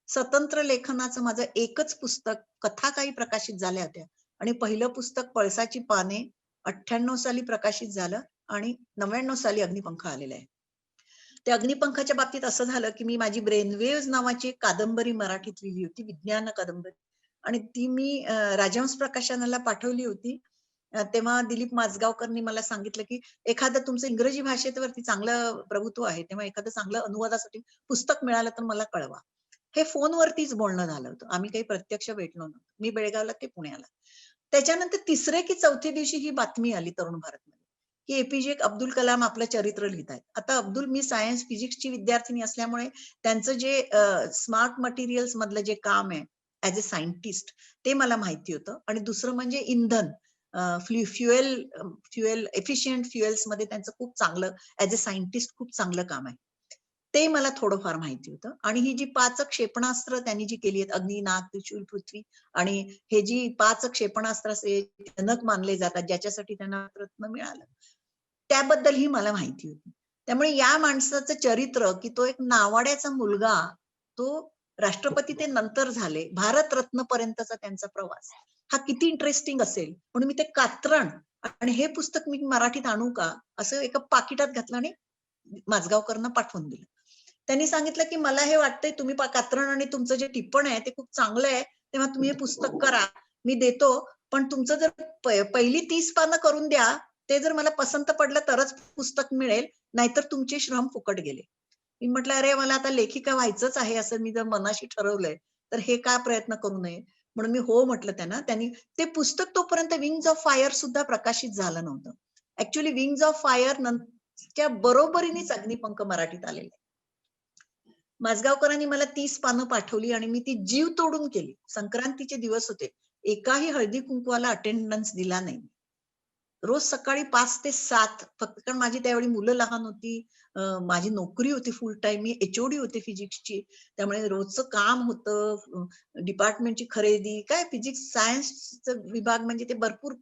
स्वतंत्र लेखनाचं माझं एकच पुस्तक कथा काही प्रकाशित झाल्या होत्या आणि पहिलं पुस्तक पळसाची पाने 98 साली प्रकाशित झालं आणि 99 साली अग्निपंख आलेला आहे. त्या अग्निपंखाच्या बाबतीत असं झालं की मी माझी ब्रेनवेव्ज नावाची एक कादंबरी मराठीत लिहिली होती, विज्ञान कादंबरी, आणि ती मी राजहंस प्रकाशनाला पाठवली होती. तेव्हा दिलीप माझगावकरनी मला सांगितलं की एखादं तुमचं इंग्रजी भाषेवरती चांगलं प्रभुत्व आहे, तेव्हा एखादं चांगलं अनुवादासाठी पुस्तक मिळालं तर मला कळवा. हे फोनवरतीच बोलणं झालं होतं, आम्ही काही प्रत्यक्ष भेटलो नव्हतो. मी बेळगावला, ते पुण्याला. त्याच्यानंतर तिसरे की चौथ्या दिवशी ही बातमी आली तरुण भारतमध्ये की एपीजे अब्दुल कलाम आपलं चरित्र लिहित आहेत. आता मी सायन्स फिजिक्सची विद्यार्थिनी असल्यामुळे त्यांचं जे स्मार्ट मटेरियल्स मधलं जे काम आहे ऍज अ सायंटिस्ट ते मला माहिती होतं. आणि दुसरं म्हणजे इंधन फ्युएल एफिशियंट फ्युएल्स मध्ये त्यांचं खूप चांगलं ऍज अ सायंटिस्ट खूप चांगलं काम आहे. ते मला थोडंफार माहिती होतं. आणि ही जी 5 क्षेपणास्त्र त्यांनी जी केली आहेत अग्नी, नाग, त्रिशूल, पृथ्वी, आणि हे जी 5 क्षेपणास्त्र जनक मानले जातात ज्याच्यासाठी त्यांना रत्न मिळालं त्याबद्दलही मला माहिती होती. त्यामुळे या माणसाचं चरित्र की तो एक नावाड्याचा मुलगा, तो राष्ट्रपती ते नंतर झाले, भारतरत्न पर्यंतचा त्यांचा प्रवास हा किती इंटरेस्टिंग असेल. म्हणून मी ते कात्रण आणि हे पुस्तक मी मराठीत आणू का असं एका पाकिटात घातलं आणि माझगावकरांना पाठवून दिलं. त्यांनी सांगितलं की मला हे वाटतंय तुम्ही कात्रण आणि तुमचं जे टिप्पण आहे ते खूप चांगलं आहे, तेव्हा तुम्ही हे पुस्तक करा, मी देतो, पण तुमचं जर पहिली 30 पानं करून द्या, ते जर मला पसंत पडलं तरच पुस्तक मिळेल, नाहीतर तुमचे श्रम फुकट गेले. मी म्हटलं अरे मला आता लेखिका व्हायचंच आहे असं मी जर मनाशी ठरवलंय तर हे का प्रयत्न करू नये. म्हणून मी हो म्हटलं त्यांना. त्यांनी ते पुस्तक तोपर्यंत विंग्स ऑफ फायर सुद्धा प्रकाशित झालं नव्हतं. ऍक्च्युअली विंग्स ऑफ फायर च्या बरोबरीनेच अग्निपंख मराठीत आलेले. माझगावकरांनी मला 30 पानं पाठवली आणि मी ती जीव तोडून केली. संक्रांतीचे दिवस होते, एकाही हळदी कुंकवाला अटेंडन्स दिला नाही. रोज सकाळी 5 ते 7, फक्त कारण माझी त्यावेळी मुलं लहान होती, माझी नोकरी होती फुल टाइम, मी एचओडी होते फिजिक्सची, त्यामुळे रोजचं काम होतं, डिपार्टमेंटची खरेदी, काय फिजिक्स सायन्सचं विभाग म्हणजे ते भरपूर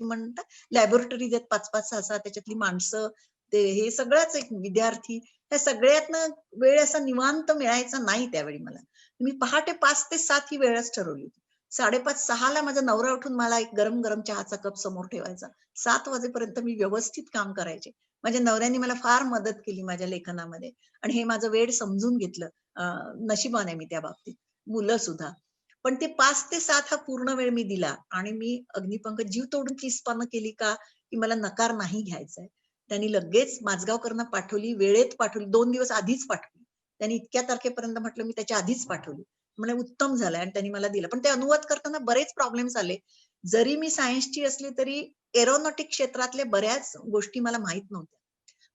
म्हणतात लॅबोरेटरीज आहेत 5-5, 6-6, त्याच्यातली माणसं, ते हे सगळंच एक विद्यार्थी, त्या सगळ्यातनं वेळ असा निवांत मिळायचा नाही त्यावेळी मला. मी पहाटे 5 ते 7 ही वेळच ठरवली होती. 5:30-6 ला माझा नवरा उठून मला एक गरम गरम चहाचा कप समोर ठेवायचा. 7 वाजेपर्यंत मी व्यवस्थित काम करायचे. माझ्या नवऱ्याने मला फार मदत केली माझ्या लेखनामध्ये आणि हे माझं वेळ समजून घेतलं. नशिबाने मी त्या बाबतीत, मुलं सुद्धा. पण ते 5 ते 7 हा पूर्ण वेळ मी दिला आणि मी अग्निपंख जीव तोडून 30 पानं केली का की मला नकार नाही घ्यायचाय. त्यांनी लगेच माझगावकरांना पाठवली, वेळेत पाठवली, 2 दिवस आधीच पाठवली. त्यांनी इतक्या तारखेपर्यंत म्हटलं मी त्याच्या आधीच पाठवली. म्हणजे उत्तम झालंय आणि त्यांनी मला दिलं. पण ते अनुवाद करताना बरेच प्रॉब्लेम्स आले. जरी मी सायन्सची असली तरी एरोनॉटिक क्षेत्रातल्या बऱ्याच गोष्टी मला माहित नव्हत्या.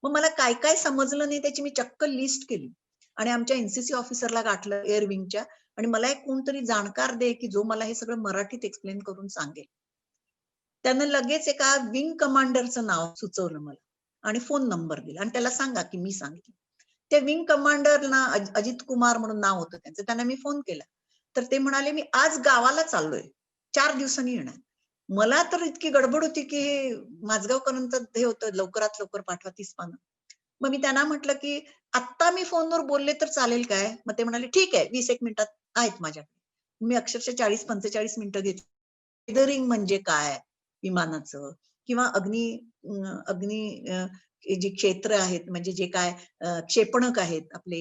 मग मला काय काय समजलं नाही त्याची मी चक्क लिस्ट केली आणि आमच्या एनसीसी ऑफिसरला गाठलं एअर विंगच्या, आणि मला एक कोणतरी जाणकार दे की जो मला हे सगळं मराठीत एक्सप्लेन करून सांगेल. त्यानं लगेच एका विंग कमांडरचं नाव सुचवलं मला आणि फोन नंबर दिला आणि त्याला सांगा की मी सांगितलं. त्या विंग कमांडरना अजित कुमार म्हणून नाव होतं त्यांचं, त्यांना मी फोन केला. तर ते म्हणाले मी आज गावाला चाललोय, 4 दिवसांनी येणार. मला तर इतकी गडबड होती की हे माझगावकरांचं हे होतं लवकरात लवकर पाठवा 30 पानं. मग मी त्यांना म्हटलं की आत्ता मी फोनवर बोलले तर चालेल काय? मग ते म्हणाले ठीक आहे, 20 एक मिनिटात आहेत माझ्याकडे. मी अक्षरशः 40-45 मिनिटं घेतली. वेदरिंग म्हणजे काय विमानाचं, किंवा अग्नी जी क्षेत्र आहेत म्हणजे जे काय क्षेपणक आहेत आपले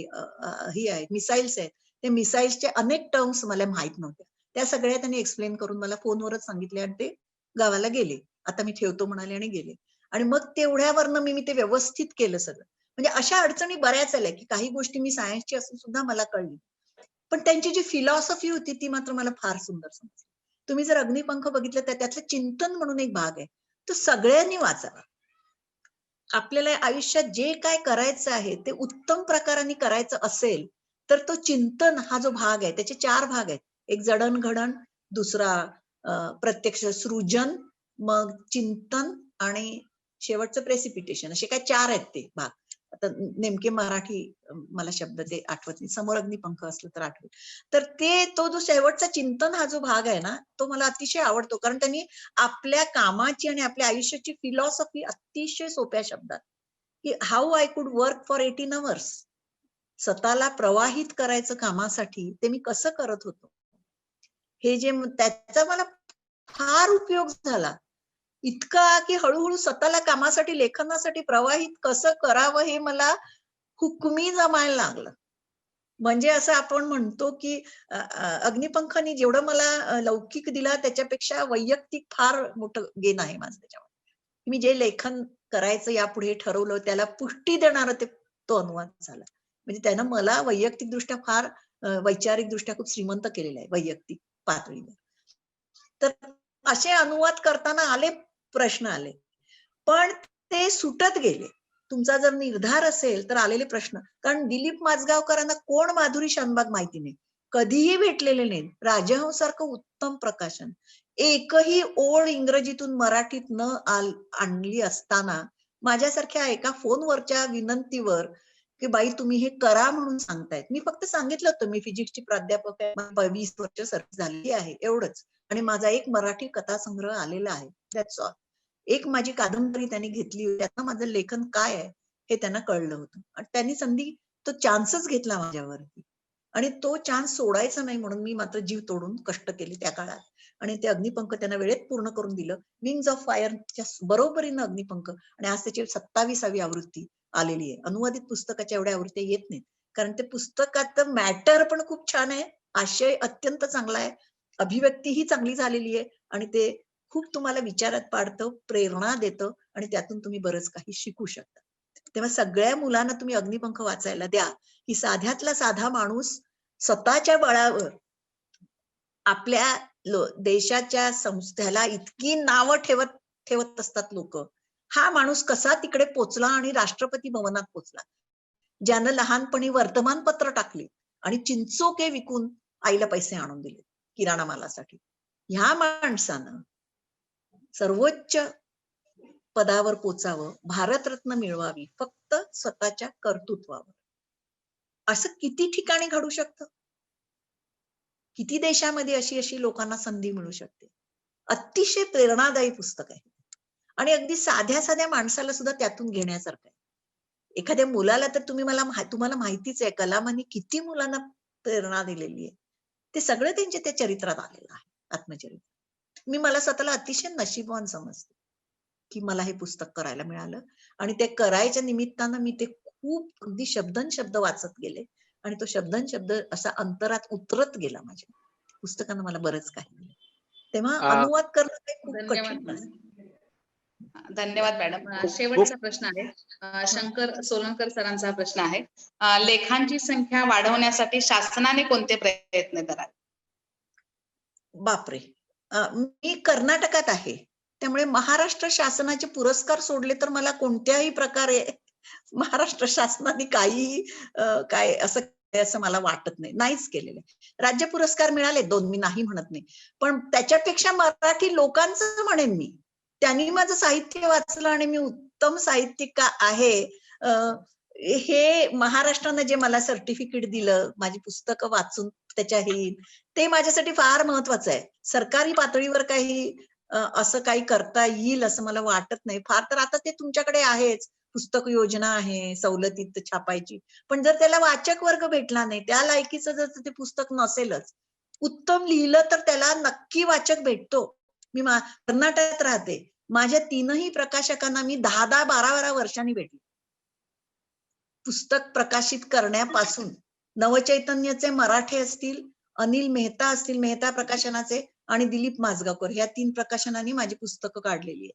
ही आहेत मिसाईल्स आहेत, ते मिसाईल्सचे अनेक टर्म्स मला माहित नव्हत्या. त्या सगळ्या त्यांनी एक्सप्लेन करून मला फोनवरच सांगितले आणि ते गावाला गेले. आता मी ठेवतो म्हणाले आणि गेले. आणि मग तेवढ्यावरनं मी ते व्यवस्थित केलं सगळं. म्हणजे अशा अडचणी बऱ्याच आल्या की काही गोष्टी मी सायन्सची असून सुद्धा मला कळली. पण त्यांची जी फिलॉसॉफी होती ती मात्र मला फार सुंदर समजली. तुम्ही जर अग्निपंख बघितलं तर त्यातलं चिंतन म्हणून एक भाग आहे, तो सगळ्यांनी वाचावा. आपल्याला आयुष्यात जे काय करायचं आहे ते उत्तम प्रकाराने करायचं असेल तर तो चिंतन हा जो भाग आहे त्याचे 4 भाग आहेत. एक जडणघडण, दुसरा प्रत्यक्ष सृजन, मग चिंतन आणि शेवटचं प्रेसिपिटेशन, असे काय 4 आहेत ते भाग. आता नेमके मराठी मला शब्द ते आठवत नाही, समोर अग्निपंख असलं तर आठवेल. तर तो जो शेवटचा चिंतन हा जो भाग आहे ना तो मला अतिशय आवडतो, कारण त्यांनी आपल्या कामाची आणि आपल्या आयुष्याची फिलॉसॉफी अतिशय सोप्या शब्दात, की how I could work for 18 hours, स्वतःला प्रवाहित करायचं कामासाठी ते मी कसं करत होतो, हे जे त्याचा मला फार उपयोग झाला. इतका की हळूहळू स्वतःला कामासाठी लेखनासाठी प्रवाहित कसं करावं हे मला हुकमी जमायला लागलं. म्हणजे असं आपण म्हणतो की अग्निपंखांनी जेवढं मला लौकिक दिला त्याच्यापेक्षा वैयक्तिक फार मोठं गेन आहे माझं त्याच्यावर. मी जे लेखन करायचं यापुढे ठरवलं त्याला पुष्टी देणारं तो अनुवाद झाला. म्हणजे त्यानं मला वैयक्तिक दृष्ट्या फार वैचारिक दृष्ट्या खूप श्रीमंत केलेलं आहे वैयक्तिक पातळीवर. तर असे अनुवाद करताना प्रश्न आले, पण ते सुटत गेले. तुमचा जर निर्धार असेल तर आलेले प्रश्न, कारण दिलीप माझगावकरांना कोण माधुरी शानबाग माहिती नाही, कधीही भेटलेले नाहीत. राजहंस सारखं उत्तम प्रकाशन, एकही ओळ इंग्रजीतून मराठीत न आणली असताना माझ्यासारख्या एका फोनवरच्या विनंतीवर की बाई तुम्ही हे करा म्हणून सांगतायत. मी फक्त सांगितलं होतं मी फिजिक्सची प्राध्यापक आहे, 20 वर्ष सर्व्हिस झालेली आहे, एवढंच. आणि माझा एक मराठी कथासंग्रह आलेला आहे, दॅट्स ऑल. एक माझी कादंबरी त्यांनी घेतली होती, त्यातनं माझं लेखन काय आहे हे त्यांना कळलं होतं. आणि त्यांनी तो चान्सच घेतला माझ्यावरती, आणि तो चान्स सोडायचा नाही म्हणून मी मात्र जीव तोडून कष्ट केले त्या काळात. आणि ते अग्निपंख त्यांना वेळेत पूर्ण करून दिलं. विंग्स ऑफ फायरच्या बरोबरीनं अग्निपंख, आणि आज त्याची 27वी आवृत्ती आलेली आहे. अनुवादित पुस्तकाच्या एवढ्या आवृत्त्या येत नाहीत, कारण ते पुस्तकात मॅटर पण खूप छान आहे, आशय अत्यंत चांगला आहे, अभिव्यक्तीही चांगली झालेली आहे, आणि ते खूप तुम्हाला विचारात पाडतं, प्रेरणा देतं, आणि त्यातून तुम्ही बरंच काही शिकू शकता. तेव्हा सगळ्या मुलांना तुम्ही अग्निपंख वाचायला द्या. ही साध्यातला साधा माणूस स्वतःच्या बळावर आपल्या देशाच्या संस्थेला इतकी नावं ठेवत असतात लोक. हा माणूस कसा तिकडे पोचला आणि राष्ट्रपती भवनात पोचला, ज्यानं लहानपणी वर्तमानपत्र टाकले आणि चिंचोके विकून आईला पैसे आणून दिले किराणा मालासाठी. ह्या माणसानं सर्वोच्च पदावर पोचावं, भारतरत्न मिळवावी फक्त स्वतःच्या कर्तृत्वावर. असं किती ठिकाणी घडू शकतं, किती देशामध्ये अशी लोकांना संधी मिळू शकते. अतिशय प्रेरणादायी पुस्तक आहे, आणि अगदी साध्या साध्या माणसाला सुद्धा त्यातून घेण्यासारखं आहे. एखाद्या मुलाला तर तुम्हाला माहितीच आहे, कलामांनी किती मुलांना प्रेरणा दिलेली आहे. ते सगळं त्यांच्या त्या चरित्रात आलेलं आहे, आत्मचरित्र. मला स्वतःला अतिशय नशीबवान समजते की मला हे पुस्तक करायला मिळालं, आणि ते करायच्या निमित्तानं मी ते खूप अगदी शब्द वाचत गेले, आणि तो शब्द असा अंतरात उतरत गेला. माझ्या पुस्तकानं मला बरंच काही दिलं. तेव्हा अनुवाद करणं काही खूप कठीण नसतं. धन्यवाद मॅडम. शेवटचा प्रश्न आहे, शंकर सोलंकर सरांचा प्रश्न आहे, लेखांची संख्या वाढवण्यासाठी शासनाने कोणते प्रयत्न करावे? बापरे, मी कर्नाटकात आहे, त्यामुळे महाराष्ट्र शासनाचे पुरस्कार सोडले तर मला कोणत्याही प्रकारे महाराष्ट्र शासनाने काही काय असं मला वाटत नाही, नाहीच केलेलं. राज्य पुरस्कार मिळाले 2, मी नाही म्हणत नाही, पण त्याच्यापेक्षा मराठी लोकांचं म्हणेन मी, त्यांनी माझं साहित्य वाचलं आणि मी उत्तम साहित्यिक आहे हे महाराष्ट्रानं जे मला सर्टिफिकेट दिलं, माझी पुस्तकं वाचून त्याच्या ते माझ्यासाठी फार महत्वाचं आहे. सरकारी पातळीवर काही असं काही करता येईल असं मला वाटत नाही. फार तर आता ते तुमच्याकडे आहेच, पुस्तक योजना आहे सवलतीत छापायची, पण जर त्याला वाचक वर्ग भेटला नाही, त्या लायकीचं जर ते पुस्तक नसेलच, उत्तम लिहिलं तर त्याला नक्की वाचक भेटतो. मी कर्नाटकात राहते, माझ्या 3ही प्रकाशकांना मी 10-10, 12-12 वर्षांनी भेटले. पुस्तक प्रकाशित करण्यापासून नवचैतन्याचे मराठे असतील, अनिल मेहता असतील, मेहता प्रकाशनाचे, आणि दिलीप माझगावकर, ह्या 3 प्रकाशनांनी माझी पुस्तकं काढलेली आहेत.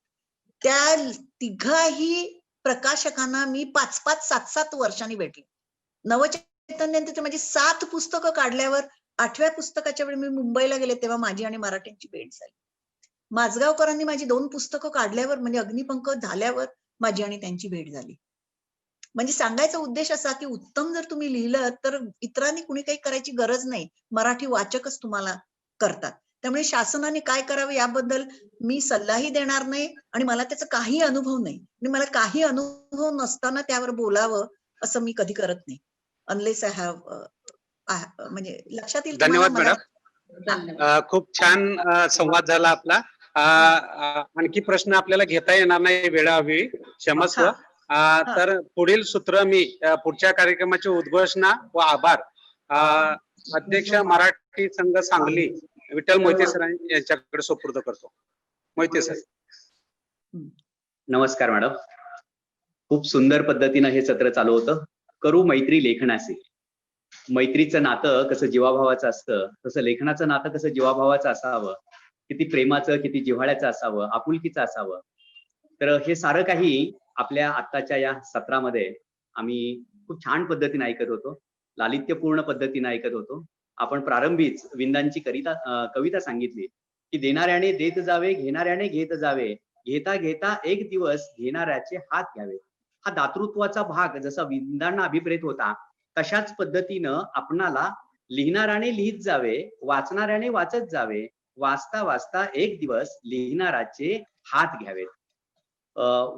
त्या तिघही प्रकाशकांना मी 5-5, 7-7 वर्षांनी भेटले. नवचैतन्याचे माझी 7 पुस्तकं काढल्यावर 8व्या पुस्तकाच्या वेळी मी मुंबईला गेले, तेव्हा माझी आणि मराठ्यांची भेट झाली. माझगावकरांनी माझी 2 पुस्तकं काढल्यावर, म्हणजे अग्निपंख झाल्यावर माझी आणि त्यांची भेट झाली. म्हणजे सांगायचा उद्देश असा की उत्तम जर तुम्ही लिहिलं तर इतरांनी कुणी काही करायची गरज नाही, मराठी वाचकच तुम्हाला करतात. त्यामुळे शासनाने काय करावं याबद्दल मी सल्लाही देणार नाही, आणि मला त्याचा काही अनुभव नाही, आणि मला काही अनुभव नसताना त्यावर बोलावं असं मी कधी करत नाही, अनलेस आय हॅव, म्हणजे लक्षात येईल. धन्यवाद मॅडम, खूप छान संवाद झाला आपला. आणखी प्रश्न आपल्याला घेता येणार नाही वेळाअभावी, क्षमस्व. तर पुढील सूत्र मी पुढच्या कार्यक्रमाची उद्घोषणा व आभार अध्यक्ष मराठी संघ सांगली विठ्ठल मोहिते सर यांच्याकडे सुपूर्द करतो. मोहिते सर. नमस्कार मॅडम, खूप सुंदर पद्धतीनं हे सत्र चालू होतं. करू मैत्री लेखनाशी. मैत्रीचं नातं कसं जीवाभावाचं असतं, तसं लेखनाचं नातं कसं जीवाभावाचं असावं, किती प्रेमाचं, किती जिव्हाळ्याचं असावं, आपुलकीचं असावं. तर हे सारं काही आपल्या आत्ताच्या या सत्रामध्ये आम्ही खूप छान पद्धतीने ऐकत होतो, लालित्यपूर्ण पद्धतीने ऐकत होतो. आपण प्रारंभीच विंदांची कविता सांगितली, की देणाऱ्याने देत जावे, घेणाऱ्याने घेत जावे, घेता घेता एक दिवस घेणाऱ्याचे हात घ्यावे. हा दातृत्वाचा भाग जसा विंदांना अभिप्रेत होता, तशाच पद्धतीनं आपणाला लिहिणाऱ्याने लिहित जावे, वाचणाऱ्याने वाचत जावे, वाचता वाचता एक दिवस लिहिणाराचे हात घ्यावेत.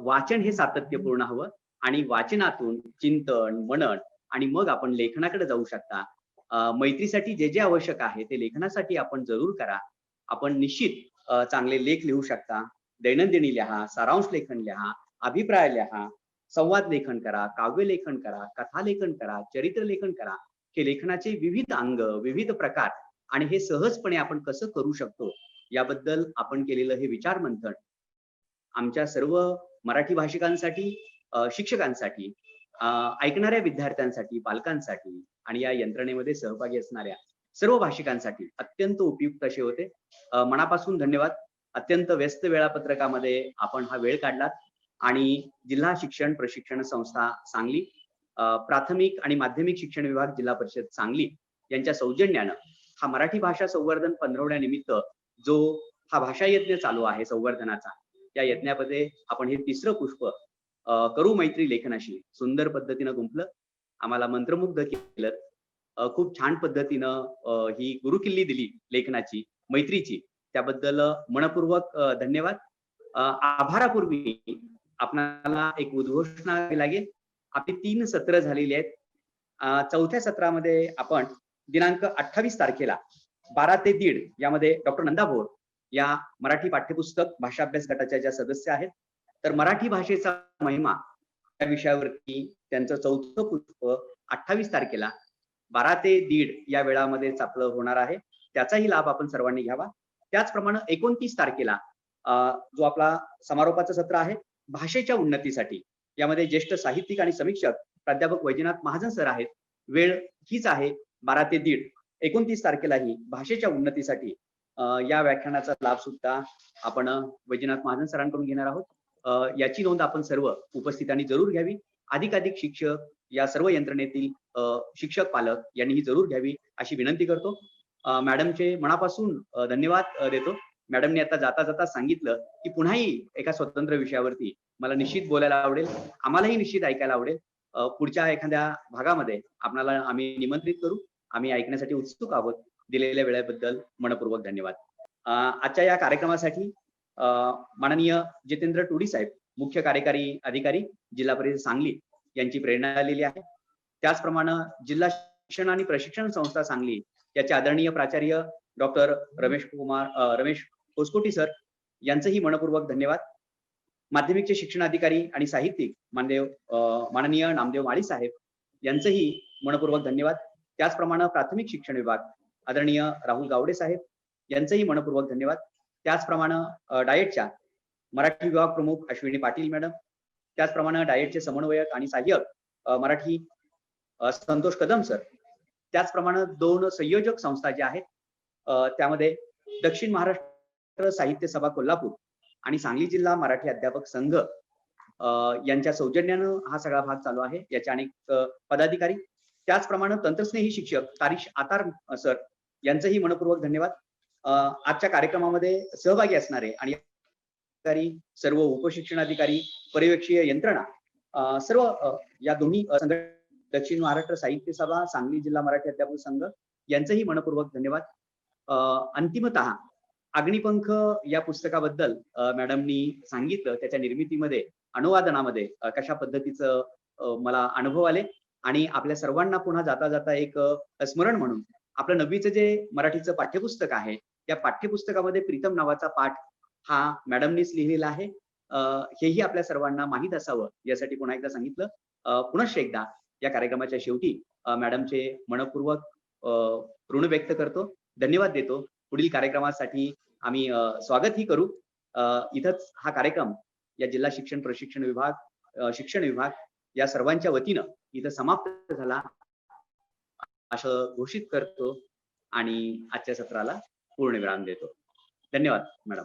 वाचन हे सातत्यपूर्ण हवं आणि वाचनातून चिंतन, मनन आणि मग आपण लेखनाकडे जाऊ शकता. मैत्रीसाठी जे जे आवश्यक आहे ते लेखनासाठी आपण जरूर करा. आपण निश्चित चांगले लेख लिहू शकता. दैनंदिनी लिहा, सारांश लेखन लिहा, अभिप्राय लिहा, संवाद लेखन करा, काव्य लेखन करा, कथा लेखन करा, चरित्र लेखन करा. हे लेखनाचे विविध अंग, विविध प्रकार आणि हे सहजपणे आपण कसं करू शकतो याबद्दल आपण केलेलं हे विचार मंथन आमच्या सर्व मराठी भाषिकांसाठी, शिक्षकांसाठी, ऐकणाऱ्या विद्यार्थ्यांसाठी, पालकांसाठी आणि या यंत्रणेमध्ये सहभागी असणाऱ्या सर्व भाषिकांसाठी अत्यंत उपयुक्त असे होते. मनापासून धन्यवाद. अत्यंत व्यस्त वेळापत्रकामध्ये आपण हा वेळ काढलात आणि जिल्हा शिक्षण प्रशिक्षण संस्था सांगली, प्राथमिक आणि माध्यमिक शिक्षण विभाग जिल्हा परिषद सांगली यांच्या सौजन्यानं हा मराठी भाषा संवर्धन पंधरवड्यानिमित्त जो हा भाषा यज्ञ चालू आहे संवर्धनाचा, या यज्ञामध्ये आपण हे तिसरं पुष्प करू मैत्री लेखनाशी सुंदर पद्धतीनं गुंफलं, आम्हाला मंत्रमुग्ध केलं. खूप छान पद्धतीनं ही गुरुकिल्ली दिली लेखनाची, मैत्रीची, त्याबद्दल मनपूर्वक धन्यवाद. आभारापूर्वी आपल्याला एक उद्घोषणा करावी लागेल. आपली 3 सत्र झालेली आहेत. चौथ्या सत्रामध्ये आपण दिनांक 28 तारखेला 12 ते 1:30 यामध्ये डॉक्टर नंदा भोर या मराठी पाठ्यपुस्तक भाषा अभ्यास गटाच्या ज्या सदस्य आहेत, तर मराठी भाषेचा महिमा या विषयावरती त्यांचं चौथं पुष्प 28 तारखेला 12 ते 1:30 या वेळामध्ये आपलं होणार आहे. त्याचाही लाभ आपण सर्वांनी घ्यावा. त्याचप्रमाणे 29 तारखेला जो आपला समारोपाचं सत्र आहे भाषेच्या उन्नतीसाठी, यामध्ये ज्येष्ठ साहित्यिक आणि समीक्षक प्राध्यापक वैजनाथ महाजन सर आहेत. वेळ हीच आहे 12 ते 1:30. 29 तारखेलाही भाषेच्या उन्नतीसाठी या व्याख्यानाचा लाभ सुद्धा आपण वैजनाथ महाजन सरांकडून घेणार आहोत. याची नोंद आपण सर्व उपस्थितांनी जरूर घ्यावी. अधिकाधिक शिक्षक, या सर्व यंत्रणेतील शिक्षक पालक यांनी ही जरूर घ्यावी अशी विनंती करतो. मॅडमचे मनापासून धन्यवाद देतो. मॅडमने आता जाता जाता सांगितलं की पुन्हाही एका स्वतंत्र विषयावरती मला निश्चित बोलायला आवडेल, आम्हालाही निश्चित ऐकायला आवडेल. पुढच्या एखाद्या भागामध्ये आपल्याला आम्ही निमंत्रित करू. आम्ही ऐकण्यासाठी उत्सुक आहोत. दिलेल्या वेळेबद्दल मनपूर्वक धन्यवाद. आजच्या या कार्यक्रमासाठी माननीय जितेंद्र टुडी साहेब, मुख्य कार्यकारी अधिकारी जिल्हा परिषद सांगली यांची प्रेरणा आलेली आहे. त्याचप्रमाणे जिल्हा शिक्षण आणि प्रशिक्षण संस्था सांगली याचे आदरणीय प्राचार्य डॉक्टर रमेश होसकोटी सर यांचंही मनपूर्वक धन्यवाद. माध्यमिकचे शिक्षणाधिकारी आणि साहित्यिक माननीय नामदेव माळी साहेब यांचंही मनपूर्वक धन्यवाद. त्याचप्रमाणे प्राथमिक शिक्षण विभाग आदरणीय राहुल गावडे साहेब यांचंही मनपूर्वक धन्यवाद. त्याचप्रमाणे डाएटच्या मराठी विभाग प्रमुख अश्विनी पाटील मॅडम, त्याचप्रमाणे डाएटचे समन्वयक आणि सहाय्यक मराठी संतोष कदम सर, त्याचप्रमाणे 2 संयोजक संस्था ज्या आहेत त्यामध्ये दक्षिण महाराष्ट्र साहित्य सभा कोल्हापूर आणि सांगली जिल्हा मराठी अध्यापक संघ यांच्या सौजन्यानं हा सगळा भाग चालू आहे. याचे अनेक पदाधिकारी, त्याचप्रमाणे तंत्रस्नेही शिक्षक तारीश आतार सर यांचंही मनपूर्वक धन्यवाद. आजच्या कार्यक्रमामध्ये सहभागी असणारे आणि सर्व उपशिक्षणाधिकारी, पर्यवेक्षीय यंत्रणा, सर्व या दोन्ही दक्षिण महाराष्ट्र साहित्य सभा, सांगली जिल्हा मराठी अध्यापक संघ यांचंही मनपूर्वक धन्यवाद. अंतिमतः अग्निपंख या पुस्तकाबद्दल मॅडमनी सांगितलं, त्याच्या निर्मितीमध्ये, अनुवादनामध्ये कशा पद्धतीचं मला अनुभव आले आणि आपल्या सर्वांना पुन्हा जाता जाता एक स्मरण म्हणून आपलं 9वीचं जे मराठीचं पाठ्यपुस्तक आहे, या पाठ्यपुस्तकामध्ये प्रीतम नावाचा पाठ हा मॅडमनीच लिहिलेला आहे. हेही आपल्या सर्वांना माहीत असावं यासाठी पुन्हा एकदा सांगितलं. पुनश्च एकदा या कार्यक्रमाच्या शेवटी मॅडमचे मनपूर्वक ऋण व्यक्त करतो, धन्यवाद देतो. पुढील कार्यक्रमासाठी आम्ही स्वागतही करू. इथंच हा कार्यक्रम या जिल्हा शिक्षण प्रशिक्षण विभाग, शिक्षण विभाग या सर्वांच्या वतीनं इथं समाप्त झाला असं घोषित करतो आणि आजच्या सत्राला पूर्णविराम देतो. धन्यवाद मॅडम.